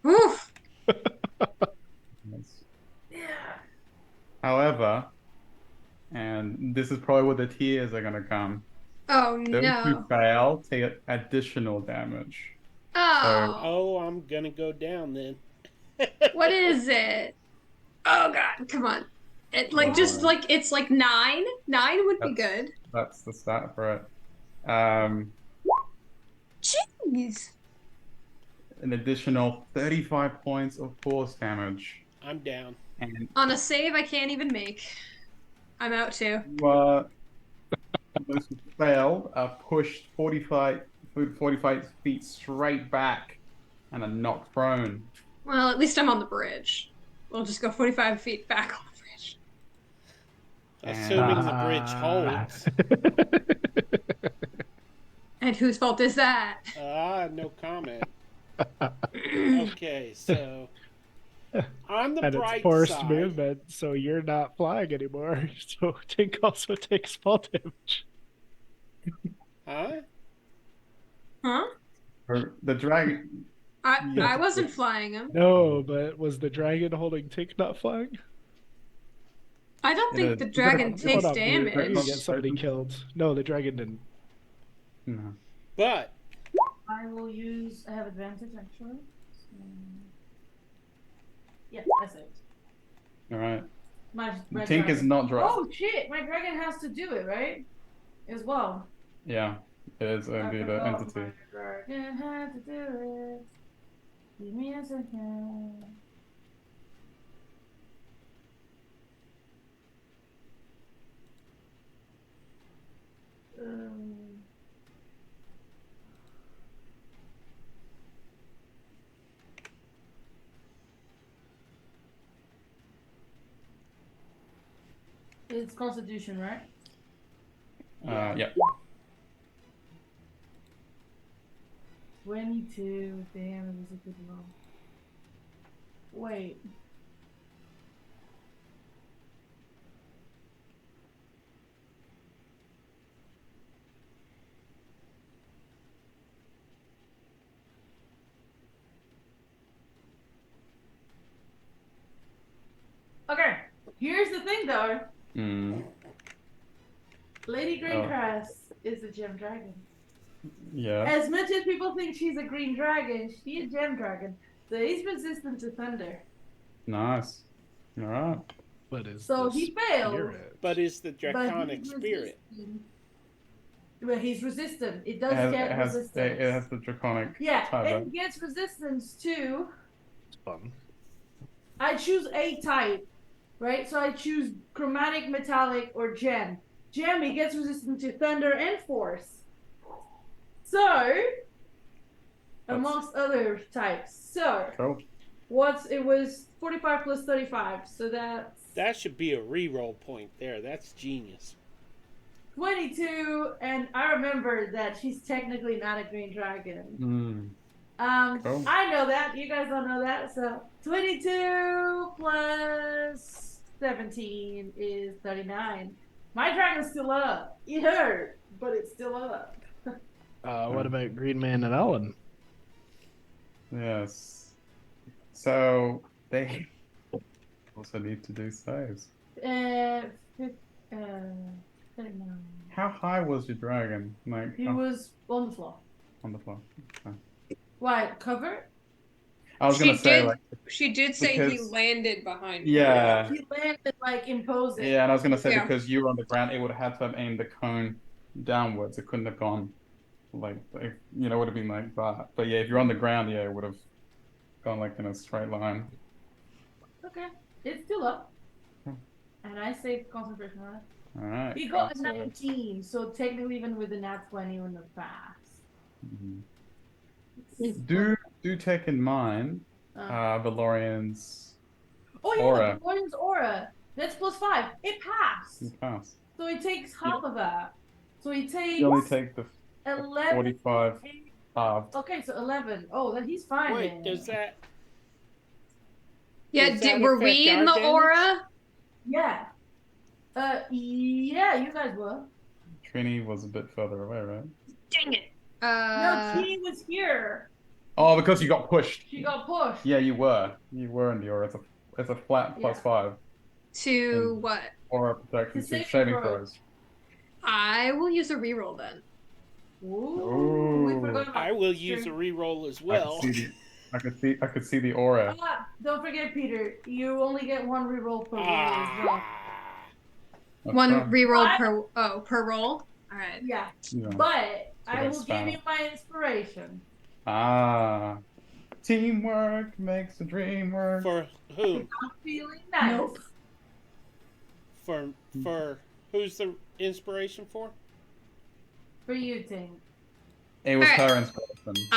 Oof. Yes. Yeah. However, and this is probably where the tears are gonna come. Oh Those who no. fail take additional damage. Oh. oh, I'm gonna go down then. What is it? Oh god, come on. It like just like it's like 9. 9 would be good. That's the stat for it. Jeez. An additional 35 points of force damage. I'm down. And On a save, I can't even make. I'm out too. you those who failed are pushed 45 feet straight back and are knocked prone. Well, at least I'm on the bridge. We'll just go 45 feet back on the bridge. Assuming the bridge Ah. holds. And whose fault is that? No comment. Okay, so on the And it's bright forced side, movement, so you're not flying anymore. So Tink also takes fall damage. huh? Huh? Or the dragon. I wasn't flying him. No, but was the dragon holding Tink not flying? I don't think the You dragon gotta- takes Hold on, you damage. get somebody killed. No, the dragon didn't. No. But I will use. I have advantage actually. So... Yeah, that's it. All right. My red Tink dragon. is not dropped. Oh shit! My dragon has to do it, right? As well. Yeah, it is indeed an entity. My dragon had to do it. Give me a second. It's Constitution, right? Yeah. 22. Damn, it was a good roll. Wait. Okay, here's the thing though. Mm. Lady Greencrest is a gem dragon. Yeah. As much as people think she's a green dragon, she's a gem dragon. So he's resistant to thunder. Nice. All right. What is So the he failed. spirit? but is the But draconic he's spirit? resistant. Well, he's resistant. It does It get has resistance. it has the draconic Yeah, type. it gets resistance to. It's fun. I choose a type, right? So I choose chromatic, metallic, or gem. Gem, it gets resistant to thunder and force. So, amongst other types. So, Cool. it was 45 plus 35. So that's That should be a reroll point there. That's genius. 22. And I remember that she's technically not a green dragon. Cool. I know that. You guys don't know that. So 22 plus 17 is 39. My dragon's still up. It hurt, but it's still up. What about Green Man and Ellen? Yes. So they also need to do saves. 39. How high was your dragon? Like He was on the floor. on the floor. Okay. Why? Cover? I was gonna say like She did say he because- landed behind me. yeah. He landed like imposing. Yeah, and I was gonna say Yeah. because you were on the ground, it would have had to have aimed the cone downwards. It couldn't have gone like it would have been like that. But yeah, if you're on the ground, yeah, it would have gone like in a straight line. Okay. It's still up. Hmm. And I saved concentration on it. All right. He got a so- 19, so technically even with the nat 20 on the pass. Mhm. Do take in mind Valorian's Oh yeah, aura. Warden's aura. That's +5. It passed. You pass. So he takes half of that. So he takes You only take the 11. 45 halved. Okay, so 11. Oh, then he's fine. Wait, then. does that? Yeah, Does that were affect we in our the damage? aura? Yeah. Yeah, you guys were. Trini was a bit further away, right? Dang it. No, Tini was here. Oh, because you got pushed. She got pushed. Yeah, you were. You were in the aura. It's a flat Yeah. +5. To And- what? Aura protection To to saving saving throws. throws. I will use a reroll then. Ooh, we Ooh. forgot about I will use a strength. reroll as well. I could see the aura. Don't forget, Peter. You only get one reroll per roll as well. That's One fine. reroll per roll. All right. Yeah, Yeah. but I that's will give fine. you my inspiration. Ah. Teamwork makes the dream work. For whom? I'm feeling nice. Nope. For who's the inspiration for? For you, Tink. It was Alright. her inspiration.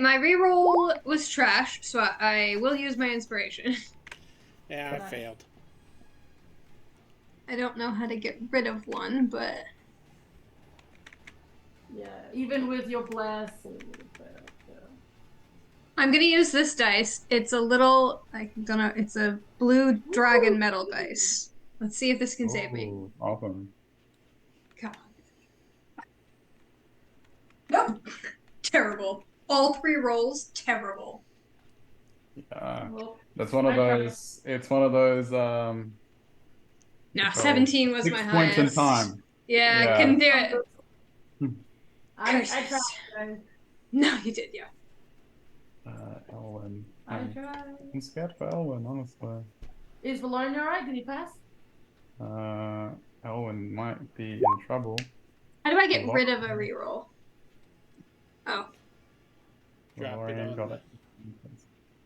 My reroll was trash, so I will use my inspiration. Yeah, I Nice. failed. I don't know how to get rid of one, but Yeah, even with your blessing. I'm gonna use this dice. It's a little it's a blue dragon metal dice. Let's see if this can save me. Ooh, awesome. Come on. Nope. Terrible. All 3 rolls, terrible. Yeah. Well, That's one of I tried. those. It's one of those. No, so 17 was 6 my points in highest. time. Yeah, Yeah. I couldn't do it. I tried, Curses. guys. No, you did, yeah. Elwyn. I I'm tried. scared for Elwyn, honestly. Is Valorn alright? Did he pass? Elwyn might be in trouble. How do I get Valor- rid of a reroll? Oh, Drop it Valorian on got the- it.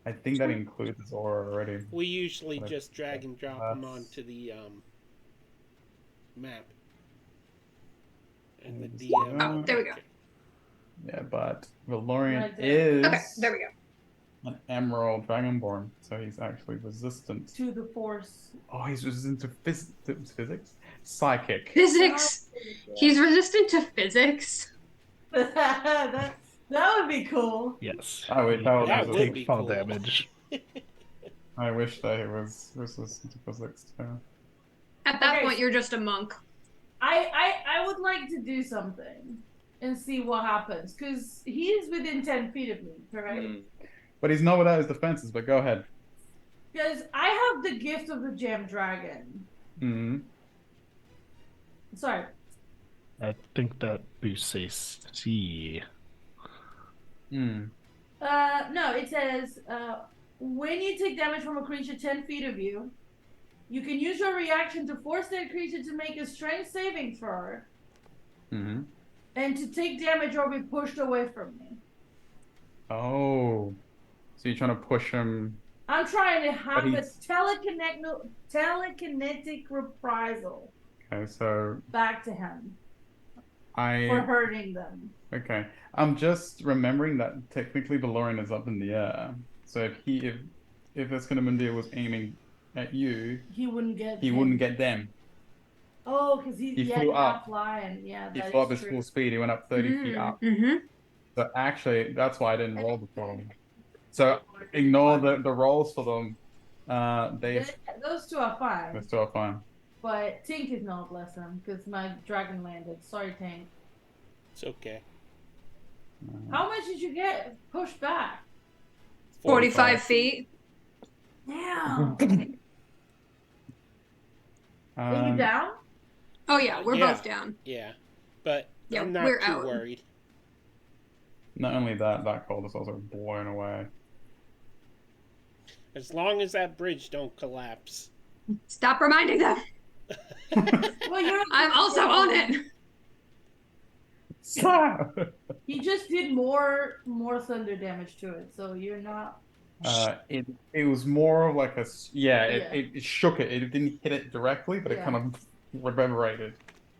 I think that includes his aura already. We usually But just drag and drop them that's- onto the map. And the Let's DM. do that. Oh, there we go. Yeah, but Valorian Right there. is okay, there we go. an Emerald Dragonborn, so he's actually resistant. To the force. Oh, he's resistant to physics? Psychic. Physics. He's resistant to physics. that would be cool. Yes. I would- that would That be would take be fall cool. damage. I wish that he was resistant to physics too. At that Okay, point, so- you're just a monk. I would like to do something and see what happens because he is within 10 feet of me, correct? But he's not without his defenses, but go ahead. Because I have the gift of the gem dragon. Hmm. Sorry. I think that boosts AC. Hmm. No, it says when you take damage from a creature 10 feet of you, you can use your reaction to force that creature to make a strength saving throw Hmm. and to take damage or be pushed away from me. Oh. So you're trying to push him. I'm trying to have a he's- telekinetic reprisal Okay, so back to him for I. hurting them. Okay. I'm just remembering that technically Valorian is up in the air. So if Escanamundir was aiming at you, He wouldn't get. he him. wouldn't get them. Oh, because he flew up. flying. Yeah, He that flew is up his true. full speed. He went up 30 feet up. Mm-hmm. So actually, that's why I didn't roll before them. So ignore the rolls for them. Those two are fine, They're still fine. but Tink is not, bless him, because my dragon landed. Sorry, Tink. It's okay. How much did you get pushed back? 45 feet. Damn. Are you Um, down? Oh, yeah, we're Yeah. both down. Yeah. But Yeah, I'm not we're too out. worried. Not only that cold is also blown away. As long as that bridge don't collapse. Stop reminding them. Well, you're. I'm also on it. He just did more thunder damage to it, so you're not. It was more of like Yeah. it shook it. It didn't hit it directly, but it Yeah. kind of reverberated.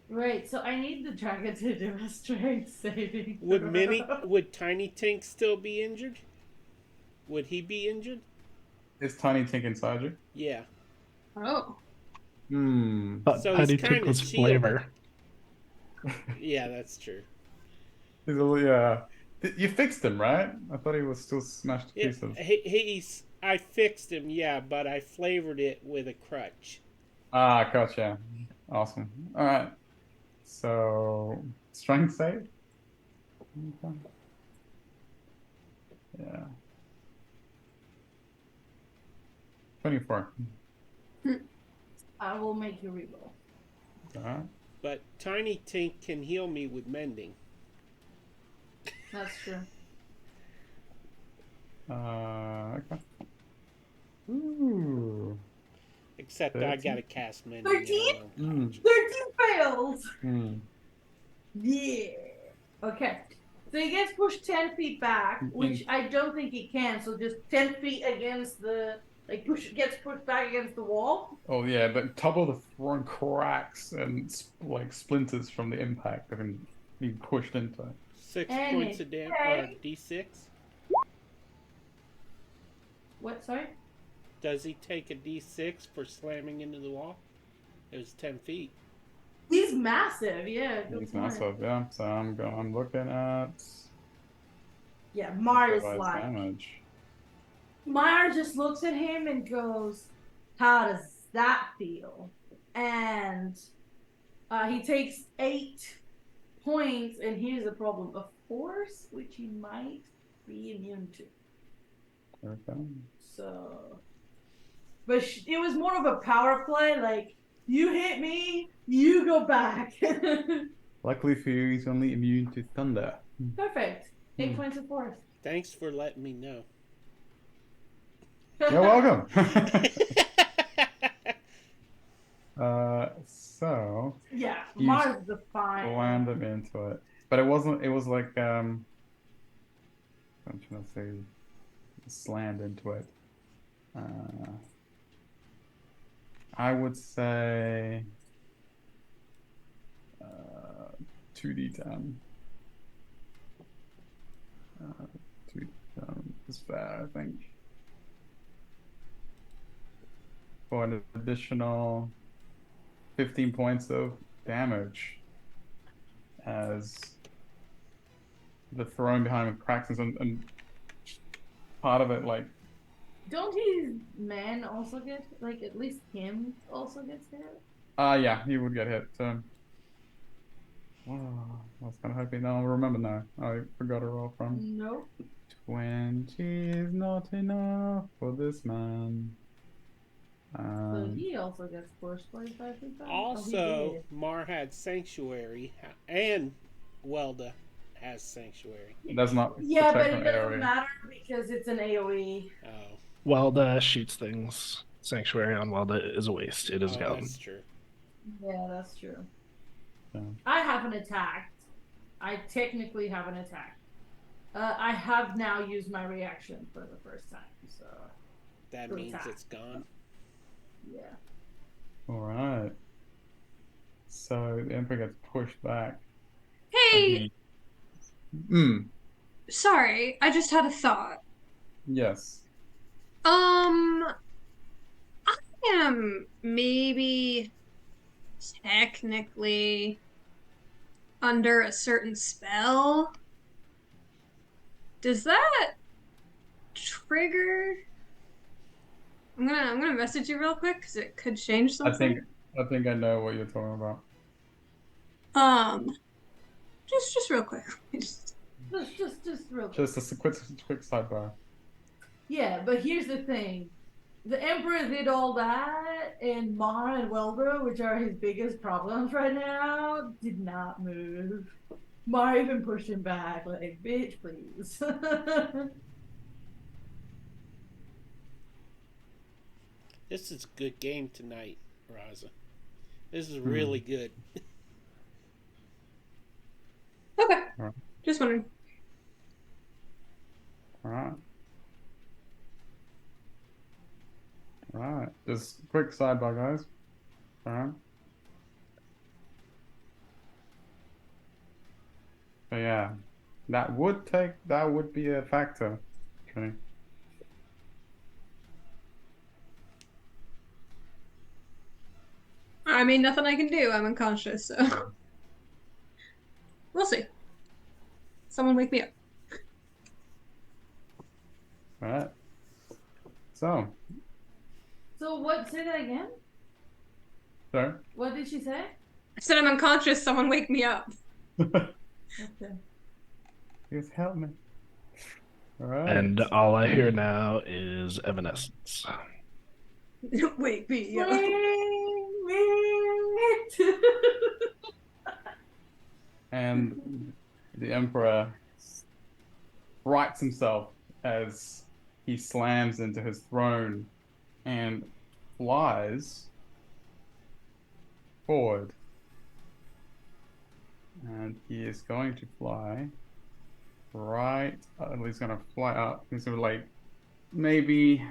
Right, so I need the dragon to do a strength saving. Would Tiny Tink still be injured? Would he be injured? Is Tiny Tink inside you? Yeah. Oh. Hmm. But So Tiny he's kinda Tink was shielded. flavor. Yeah, that's true. Yeah. You fixed him, right? I thought he was still smashed to Yeah, pieces. I fixed him, yeah, but I flavored it with a crutch. Ah, gotcha. Awesome. All right. So, strength save? Okay. Yeah. 24. I will make you reroll. All right. But Tiny Tink can heal me with mending. That's true. Okay. Ooh. Except I 13? gotta cast mending. 13? in a long time. 13 fails! Hmm. Yeah. Okay. So he gets pushed 10 feet back, which I don't think he can. So just 10 feet against the gets pushed back against the wall. Oh yeah, but top of the throne cracks and like splinters from the impact of him being pushed into it. 6 And points it's of damage, okay. D6. What? Sorry. Does he take a D6 for slamming into the wall? It was 10 feet. He's massive. Yeah. He's massive, yeah. So I'm looking at Yeah, Mario's device like. damage. Meyer just looks at him and goes, "How does that feel?" And he takes 8 points, and here's the problem: of force, which he might be immune to. Okay. So, but it was more of a power play. Like, you hit me, you go back. Luckily for you, he's only immune to thunder. Perfect. 8 points of force. Thanks for letting me know. You're welcome. So Yeah, you Mars is fine. slammed him into it, but it wasn't. It was like I'm trying to say, slammed into it. I would say 2d10. 2d10 is fair, I think. For an additional 15 points of damage as the throne behind him cracks and part of it like Don't his men also get, like, at least him also gets hit? yeah, he would get hit. So I was kind of hoping. No, I'll remember now. I forgot to roll from. Nope. 20 is not enough for this man. So he also gets pushed 45 feet back. Also, Mar had Sanctuary, and Welda has Sanctuary. That's not Yeah, but protect it from doesn't area. matter because it's an AoE. Oh, Welda shoots things. Sanctuary on Welda is a waste. It is gone. that's true. Yeah, that's true. Yeah. I haven't attacked. I technically haven't attacked. I have now used my reaction for the first time, so That to means attack. it's gone. Yeah. All right. So the Emperor gets pushed back. Hey, sorry, I just had a thought. Yes. I am maybe technically under a certain spell. Does that trigger? I'm gonna message you real quick because it could change something. I think I know what you're talking about. Just real quick. Just real quick. Just a quick sidebar. Yeah, but here's the thing. The Emperor did all that, and Mara and Welder, which are his biggest problems right now, did not move. Mara even pushed him back, like, bitch, please. This is a good game tonight, Raza. This is really good. Okay. Alright. Just wondering. All right. All right. Just quick sidebar, guys. All right. So yeah, that would be a factor. Okay. I mean, nothing I can do. I'm unconscious, so we'll see. Someone wake me up. All right. So, what? Say that again? sorry. What did she say? I said I'm unconscious. Someone wake me up. Okay. Just help me. All right. And all I hear now is Evanescence. Wake me up. And the Emperor rights himself as he slams into his throne and flies forward. And he is going to fly right. He's gonna fly up. He's gonna like maybe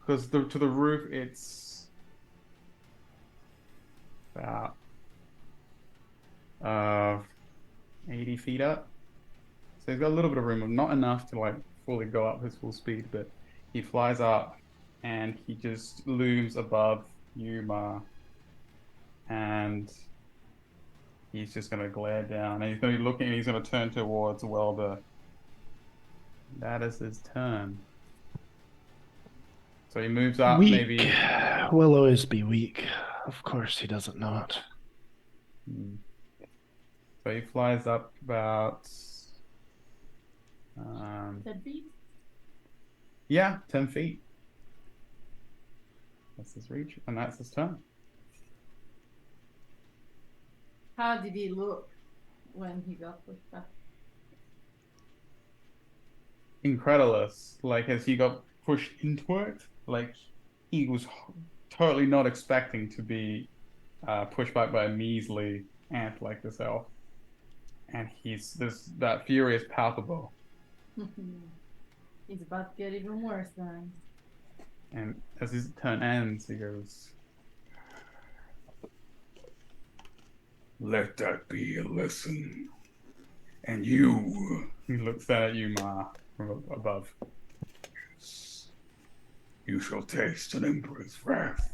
because to the roof it's about 80 feet up. So he's got a little bit of room, not enough to like fully go up his full speed, but he flies up and he just looms above Yuma, and he's just gonna glare down, and he's gonna be looking, and he's gonna turn towards Welder. That is his turn. So he moves up, Weak maybe. will always be weak. Of course, he doesn't know it. So he flies up about 10 feet? yeah, 10 feet. That's his reach, and that's his turn. How did he look when he got pushed back? Incredulous. Like as he got pushed into it, like he was totally not expecting to be pushed back by a measly ant like this elf, and that fury is palpable. He's about to get even worse then. And as his turn ends, he goes, "Let that be a lesson. And you," he looks at you, Ma, from above. "You shall taste an emperor's wrath."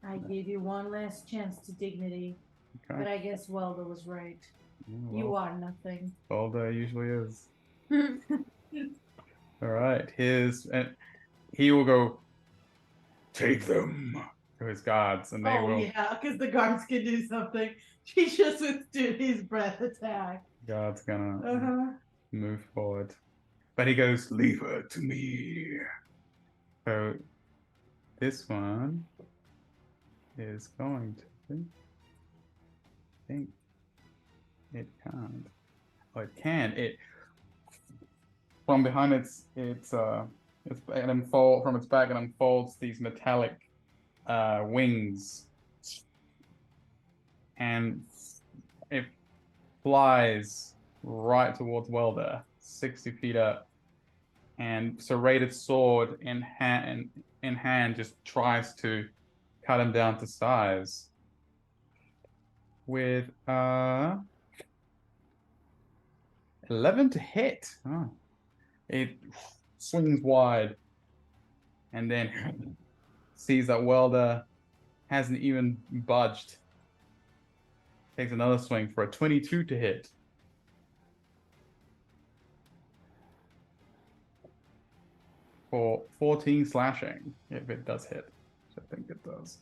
I gave you one last chance to dignity, Okay. but I guess Welda was right. Yeah, You are nothing. Balder usually is. All right, and he will go, "Take them," to his guards, and they will. Yeah, because the guards can do something. He just withstood his breath attack. Guards gonna move forward, but he goes, "Leave her to me." So this one is going to. I think it can't. Oh, it can. It from behind it unfold from its back, and unfolds these metallic wings, and it flies right towards Welder, 60 feet up, and serrated sword in hand just tries to cut him down to size with 11 to hit. Oh. It swings wide, and then sees that Welder hasn't even budged. Takes another swing for a 22 to hit. For 14 slashing, if it does hit. Which I think it does.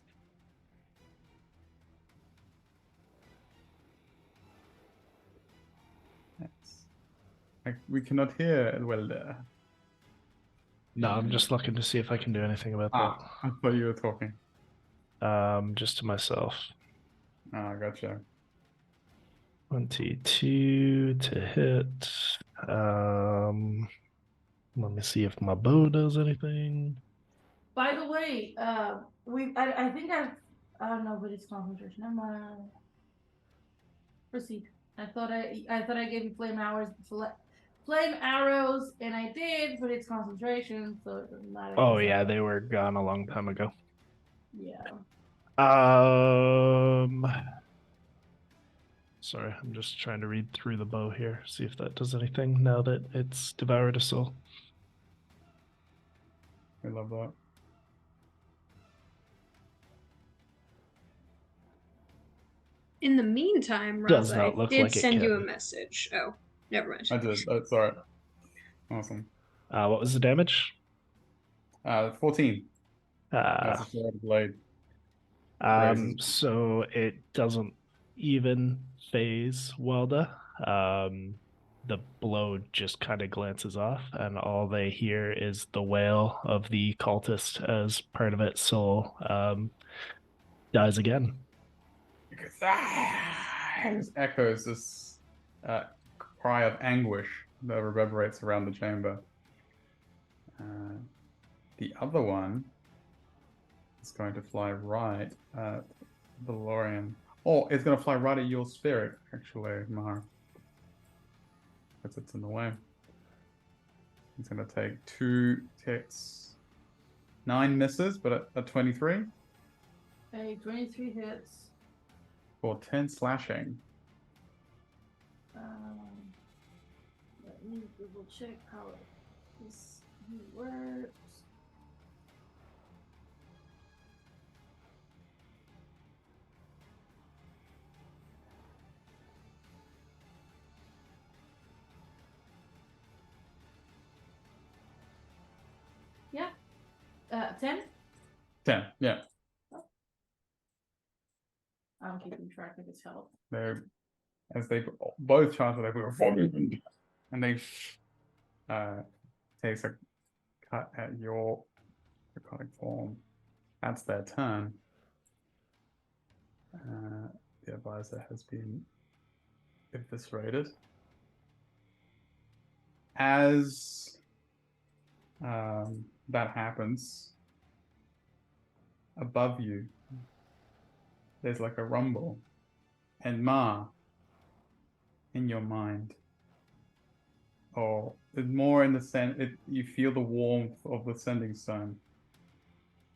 We cannot hear Welder. No, I'm just looking to see if I can do anything about that. I thought you were talking. Just to myself. Gotcha. 22 to hit. Let me see if my bow does anything. By the way, I think I don't know, but it's concentration. Never mind. Proceed. I thought I gave you flame arrows, and I did, but it's concentration, so it doesn't matter. Oh yeah, they were gone a long time ago. Yeah. Sorry, I'm just trying to read through the bow here, see if that does anything now that it's devoured a soul. I love that. In the meantime, Does Raza, not I look did like it send you a can. message. Oh, never mind. I did. That's all right. Awesome. What was the damage? 14. That's a sword blade. So it doesn't even phase Welda. The blow just kind of glances off, and all they hear is the wail of the cultist as part of its soul dies again. Because it echoes this cry of anguish that reverberates around the chamber. The other one is going to fly right at Valorian. Oh, it's going to fly right at your spirit, actually, Mahar. because it's in the way. He's going to take 2 hits. 9 misses, but a 23 A 23 hits. for 10 slashing. Let me double check how this works. Yeah. 10? 10, yeah. I'm keeping track of his health. They're, as they both charge, they go, and they takes a cut at your draconic form. That's their turn. The advisor has been eviscerated. As that happens, above you, there's like a rumble. And Ma, in your mind, or it's more in the sense, you feel the warmth of the sending stone.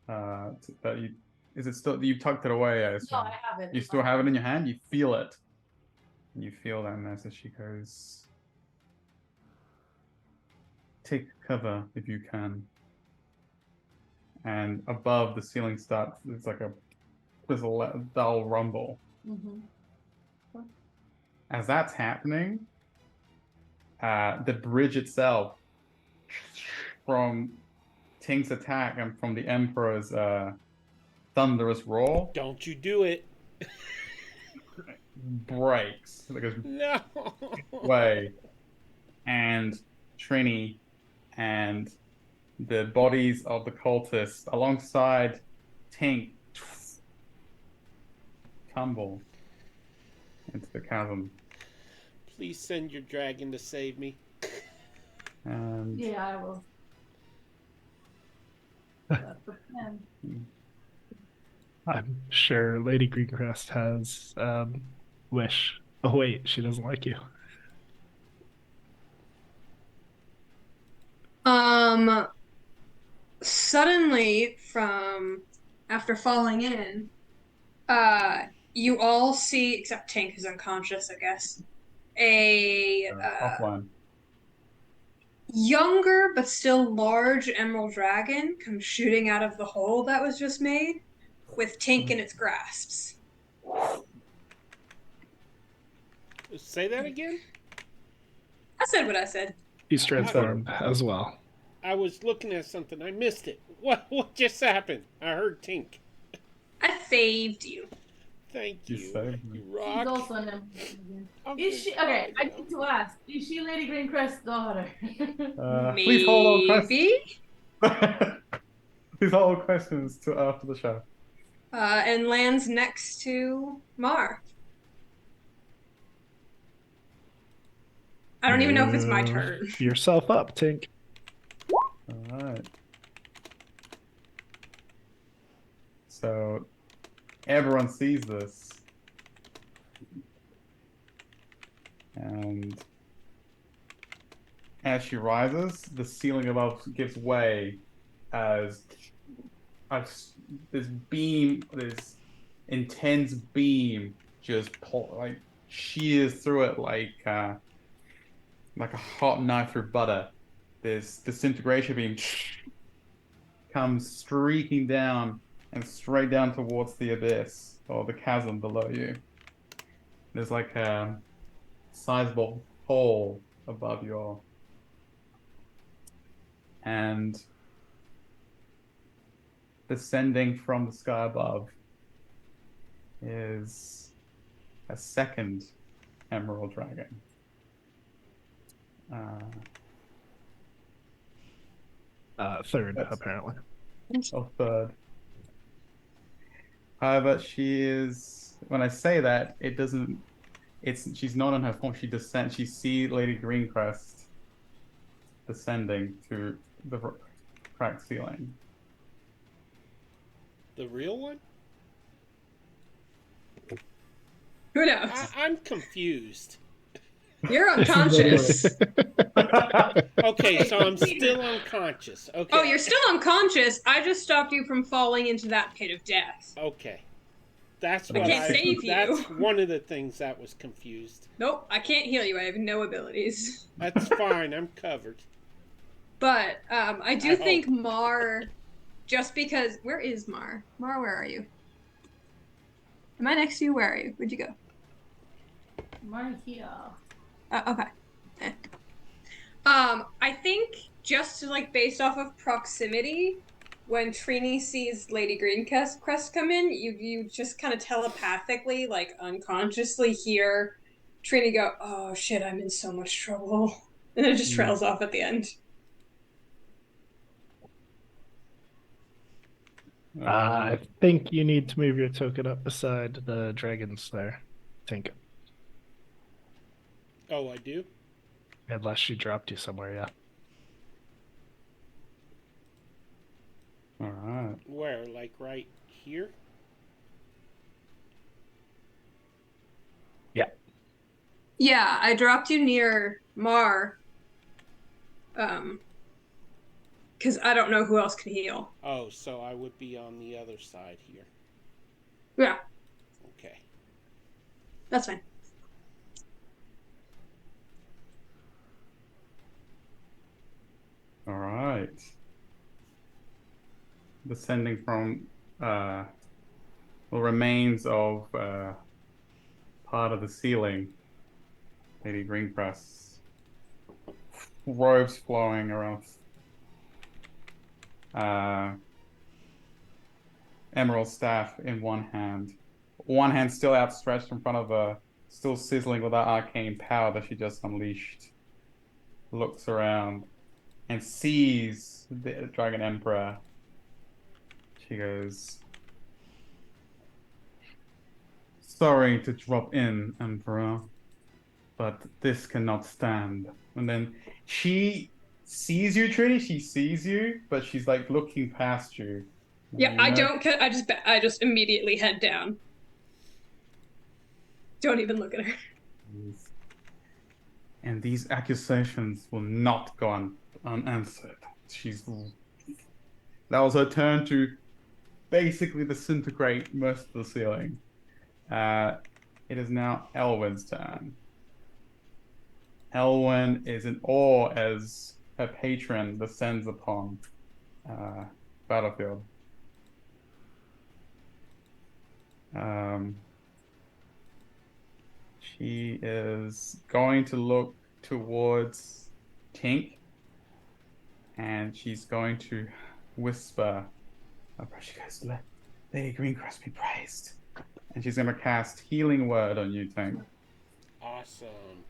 That you, is it still, you tucked it away, I assume? No, I have it. You still have it in your hand? You feel it. And you feel that message. She goes, take cover if you can. And above the ceiling starts, it's like there's a dull rumble. Mm-hmm. As that's happening, the bridge itself, from Tink's attack and from the Emperor's thunderous roar, Don't you do it. breaks. It goes No. way. And Trini and the bodies of the cultists alongside Tink tumble into the chasm. Please send your dragon to save me. And Yeah, I will. That's the plan. I'm sure Lady Greencrest has wish. Oh wait, she doesn't like you. Suddenly, from after falling in, you all see, except Tink is unconscious, I guess, a offline. younger but still large emerald dragon comes shooting out of the hole that was just made, with Tink in its grasps. Say that again? I said what I said. He's transformed as well. I was looking at something. I missed it. What just happened? I heard Tink. I saved you. Thank You you. saved me. You She's rock. also an Emperor. I'm Is just she okay? I sorry, need to ask. Is she Lady Greencrest's daughter? Please hold all questions. Maybe. Please hold all questions to after the show. And lands next to Mar. I don't even know if it's my turn. Yourself up, Tink. All right. So everyone sees this, and as she rises, the ceiling above gives way as this beam, this intense beam, just shears through it like a hot knife through butter. This disintegration beam comes streaking down and straight down towards the abyss or the chasm below you. There's like a sizable hole above you, and descending from the sky above is a second emerald dragon. Third, apparently. Or third. However, she is. When I say that, it doesn't. She's not in her form. She descends. She sees Lady Greencrest descending to the cracked ceiling. The real one? Who knows? I'm confused. You're unconscious. Okay, so I'm still unconscious. Okay. Oh, you're still unconscious. I just stopped you from falling into that pit of death. Okay. That's I what can't save you. That's one of the things that was confused. Nope, I can't heal you. I have no abilities. That's fine. I'm covered. But I do I think hope. Mar, just because. Where is Mar? Mar, where are you? Am I next to you? Where are you? Where'd you go? Mine here. Okay. Eh. I think just like based off of proximity, when Trini sees Lady Greencrest come in, you just kind of telepathically, like unconsciously hear Trini go, "Oh shit, I'm in so much trouble," and it just trails off at the end. I think you need to move your token up beside the dragons there. Think. Oh, I do? Unless she dropped you somewhere, yeah. All right. Where? Like right here? Yeah. Yeah, I dropped you near Mar. Because I don't know who else can heal. Oh, so I would be on the other side here. Yeah, Okay. that's fine. All right. Descending from the remains of part of the ceiling, Lady Greencrest, robes flowing around, emerald staff in one hand still outstretched in front of her, still sizzling with that arcane power that she just unleashed. Looks around and sees the Dragon Emperor. She goes, "Sorry to drop in, Emperor, but this cannot stand." And then she sees you, Trini. She sees you, but she's like looking past you. Yeah, You I know- don't. I just immediately head down. Don't even look at her. And these accusations will not go unanswered. That was her turn to basically disintegrate most of the ceiling. It is now Elwyn's turn. Elwyn is in awe as her patron descends upon battlefield. She is going to look towards Tink, and she's going to whisper. She goes, "Let Lady Greencrest be praised," and she's going to cast Healing Word on you, Tink. Awesome.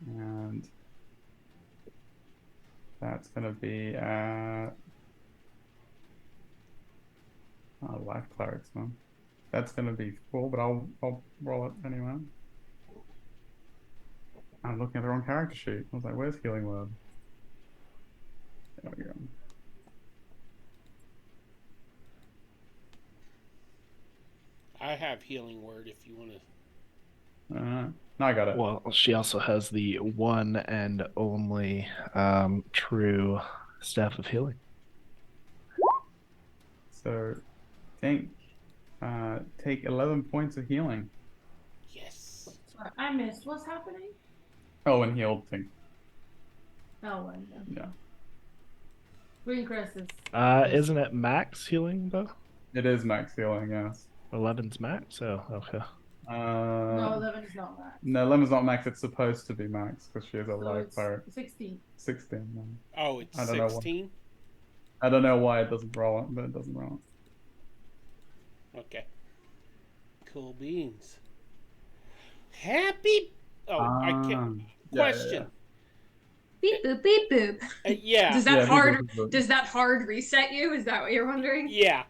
And that's going to be life clerics, man. That's going to be full, but I'll roll it anyway. I'm looking at the wrong character sheet. I was like, where's Healing Word? There we go. I have Healing Word if you want to. No, I got it. Well, she also has the one and only true Staff of Healing. So, Tink, take 11 points of healing. Yes. Sorry, I missed. What's happening? Oh, and healed Tink. Elwyn. Yeah. Greencrest is. Isn't it max healing though? It is max healing, yes. 11's max, so okay. No, 11 is not max. No, 11's not max. It's supposed to be max because she is a So life it's cleric. 16. 16. No. Oh, it's I don't know 16? I don't know why it doesn't roll it, but it doesn't roll it. Okay. Cool beans. Happy. Oh, I can't. Question. Beep boop beep boop. Yeah. Does that Yeah, hard? beep, boop, boop. Does that hard reset you? Is that what you're wondering? Yeah.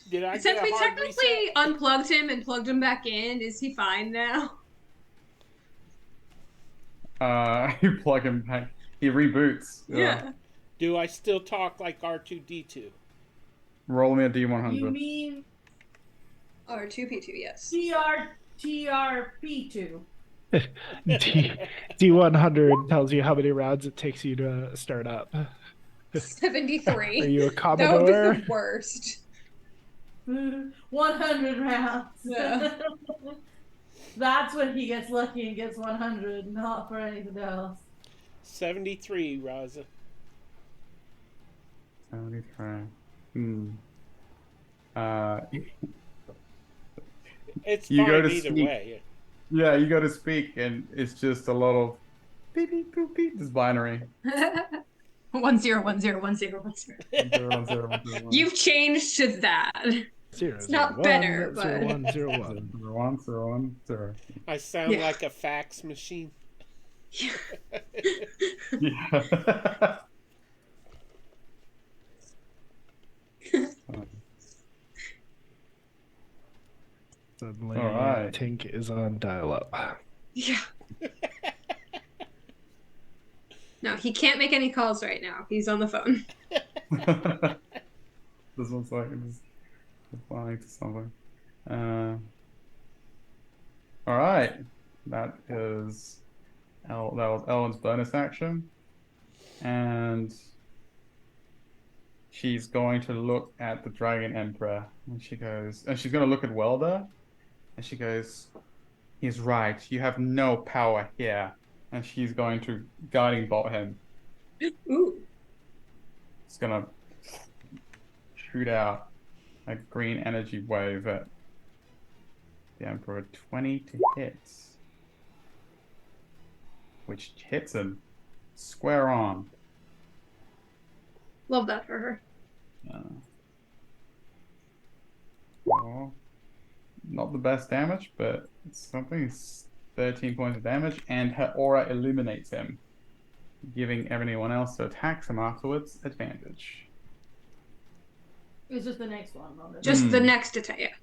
Did I Since get a we hard technically reset? unplugged him and plugged him back in, is he fine now? You plug him back. He reboots. Yeah. Do I still talk like R2D2? Roll me a D100. You mean Or 2p2, yes. TRP2. D100 tells you how many rounds it takes you to start up. 73. Are you a That would be Commodore? the worst. 100 rounds. Yeah. That's when he gets lucky and gets 100, not for anything else. 73, Raza. 73. It's You go fine to either speak. way. Yeah, you go to speak, and it's just a lot of beep beep boop beep. This binary. 1010101010. You've changed to that. It's not better, but- 0101. 0101. I sound Yeah. like a fax machine. Yeah. Yeah. Suddenly, All right. Tink is on dial-up. Yeah. No, he can't make any calls right now. He's on the phone. This one's like it's replying to something. All right, that is that was Ellen's bonus action, and she's going to look at the Dragon Emperor, and she's going to look at Welder, and she goes, "He's right. You have no power here." And she's going to guiding bolt him. Ooh. It's gonna shoot out a green energy wave at the Emperor. 20 to hit, which hits him square on. Love that for her. Well, not the best damage, but it's something. It's 13 points of damage, and her aura illuminates him, giving everyone else who attacks him afterwards advantage. It's just the next one. Just the next attack. Yeah.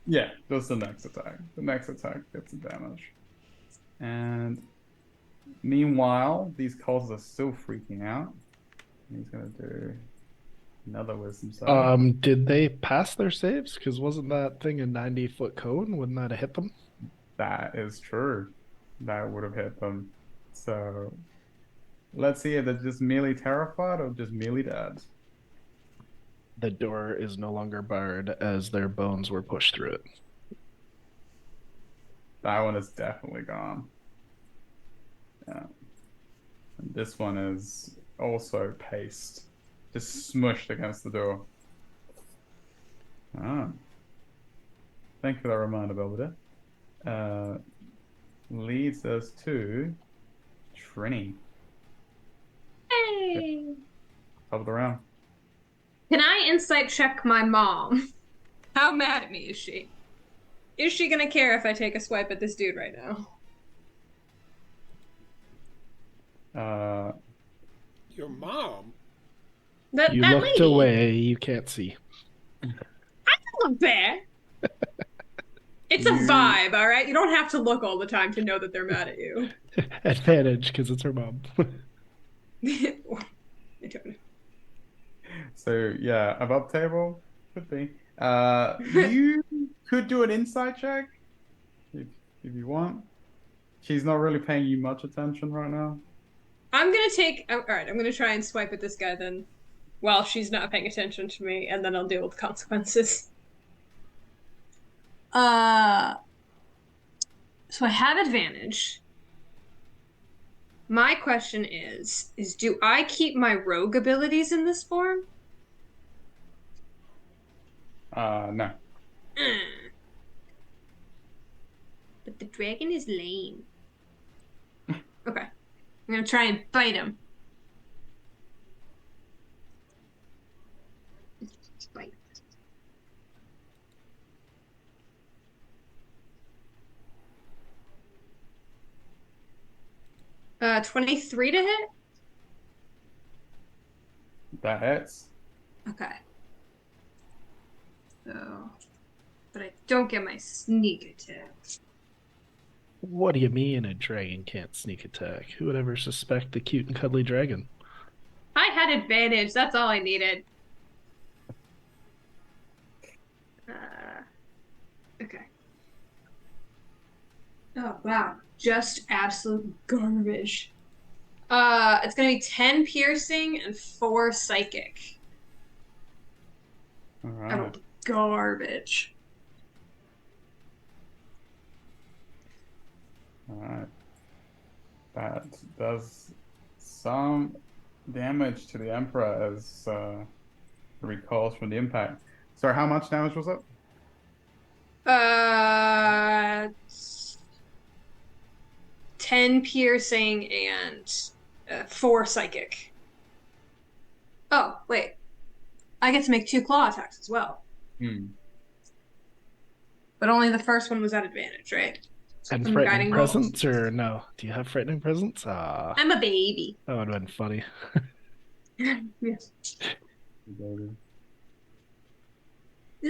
Yeah, just the next attack. The next attack gets the damage. And meanwhile, these cultists are still freaking out. He's gonna do another wisdom save. Did they pass their saves? Because wasn't that thing a 90-foot cone? Wouldn't that have hit them? That is true. That would have hit them. So let's see if they're just merely terrified or just merely dead. The door is no longer barred as their bones were pushed through it. That one is definitely gone. Yeah. And this one is also pasted, just smushed against the door. Ah. Thank you for that reminder, Belvedere. Leads us to Trini. Hey. Top of the round. Can I insight check my mom? How mad at me is she? Is she gonna care if I take a swipe at this dude right now? Your mom? That You that looked lady. away, you can't see. I don't look bad. It's a vibe, all right? You don't have to look all the time to know that they're mad at you. Advantage, because it's her mom. I don't know. So yeah, above table could be. You could do an insight check if you want. She's not really paying you much attention right now. I'm gonna take. All right, I'm gonna try and swipe at this guy then, while she's not paying attention to me, and then I'll deal with the consequences. So I have advantage. My question is do I keep my rogue abilities in this form? No. But the dragon is lame. Okay. I'm gonna try and bite him. Bite. Uh, 23 to hit? That hits. Okay. So, but I don't get my sneak attack. What do you mean a dragon can't sneak attack? Who would ever suspect the cute and cuddly dragon? I had advantage. That's all I needed. Oh wow, just absolute garbage. It's gonna be 10 piercing and 4 psychic. All I right. rolled garbage. All right. That does some damage to the Emperor as recoils from the impact. So how much damage was it? Uh, 10 piercing and 4 psychic. Oh, wait. I get to make 2 claw attacks as well. Hmm. But only the first one was at advantage, right? And From frightening guiding bolts. presence, or no? Do you have frightening presence? I'm a baby. That would have been funny. Yes. Baby.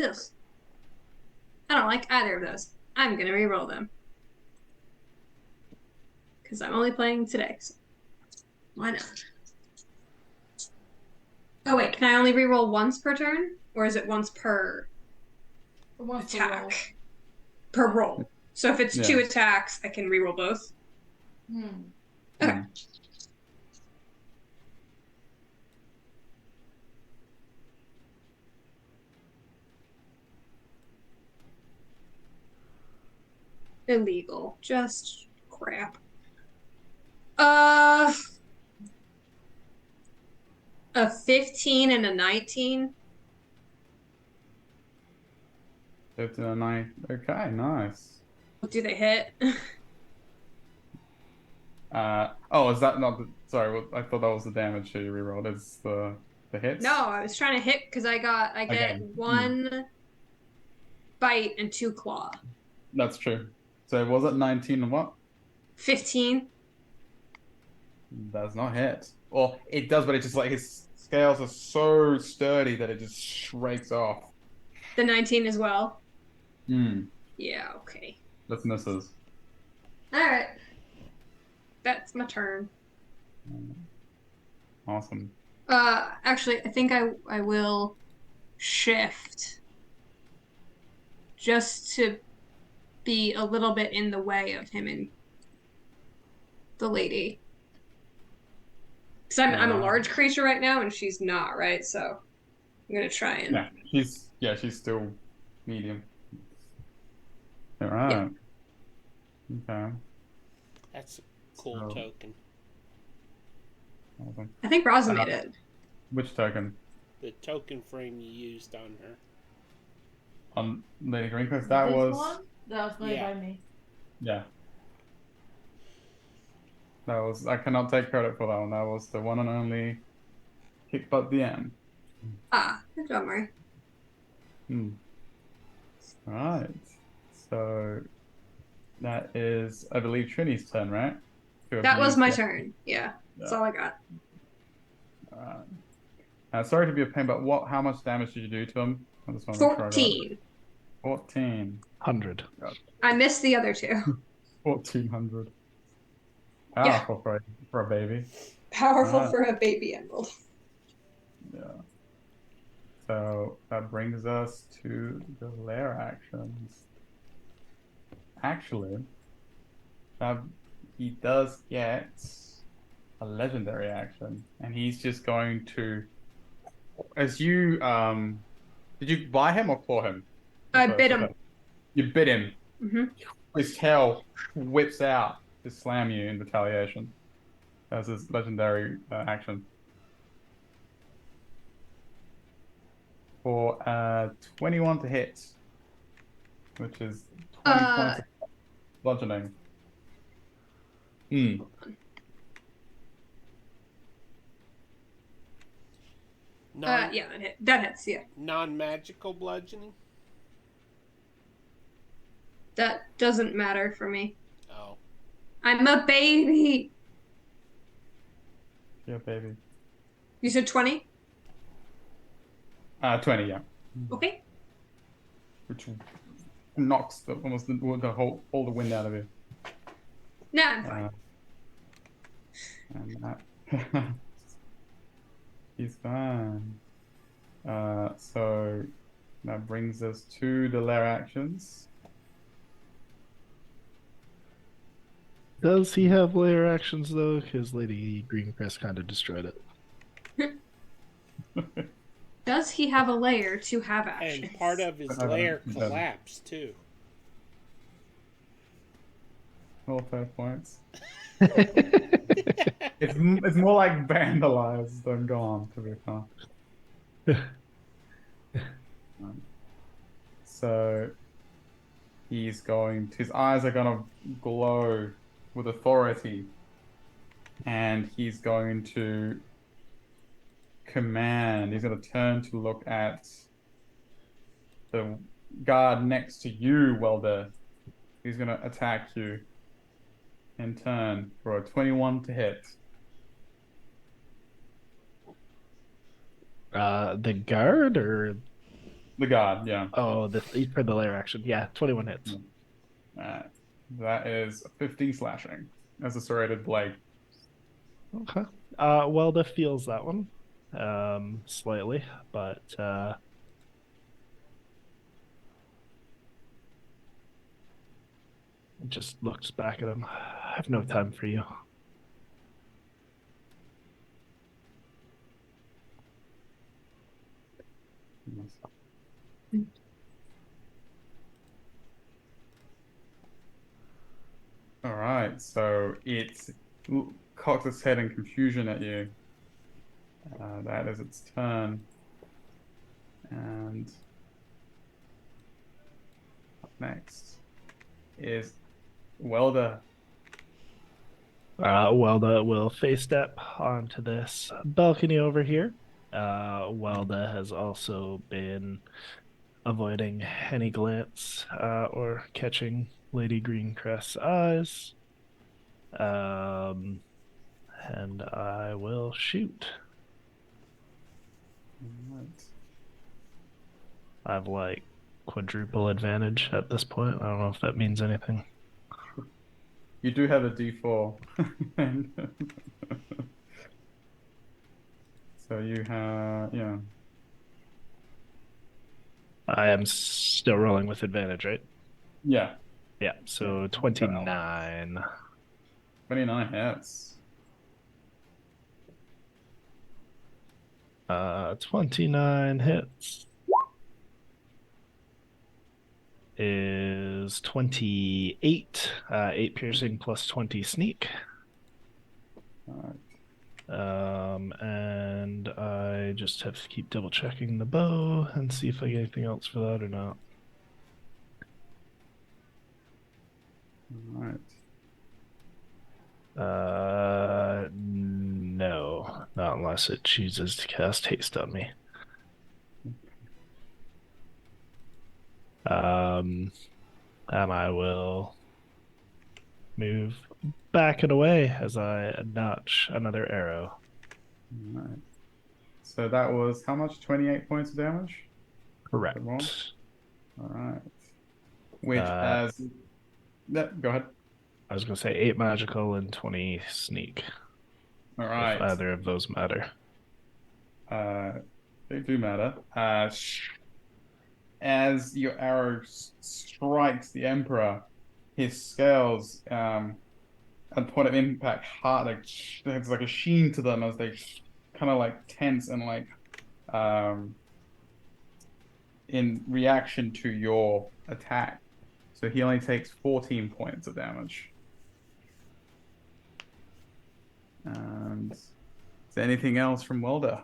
Ugh. I don't like either of those. I'm gonna reroll them. Because I'm only playing today, so why not? Oh wait, can I only reroll once per turn? Or is it once per Once per roll. attack? Per roll. So if it's Yeah. 2 attacks, I can reroll both. Hmm. Okay. Hmm. Illegal. Just crap. Uh, a 15 and a 19. 15 and 9. Okay, nice. Do they hit? Oh, is that not the, sorry, well, I thought that was the damage you rerolled. It's the hits? No, I was trying to hit because I get Okay. 1 bite and 2 claw. That's true. So was it 19 and what? 15. Does not hit. Well, it does, but it just like his scales are so sturdy that it just shrakes off. The 19 as well. Hmm. Yeah, okay. Just misses. Alright. That's my turn. Awesome. Actually, I think I will shift just to be a little bit in the way of him and the lady. Because I'm a large creature right now and she's not, right? So I'm gonna try and She's still medium. All right. Okay. That's a cool So- token. Awesome. I think Raza made it. Which token? The token frame you used on her. On Lady Greenquist? That This was one? That was made Yeah. by me. yeah. That was I cannot take credit for that one. That was the one and only Kick Butt DM. Ah, good job, Mari. All right. So that is, I believe, Trini's turn, right? That was my turn. Yeah, that's Yeah. all I got. Sorry to be a pain, but how much damage did you do to him? I just want to make sure I got it. 14. 14. 100. I missed the other 2. 1400. Yeah. Powerful for a baby. Powerful Alright. for a baby emerald. Yeah. So that brings us to the lair actions. Actually, he does get a legendary action, and he's just going to, as you did you buy him or claw him? I bit him. You bit him. Hmm. His tail whips out to slam you in retaliation. That's his legendary action. For 21 to hit, which is 20 points of bludgeoning. Yeah, that hits, yeah. Non-magical bludgeoning? That doesn't matter for me. Oh. I'm a baby. Yeah, baby. You said 20? 20, yeah. Okay. Which knocks almost the whole all the wind out of you. No, I'm fine. And that he's fine. So that brings us to the lair actions. Does he have layer actions though? Because Lady Greencrest kind of destroyed it. Does he have a layer to have And actions? part of his lair collapsed too. All fair points. It's more like vandalized than gone, to be fair. So his eyes are gonna glow with authority, and he's going to command. He's gonna turn to look at the guard next to you, Welder. He's gonna attack you in turn for a 21 to hit. The guard or The guard, yeah. for the layer action. Yeah, 21 hits. Alright. That is 15 slashing as a serrated blade. Okay. Welda feels that one, slightly, but just looks back at him. I have no time for you. All right, so it cocks its head in confusion at you. That is its turn. And up next is Welder. Welda will face step onto this balcony over here. Welda has also been avoiding any glance or catching Lady Greencrest's eyes. And I will shoot. All right. I have like quadruple advantage at this point. I don't know if that means anything. You do have a D4. So you have, yeah. I am still rolling with advantage, right? Yeah, Yeah, so 29. 29 hits. 29 hits is 28. 8 piercing plus 20 sneak. All right. And I just have to keep double checking the bow and see if I get anything else for that or not. All right. No, not unless it chooses to cast haste on me. And I will move back and away as I notch another arrow. All right. So that was how much? 28 points of damage? Correct. All right. Which has... Yeah, go ahead. I was going to say 8 magical and 20 sneak. All right. If either of those matter. They do matter. As your arrow strikes the Emperor, his scales, at the point of impact, there's like a sheen to them as they kind of like tense and like, in reaction to your attack. So he only takes 14 points of damage. And is there anything else from Welder?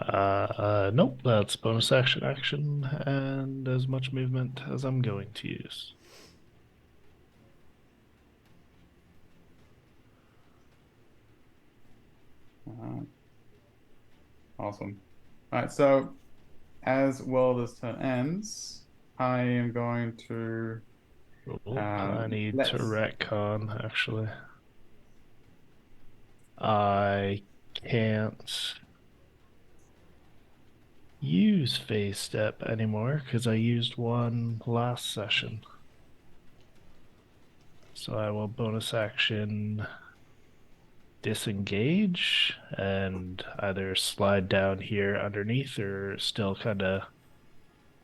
Nope, that's bonus action and as much movement as I'm going to use. Awesome. All right, so as Welder's turn ends, I am going to... I need to retcon, actually. I can't use phase step anymore because I used one last session. So I will bonus action disengage and either slide down here underneath or still kind of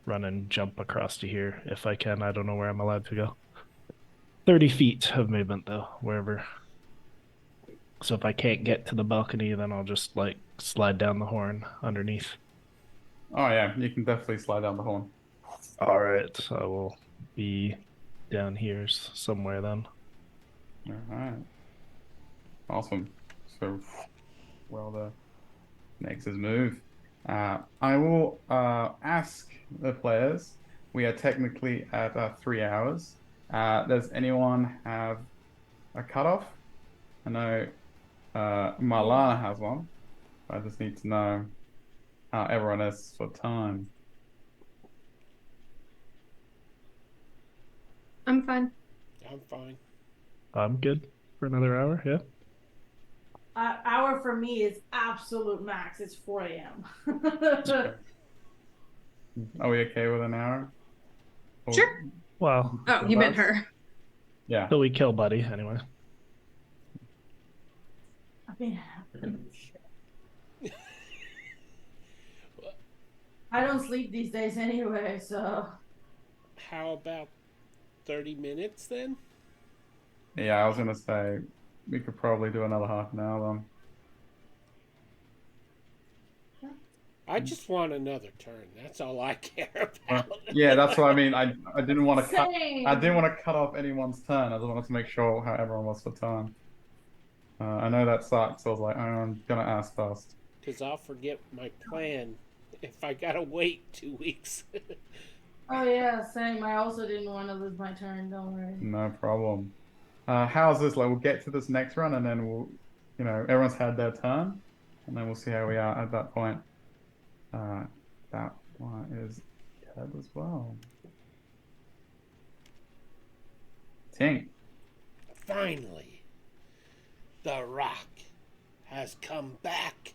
run and jump across to here if I can. I don't know where I'm allowed to go. 30 feet of movement though, wherever. So if I can't get to the balcony, then I'll just like slide down the horn underneath. Oh yeah, you can definitely slide down the horn. All right, so I will be down here somewhere then. All right. Awesome. So, well, the next is move. I will ask the players. We are technically at 3 hours. Does anyone have a cutoff? I know Marlana has one. I just need to know how everyone is for time. I'm fine. I'm fine. I'm good for another hour. Yeah. Hour for me is absolute max. It's 4 a.m. Are we okay with an hour? Or- Sure. Well, Oh, you meant her. Yeah. till we kill Buddy anyway. I mean, I don't sleep these days anyway, so. How about 30 minutes then? Yeah, I was gonna say we could probably do another half an hour then. I just want another turn. That's all I care about. Yeah, that's what I mean. I didn't want to cut. Same. I didn't want to cut off anyone's turn. I just wanted to make sure how everyone was for time. I know that sucks. So I was like, oh, I'm gonna ask first. Because I'll forget my plan if I gotta wait 2 weeks. Oh yeah, same. I also didn't want to lose my turn. Don't worry. No problem. How's this? Like, we'll get to this next run, and then we'll, everyone's had their turn, and then we'll see how we are at that point. That one is dead as well. Tink. Finally, the rock has come back.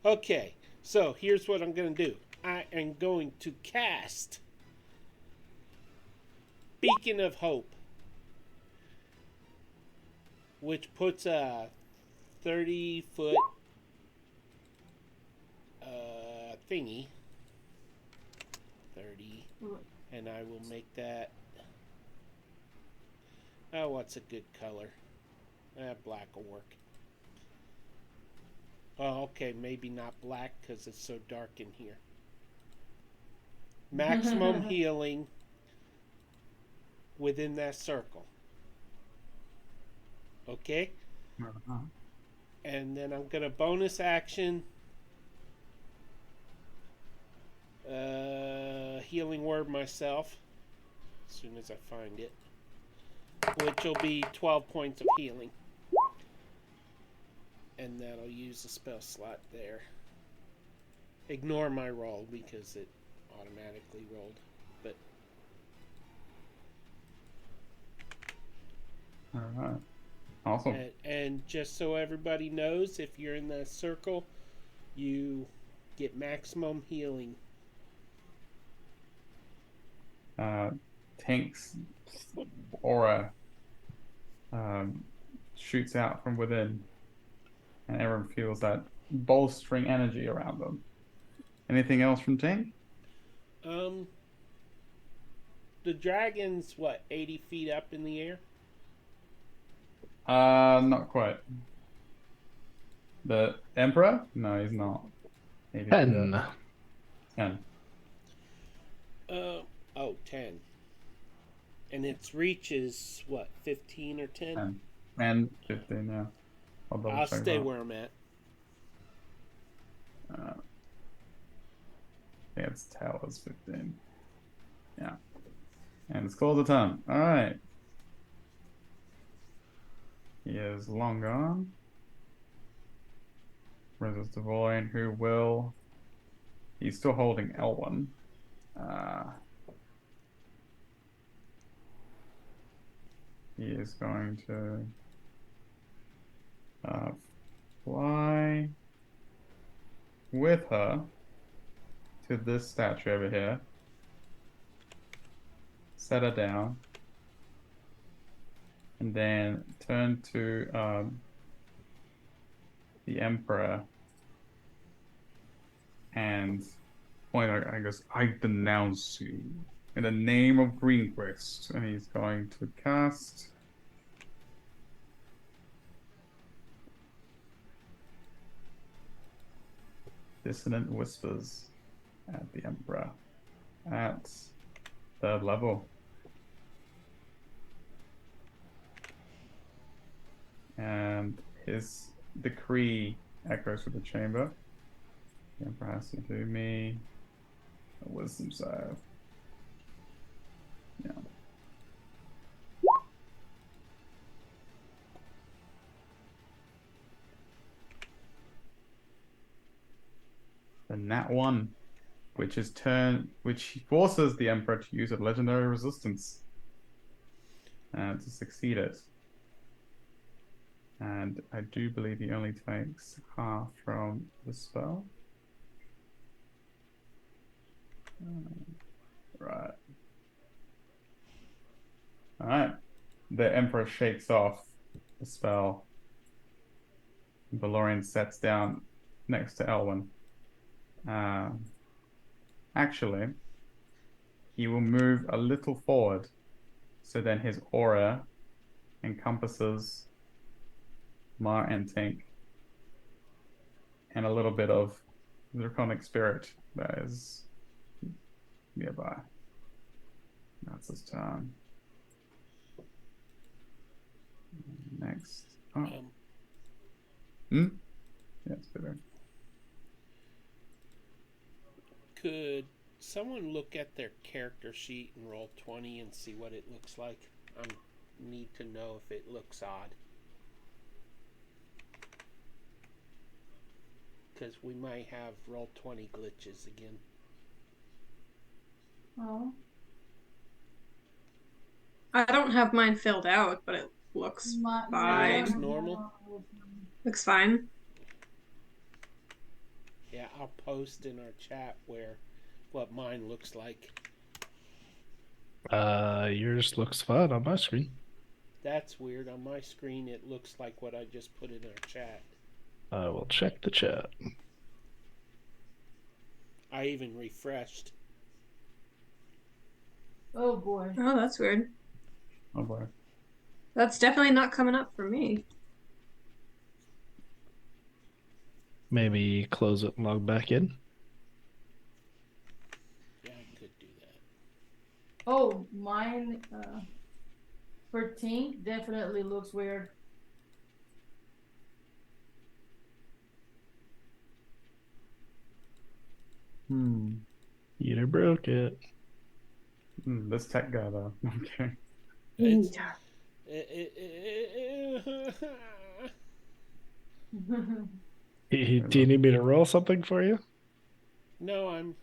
Okay, so here's what I'm going to do. I am going to cast Beacon of Hope, which puts a 30-foot thingy. 30. And I will make that. Oh, what's a good color? Black will work. Oh, okay, maybe not black because it's so dark in here. Maximum healing within that circle. Okay? And then I'm going to bonus action healing word myself as soon as I find it, which will be 12 points of healing. And that'll use the spell slot there. Ignore my roll because it automatically rolled. But All right. Awesome. and just so everybody knows, if you're in that circle, you get maximum healing. Tank's aura shoots out from within, and everyone feels that bolstering energy around them. Anything else from Tank? The dragon's what, 80 feet up in the air? Not quite. The Emperor? No, he's not. 10. 10. 10. And its reach is what, 15 or 10? 10. And 15, yeah. I'll stay where I'm at. Yeah, its tail is 15. Yeah. And it's called a turn. Alright. He is long gone. Resist the Void, who will. He's still holding L1. He is going to fly with her to this statue over here. Set her down. And then turn to the Emperor and point. I guess I denounce you. in the name of Greenquist, and he's going to cast Dissonant Whispers at the Emperor at 3rd level. And his decree echoes through the chamber. The Emperor has to do me a wisdom save. Yeah. And that one, which forces the Emperor to use a legendary resistance to succeed it. And I do believe he only takes half from the spell. Right. Alright. The Emperor shakes off the spell. Valorian sets down next to Elwyn. Actually, he will move a little forward, so then his aura encompasses Mar and Tink, and a little bit of Draconic Spirit that is nearby. That's his turn. Next. Oh. Yeah, it's better. Could someone look at their character sheet and roll 20 and see what it looks like? I need to know if it looks odd. Because we might have roll 20 glitches again. Oh. I don't have mine filled out, but it looks fine. Looks normal? Looks fine. Yeah, I'll post in our chat what mine looks like. Yours looks fine on my screen. That's weird. On my screen, it looks like what I just put in our chat. I will check the chat. I even refreshed. Oh boy. Oh, that's weird. Oh boy. That's definitely not coming up for me. Maybe close it and log back in. Yeah, I could do that. Oh, mine for Tink definitely looks weird. Peter broke it. This tech guy though. Okay. It's, Do you need me to roll something for you? No, I'm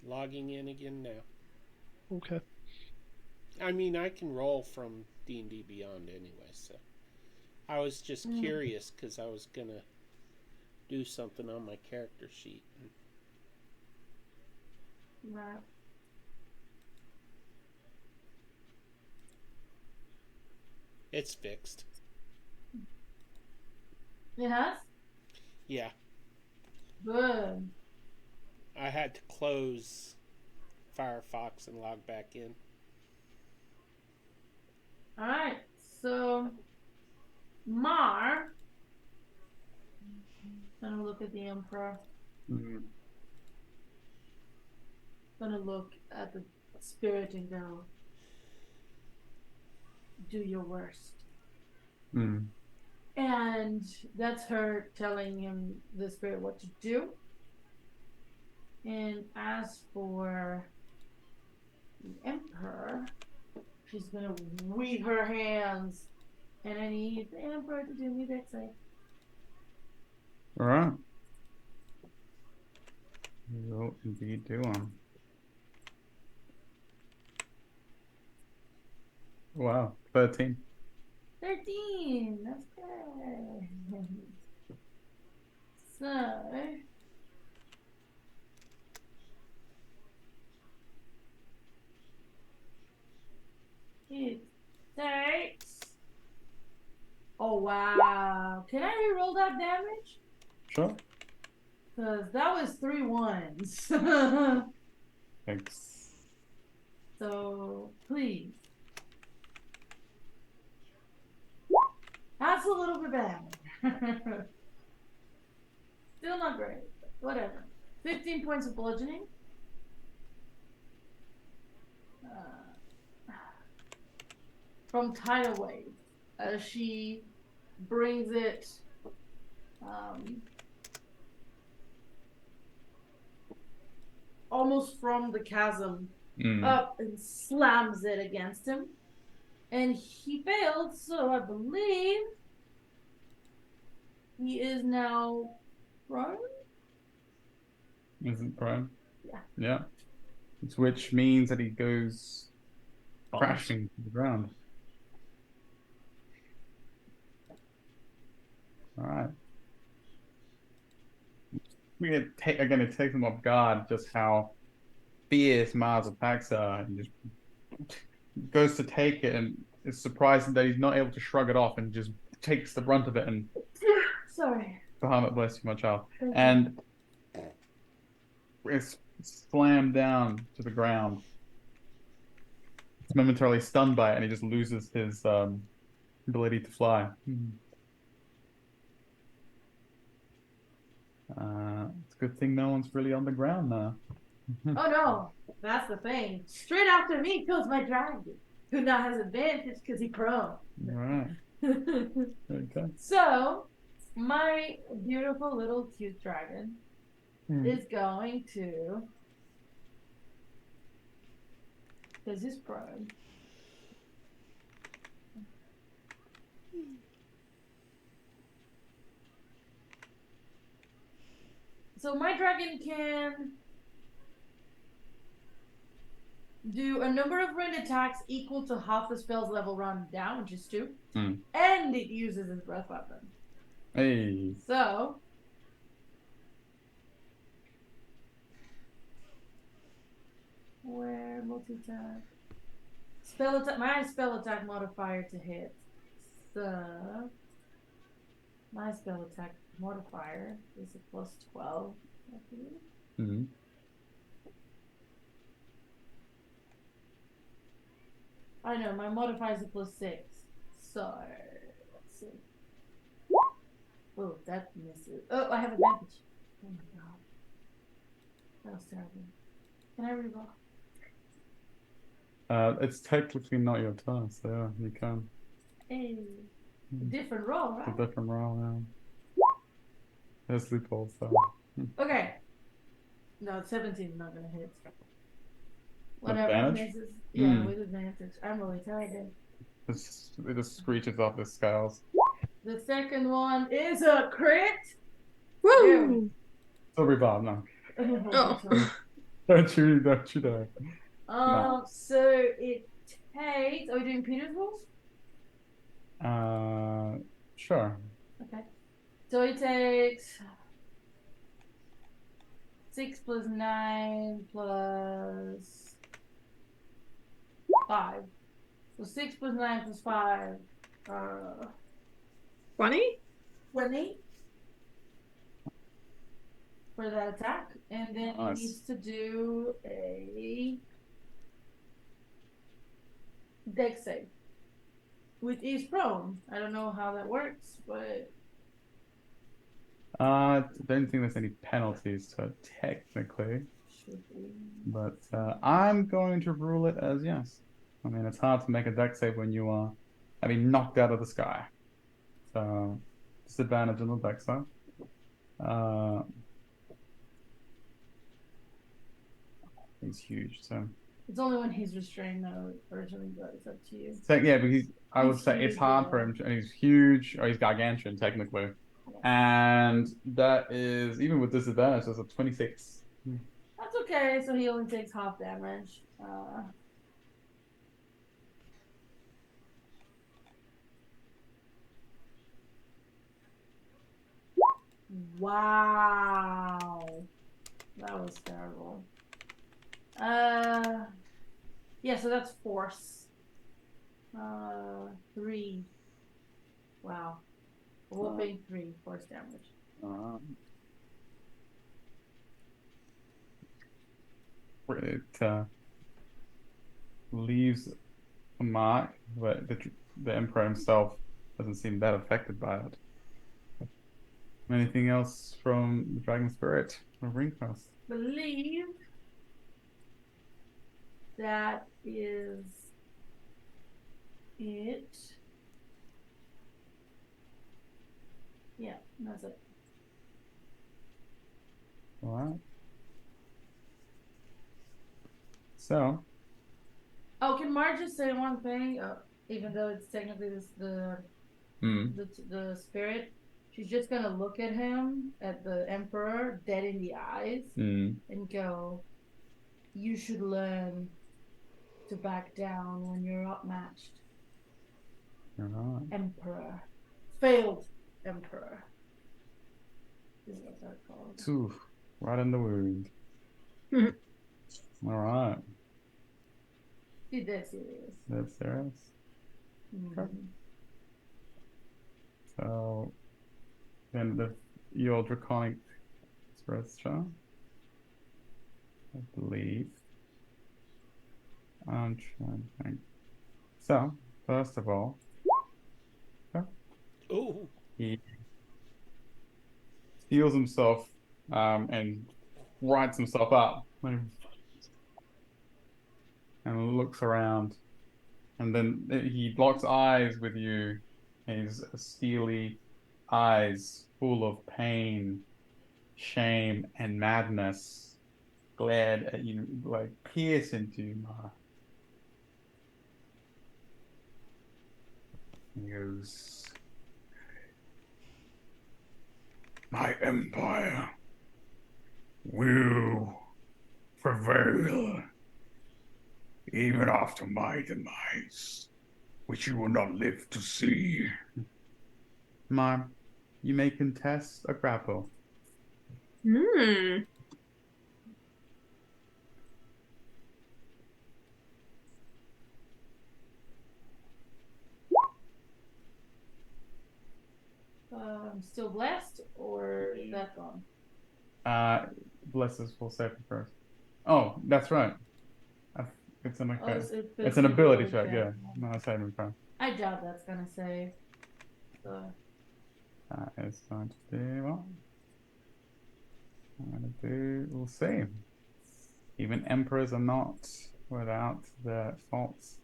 logging in again now. Okay. I mean, I can roll from D&D Beyond anyway, so I was just curious because I was gonna do something on my character sheet. Right. It's fixed. It has? Yeah, Good. I had to close Firefox and log back in. Alright, so Mar gonna look at the Emperor. Gonna look at the spirit and go, do your worst. And that's her telling him, the spirit, what to do. And as for the Emperor, she's gonna weave her hands, and I need the Emperor to do me that save. Alright. We will indeed do one. Wow, 13. 13. That's good. So it takes. Oh wow! Can I reroll that damage? Sure. Because that was 3 ones. Thanks. So, please. That's a little bit better. Still not great, but whatever. 15 points of bludgeoning. From tidal wave as she brings it almost from the chasm up and slams it against him. And he failed, so I believe he is now prone. Isn't prone? Yeah. Yeah. Which means that he goes crashing to the ground. All right. Again, it takes him off guard just how fierce Mars attacks are, and just goes to take it, and it's surprising that he's not able to shrug it off and just takes the brunt of it. And sorry, Bahamut, bless you, my child, Thank and it's slammed down to the ground. He's momentarily stunned by it, and he just loses his ability to fly. It's a good thing no one's really on the ground now. Oh no, that's the thing. Straight after me comes my dragon, who now has advantage because he prone. All right. Okay. So, my beautiful little cute dragon is going to, because he's prone. So my dragon can do a number of ranged attacks equal to half the spell's level rounded down, which is 2. And it uses his breath weapon. Hey. So where multi-attack? Spell attack, my spell attack modifier to hit. So my spell attack modifier is a +12, I believe. I know, my modifier is a +6. So let's see. Oh, that misses. Oh, I have advantage. Oh my god. That was terrible. Can I reroll? It's technically not your turn, so yeah, you can. Hey. Different roll, right? It's a different roll now. There's loopholes, so. Okay. No, 17 is not gonna hit. Whatever Advantage? misses. Yeah, with advantage. I'm really tired. It just screeches off the scales. The second one is a crit. Woo! Sorry, Bob, no. Oh. Don't you dare. So it takes. Are we doing Peter's rules? Sure. Okay. So it takes 6 + 9 + 5. So 6 + 9 + 5. 20? 20 for that attack, and then he needs to do a dex save, which is prone. I don't know how that works, but I don't think there's any penalties to it technically, should be. but I'm going to rule it as yes. I mean, it's hard to make a dex save when you are, knocked out of the sky. So disadvantage on the dex save. He's huge, so It's only when he's restrained though, originally, but it's up to you. so yeah, but I would He's say it's huge, hard yeah. for him, and he's huge, or he's gargantuan technically, and that is even with disadvantage. That's a 26. That's okay. So he only takes half damage. Wow, that was terrible. Yeah. So that's force. 3. Wow. A whopping 3 force damage. it leaves a mark, but the Emperor himself doesn't seem that affected by it. Anything else from the Dragon Spirit of Ringcrest? Believe that is it. Yeah, that's it. All right. So, Oh, can Marge just say one thing? Even though it's technically the spirit, she's just gonna look at him, at the Emperor, dead in the eyes, and go, "You should learn to back down when you're outmatched." All right. Emperor, failed Emperor, is what they're called. Oof, right in the wound. All right. She's dead serious. That's serious. Okay. So then your draconic spiritual, I believe. I'm trying to think. So, first of all, Ooh. he heals himself and rights himself up and looks around. And then he locks eyes with you. His steely eyes full of pain, shame, and madness glared at you, like pierce into you, Mara. He goes, "My empire will prevail even after my demise, which you will not live to see." Mar, you may contest a grapple. Hmm. Still blessed, or is that gone? Bless us full safety first. Oh, that's right. It's an Oh, it's an ability check, yeah. Not a saving throw. I doubt that's gonna save. So It's going to do what? I'm gonna do. We'll see. Even emperors are not without their faults.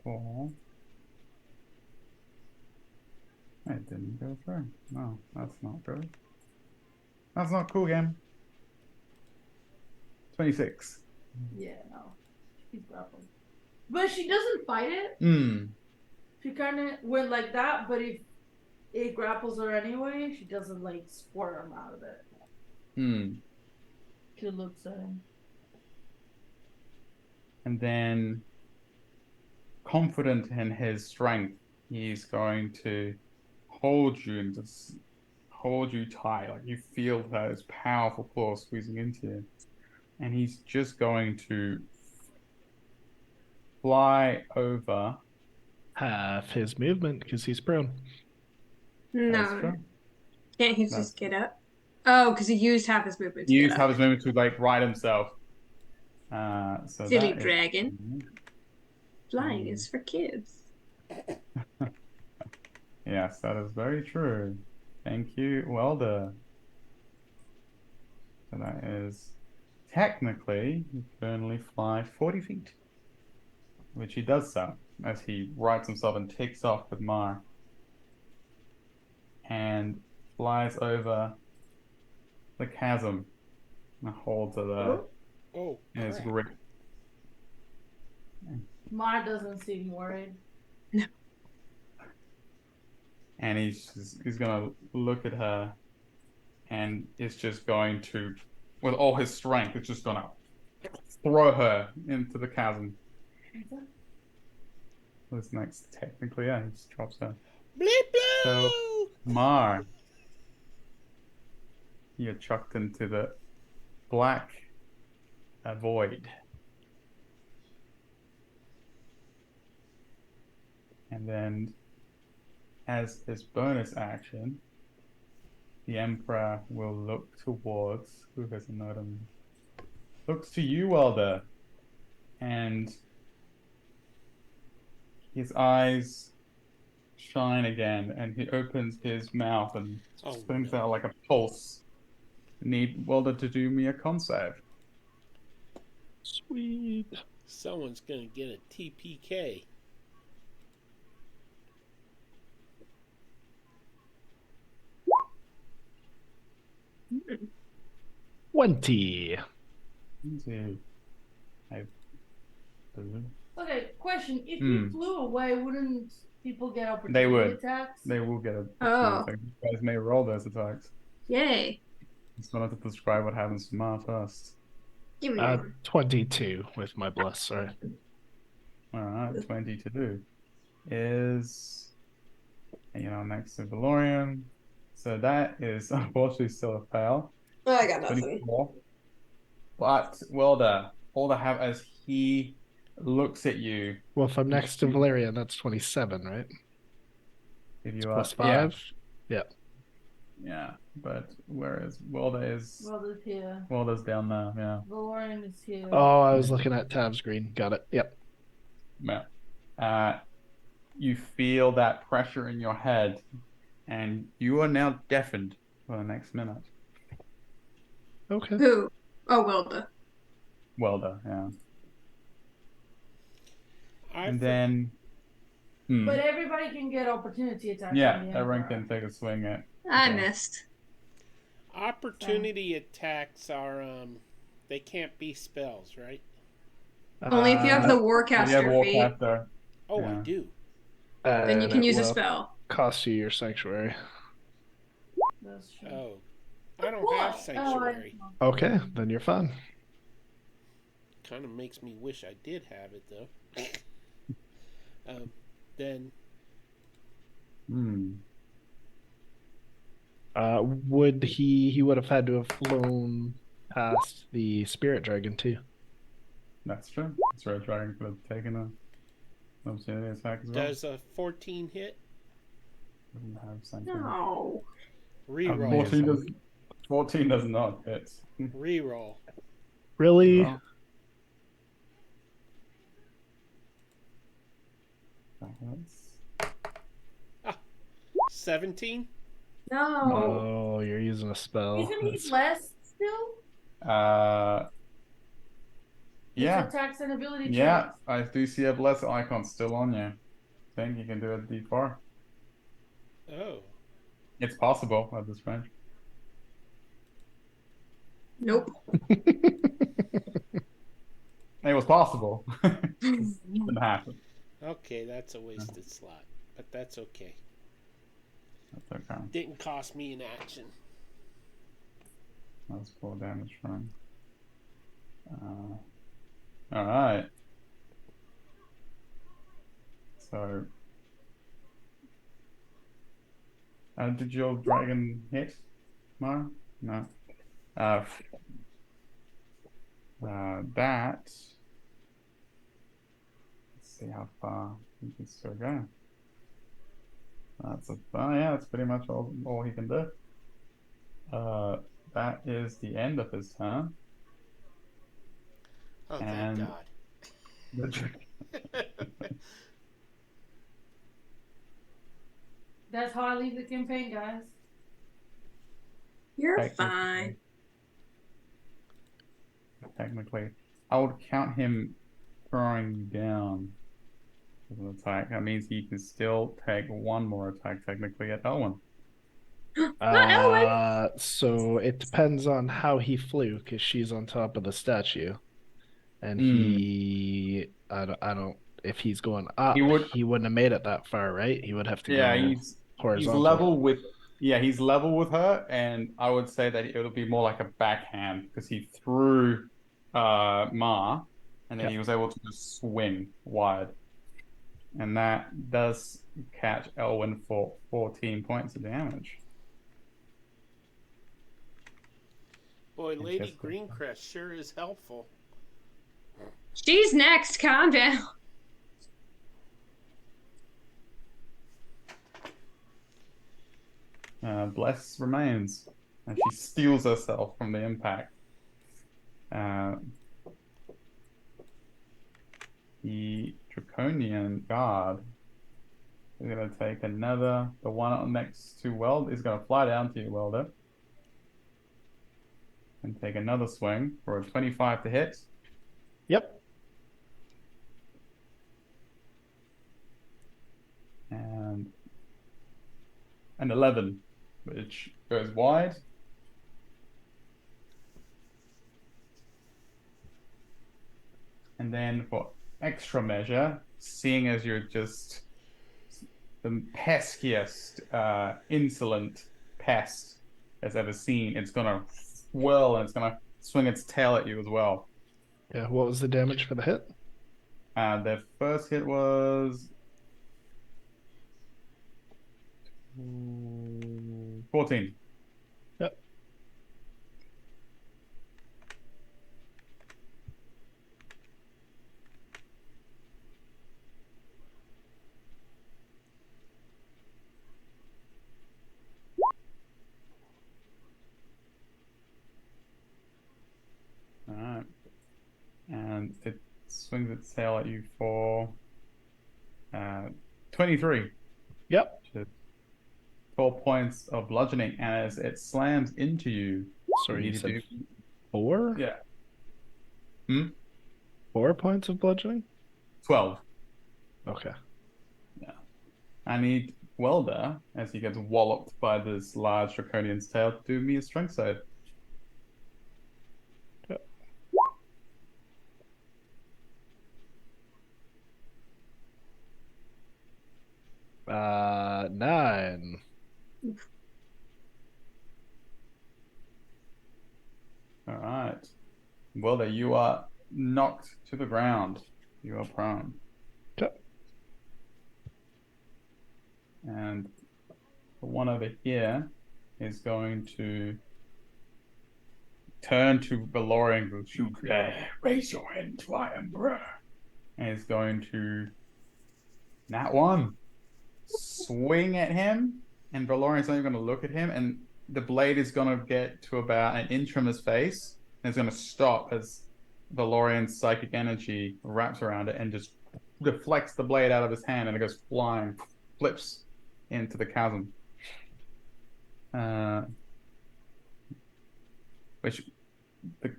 Four. It didn't go through. No, that's not good. That's not cool, game. 26. yeah, no, she's grappled, but she doesn't fight it. She kind of went like that, but if it grapples her anyway, she doesn't like squirm out of it. She looks at him. And then, confident in his strength, he's going to hold you and just hold you tight. Like you feel those powerful claws squeezing into you. And he's just going to fly over. Half his movement because he's prone. That's No. true. Can't he just get up? Oh, because he used half his movement to He get used up. half his movement to like ride himself. So Silly that dragon. Flying is for kids. Yes, that is very true. Thank you. Well done. So that is technically he can only fly 40 feet, which he does so as he rights himself and takes off with Mar and flies over the chasm and holds it in his grip. Mar doesn't seem worried. No. And he's gonna look at her and is just going to, with all his strength, it's just gonna throw her into the chasm. This next, technically, yeah, he just drops her. Bleep, bleep. So, Mar, you're chucked into the black void. And then as his bonus action, the Emperor will look towards who has a note on. Looks to you, Welder, and his eyes shine again, and he opens his mouth and spins out like a pulse. Need Welder to do me a con save. Sweet. Someone's gonna get a TPK. Hmm. 20. Easy. Okay, question. If you flew away, wouldn't people get opportunity They would. attacks? They will get a Oh. attack. You guys may roll those attacks. Yay. Just wanted to describe what happens to Ma first. Give me one. 22 with my bless, sorry. Alright, 22 is, next to Valorian. So that is unfortunately still a fail. Oh, I got nothing. 24. But Welder, all to have as he looks at you. Well, if I'm next to Valerian, that's 27, right? If It's you are, plus 5? Yeah. Yeah, but whereas Welder is Welder's here. Welder's down there, yeah. Valorian is here. Oh, I was looking at tabs green. Got it. Yep. Yeah. You feel that pressure in your head, and you are now deafened for the next minute. Okay. Who? Oh, Wilda. Welder, yeah. I And for- then But everybody can get opportunity attacks. yeah, on the everyone Emperor. can take a swing at. I Okay. missed. Opportunity attacks are they can't be spells, right? Only if you have the You have Warcaster feat, Warcaster. Oh, Yeah. I do. then you can it use a will spell. cost you your sanctuary. That's true. Oh, I don't What? have sanctuary. Okay, then you're fine. Kind of makes me wish I did have it though. Then Would he would have had to have flown past the spirit dragon too. That's true. That's Red Dragon could have taken a opportunity attack as well. does a 14 hit? Doesn't have sanctuary. No. Reroll. 14 does not hit. Reroll. Really? Well, that hits. 17? No. Oh, you're using a spell. Isn't he That's- less still? Yeah. It's attacks and ability Yeah, checks. I do see a blessed icon still on you. I think you can do a D4. Oh. It's possible at this range. Nope. It was possible. Didn't happen. Okay, that's a wasted slot. But that's okay. That's okay. Didn't cost me an action. That's 4 damage from him. Alright. So. Did your dragon hit, Mara? No. That. Let's see how far he can still go. That's pretty much all he can do. That is the end of his turn. Oh, And- thank God. That's how I leave the campaign, guys. You're fine. Technically, I would count him throwing you down as an attack. That means he can still take one more attack technically at Elwyn. Not Elwyn. So it depends on how he flew, because she's on top of the statue, and I don't. If he's going up, He wouldn't have made it that far, right? He would have to Yeah, go he's horizontal. level with. Yeah, he's level with her, and I would say that it'll be more like a backhand because he threw Ma, and then he was able to just swing wide, and that does catch Elwyn for 14 points of damage. Boy, Lady Interesting. Greencrest sure is helpful. She's next. Calm down. Bless remains, and she steals herself from the impact. The Draconian Guard is going to take another. The one next to Weld is going to fly down to you, Welder, and take another swing for a 25 to hit. Yep. And an 11, which goes wide. And then for extra measure, seeing as you're just the peskiest, insolent pest that's ever seen, it's gonna whirl and it's gonna swing its tail at you as well. Yeah. What was the damage for the hit? Their first hit was 14. Yep. All right. And it swings its tail at you for 23. Yep. 12 points of bludgeoning, and as it slams into you, Sorry, you need to said do 4? yeah. 4 points of bludgeoning? 12. Okay. I need Welder, as he gets walloped by this large draconian's tail, to do me a strength save. Yep. 9. All right. Welder, you are knocked to the ground. You are prone. Yep. And the one over here is going to turn to Valorian and go, "You dare raise your hand to I am bruh." And is going to nat one. Swing at him, and Valorian's not even going to look at him, and the blade is going to get to about an inch from his face, and it's going to stop as Valorian's psychic energy wraps around it and just deflects the blade out of his hand, and it goes flying, flips into the chasm. Which the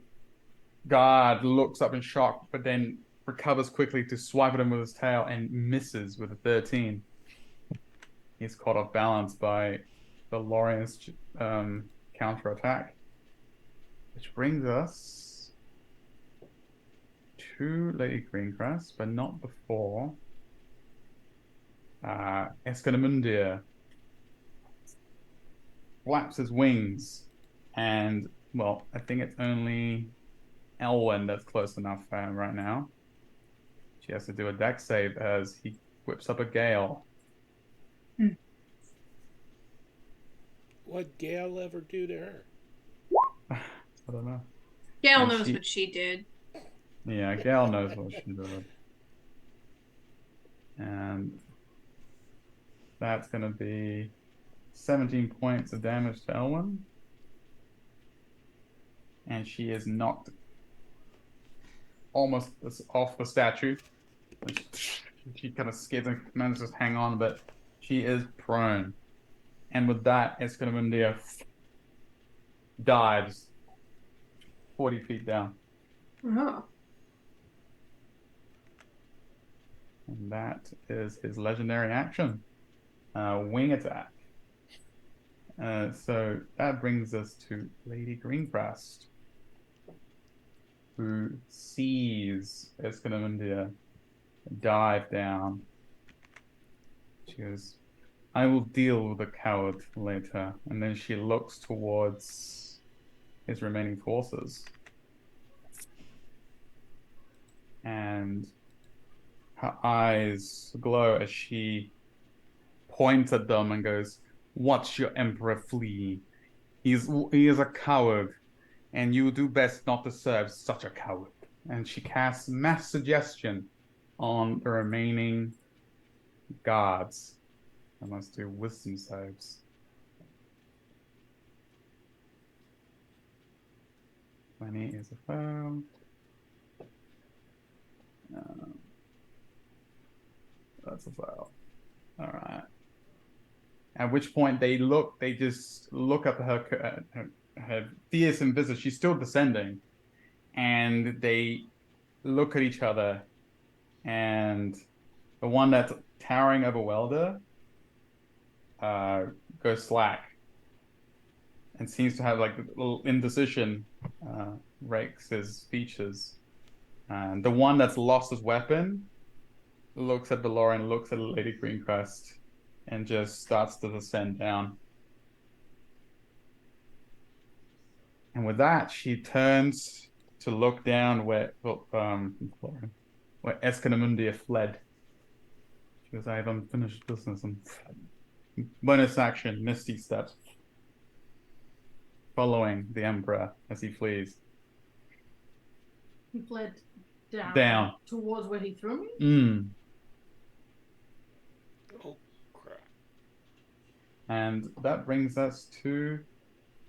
guard looks up in shock, but then recovers quickly to swipe at him with his tail and misses with a 13. He's caught off balance by the Lorian's counterattack. Which brings us to Lady Greencrest, but not before Escanamundir flaps his wings, and, well, I think it's only Elwen that's close enough for him right now. She has to do a dex save as he whips up a gale. What'd Gail ever do to her? I don't know. Gail And knows she- what she did. Yeah, Gail knows what she did. And that's going to be 17 points of damage to Elwyn. And she is knocked almost off the statue. She kind of skids and manages to hang on, but she is prone. And with that, Escanamundir dives 40 feet down. Oh. And that is his legendary action. Wing attack. So that brings us to Lady Greencrest, who sees Escanamundir dive down. She goes, "I will deal with the coward later." And then she looks towards his remaining forces. And her eyes glow as she points at them and goes, "Watch your emperor flee. He is a coward, and you do best not to serve such a coward." And she casts mass suggestion on the remaining guards. I must do wisdom saves. 20 is a fail. That's a fail. All right. At which point they just look up at her fearsome visage. She's still descending, and they look at each other, and the one that's towering over Welder goes slack and seems to have like a little indecision, rakes his features. And the one that's lost his weapon looks at Valorian, looks at Lady Greencrest, and just starts to descend down. And with that, she turns to look down where Escanamundia fled. She goes, I have unfinished business. And bonus action, Misty steps, following the Emperor as he flees. He fled Down. towards where he threw me? Oh, crap. And that brings us to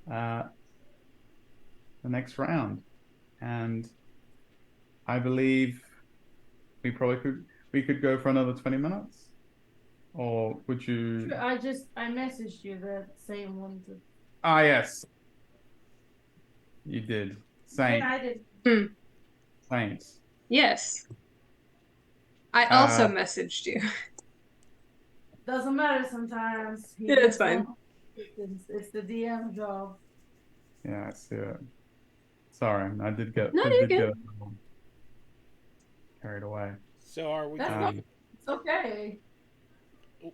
the next round. And I believe we could go for another 20 minutes. Or would you? I messaged you that same one. Ah, yes. You did. Saint. Yeah, I did. Saints. Yes. I also messaged you. Doesn't matter sometimes. Yeah, it's fine. It's the DM job. Yeah, I see it. Sorry, I did get carried away. So are we? It's okay.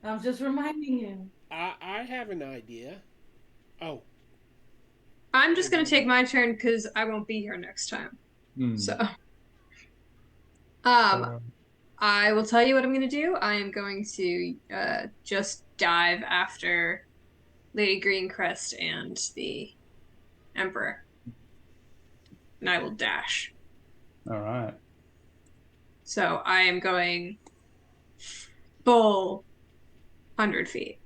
I'm just reminding you. I have an idea. Oh. I'm just going to take my turn because I won't be here next time. So, I will tell you what I'm going to do. I am going to just dive after Lady Greencrest and the Emperor. And I will dash. All right. So I am going full 100 feet.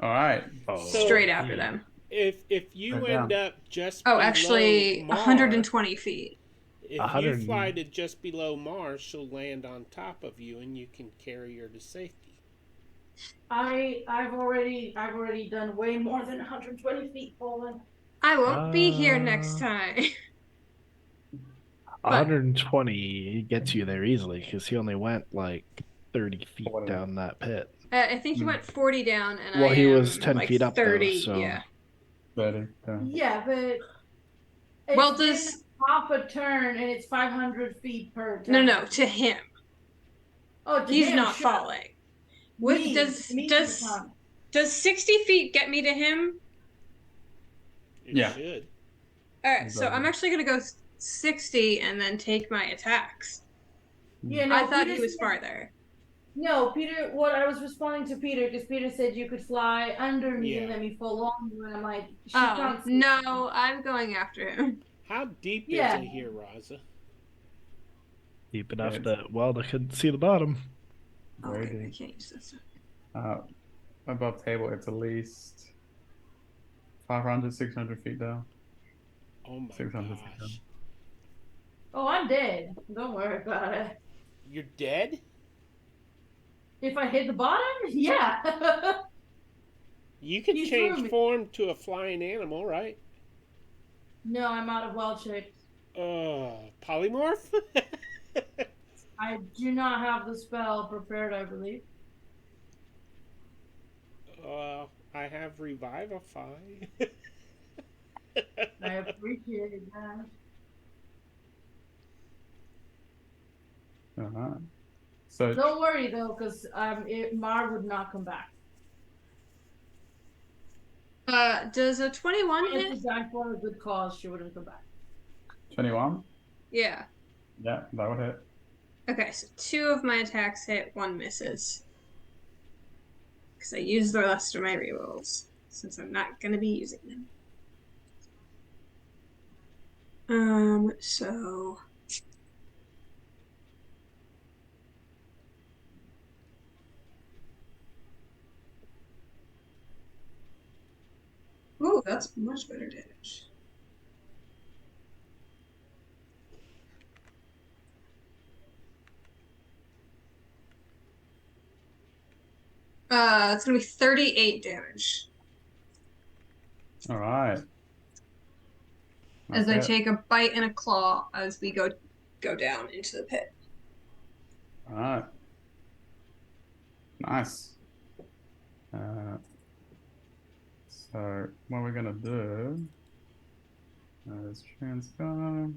All right. Straight after them. If you end up just actually Mars, 120 feet. If you fly to just below Mars, she'll land on top of you, and you can carry her to safety. I've already done way more than 120 feet, Poland. I won't be here next time. 120 gets you there easily because he only went like 30 feet down that pit. I think he went 40 down, and he was 10 feet up 30. Though, so. Yeah. 30. Yeah, but does half a turn and it's 500 feet per turn. No, to him. Oh, he's not falling. Does 60 feet get me to him? It should. All right, so I'm actually gonna go 60 and then take my attacks. Yeah, no, I thought he was farther. No, Peter. What I was responding to Peter because Peter said you could fly under me and let me fall on you, and I'm like, no, I'm going after him. How deep is it here, Raza? Deep enough that Welda could see the bottom. Okay, I can't use this. Above table, it's at least 500, 600 feet down. Oh my 600 gosh. feet down. Oh, I'm dead. Don't worry about it. You're dead? If I hit the bottom, yeah. You can change form to a flying animal, right? No, I'm out of wild shapes. Polymorph? I do not have the spell prepared, I believe. I have Revivify. I appreciate that. So don't worry though, because Mar would not come back. Does a 21 hit? If die for a good cause, she wouldn't come back. 21? Yeah. Yeah, that would hit. Okay, so 2 of my attacks hit, 1 misses. Because I used the rest of my rerolls, since I'm not going to be using them. So... Ooh, that's much better damage. It's gonna be 38 damage All right. as I Okay. take a bite and a claw as we go down into the pit. All right. Nice. So what we're gonna do is transfer,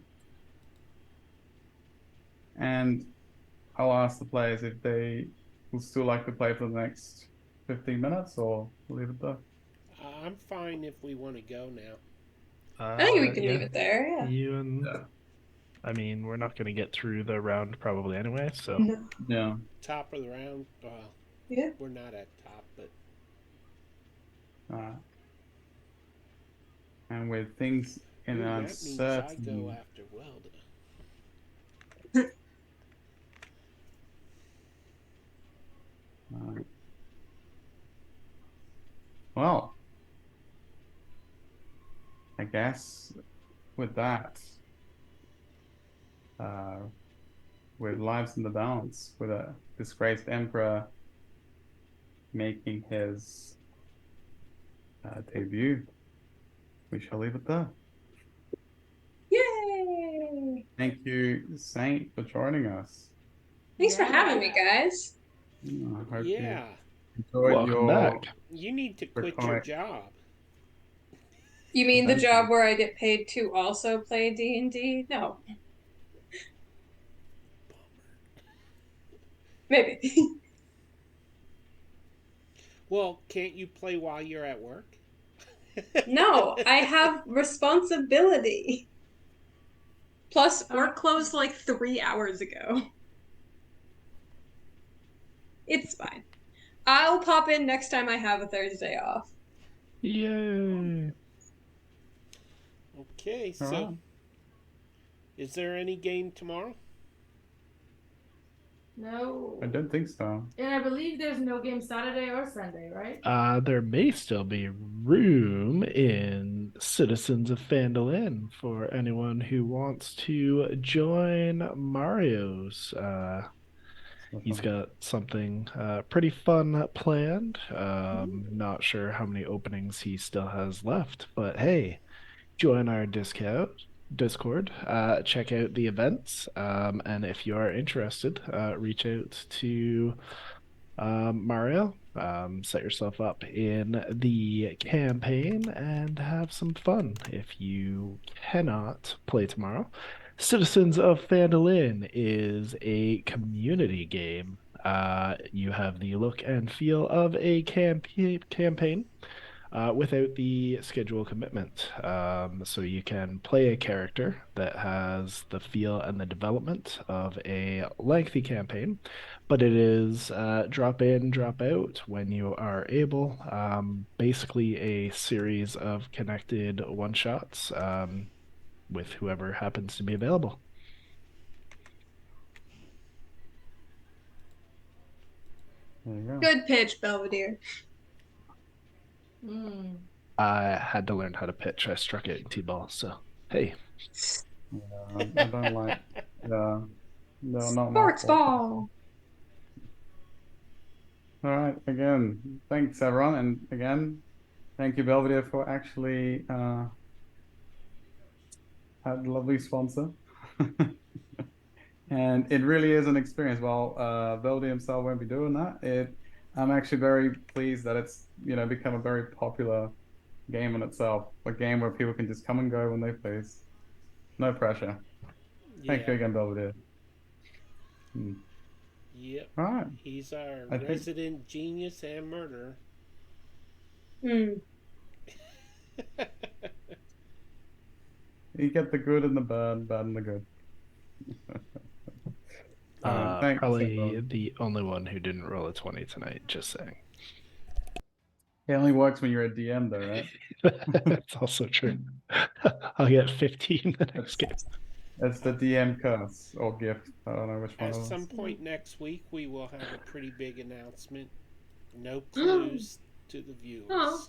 and I'll ask the players if they will still like to play for the next 15 minutes or leave it there. I'm fine if we want to go now. I think we can Yeah, leave it there. Yeah. you and Yeah. I mean, we're not going to get through the round probably anyway, so No. Yeah. Top of the round. Well, Yeah. we're not at top, but All right. And with things in ooh, an that means I go uncertain, after Welda. right. Well, I guess with that, uh, with lives in the balance, with a disgraced emperor making his debut, we shall leave it there. Yay! Thank you, Saint, for joining us. Thanks for having me, guys. I hope you Yeah, enjoyed welcome your back. you need to quit your Draconic job. You mean the adventure. job where I get paid to also play D&D? No. Maybe. Well, can't you play while you're at work? No, I have responsibility. Plus, work closed like 3 hours ago. It's fine. I'll pop in next time I have a Thursday off. Yay! Okay, All so right. is there any game tomorrow? No. I don't think so. And I believe there's no game Saturday or Sunday, right? There may still be room in Citizens of Phandalin for anyone who wants to join Mario's. He's got something pretty fun planned. Not sure how many openings he still has left, but hey, join our Discord, check out the events, and if you are interested, reach out to Mario, set yourself up in the campaign and have some fun. If you cannot play tomorrow, Citizens of Phandalin is a community game. You have the look and feel of a campaign without the schedule commitment. So you can play a character that has the feel and the development of a lengthy campaign, but it is drop in, drop out when you are able. Basically, a series of connected one shots with whoever happens to be available. There you go. Good pitch, Belvedere. Hmm. I had to learn how to pitch. I struck it in T-ball, so hey. Yeah, I don't like. Yeah, no, not my Sports fault. ball. All right. Again, thanks everyone, and again, thank you, Belvedere, for actually had a lovely sponsor. And it really is an experience. While Belvedere himself won't be doing that, I'm actually very pleased that it's become a very popular game in itself. A game where people can just come and go when they please. No pressure. Thank you Yeah. again, Belvedere. Yep. All right. He's our I think- resident genius and murderer. Hmm. You get the good and the bad, bad and the good. Thanks, Probably everyone. the only one who didn't roll a 20 tonight, just saying. It only works when you're a DM, though, right? That's also true. I'll get 15 the next game. It's the DM curse or gift. I don't know which one At it some is. point next week, we will have a pretty big announcement. No clues to the viewers. Oh.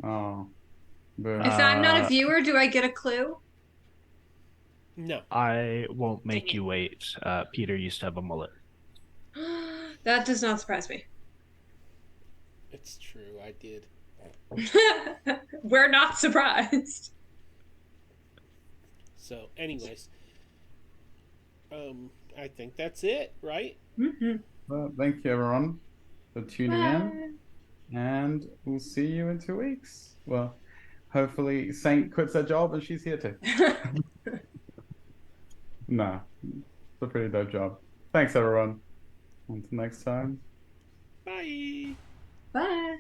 Oh, boo. If I'm not a viewer, do I get a clue? No. I won't make you wait. Peter used to have a mullet. That does not surprise me. It's true, I did. We're not surprised. So, anyways, I think that's it, right? Mm-hmm. Well, thank you, everyone, for tuning in. And we'll see you in 2 weeks. Well, hopefully Saint quits her job and she's here too. Nah, it's a pretty dope job. Thanks, everyone. Until next time. Bye. Bye.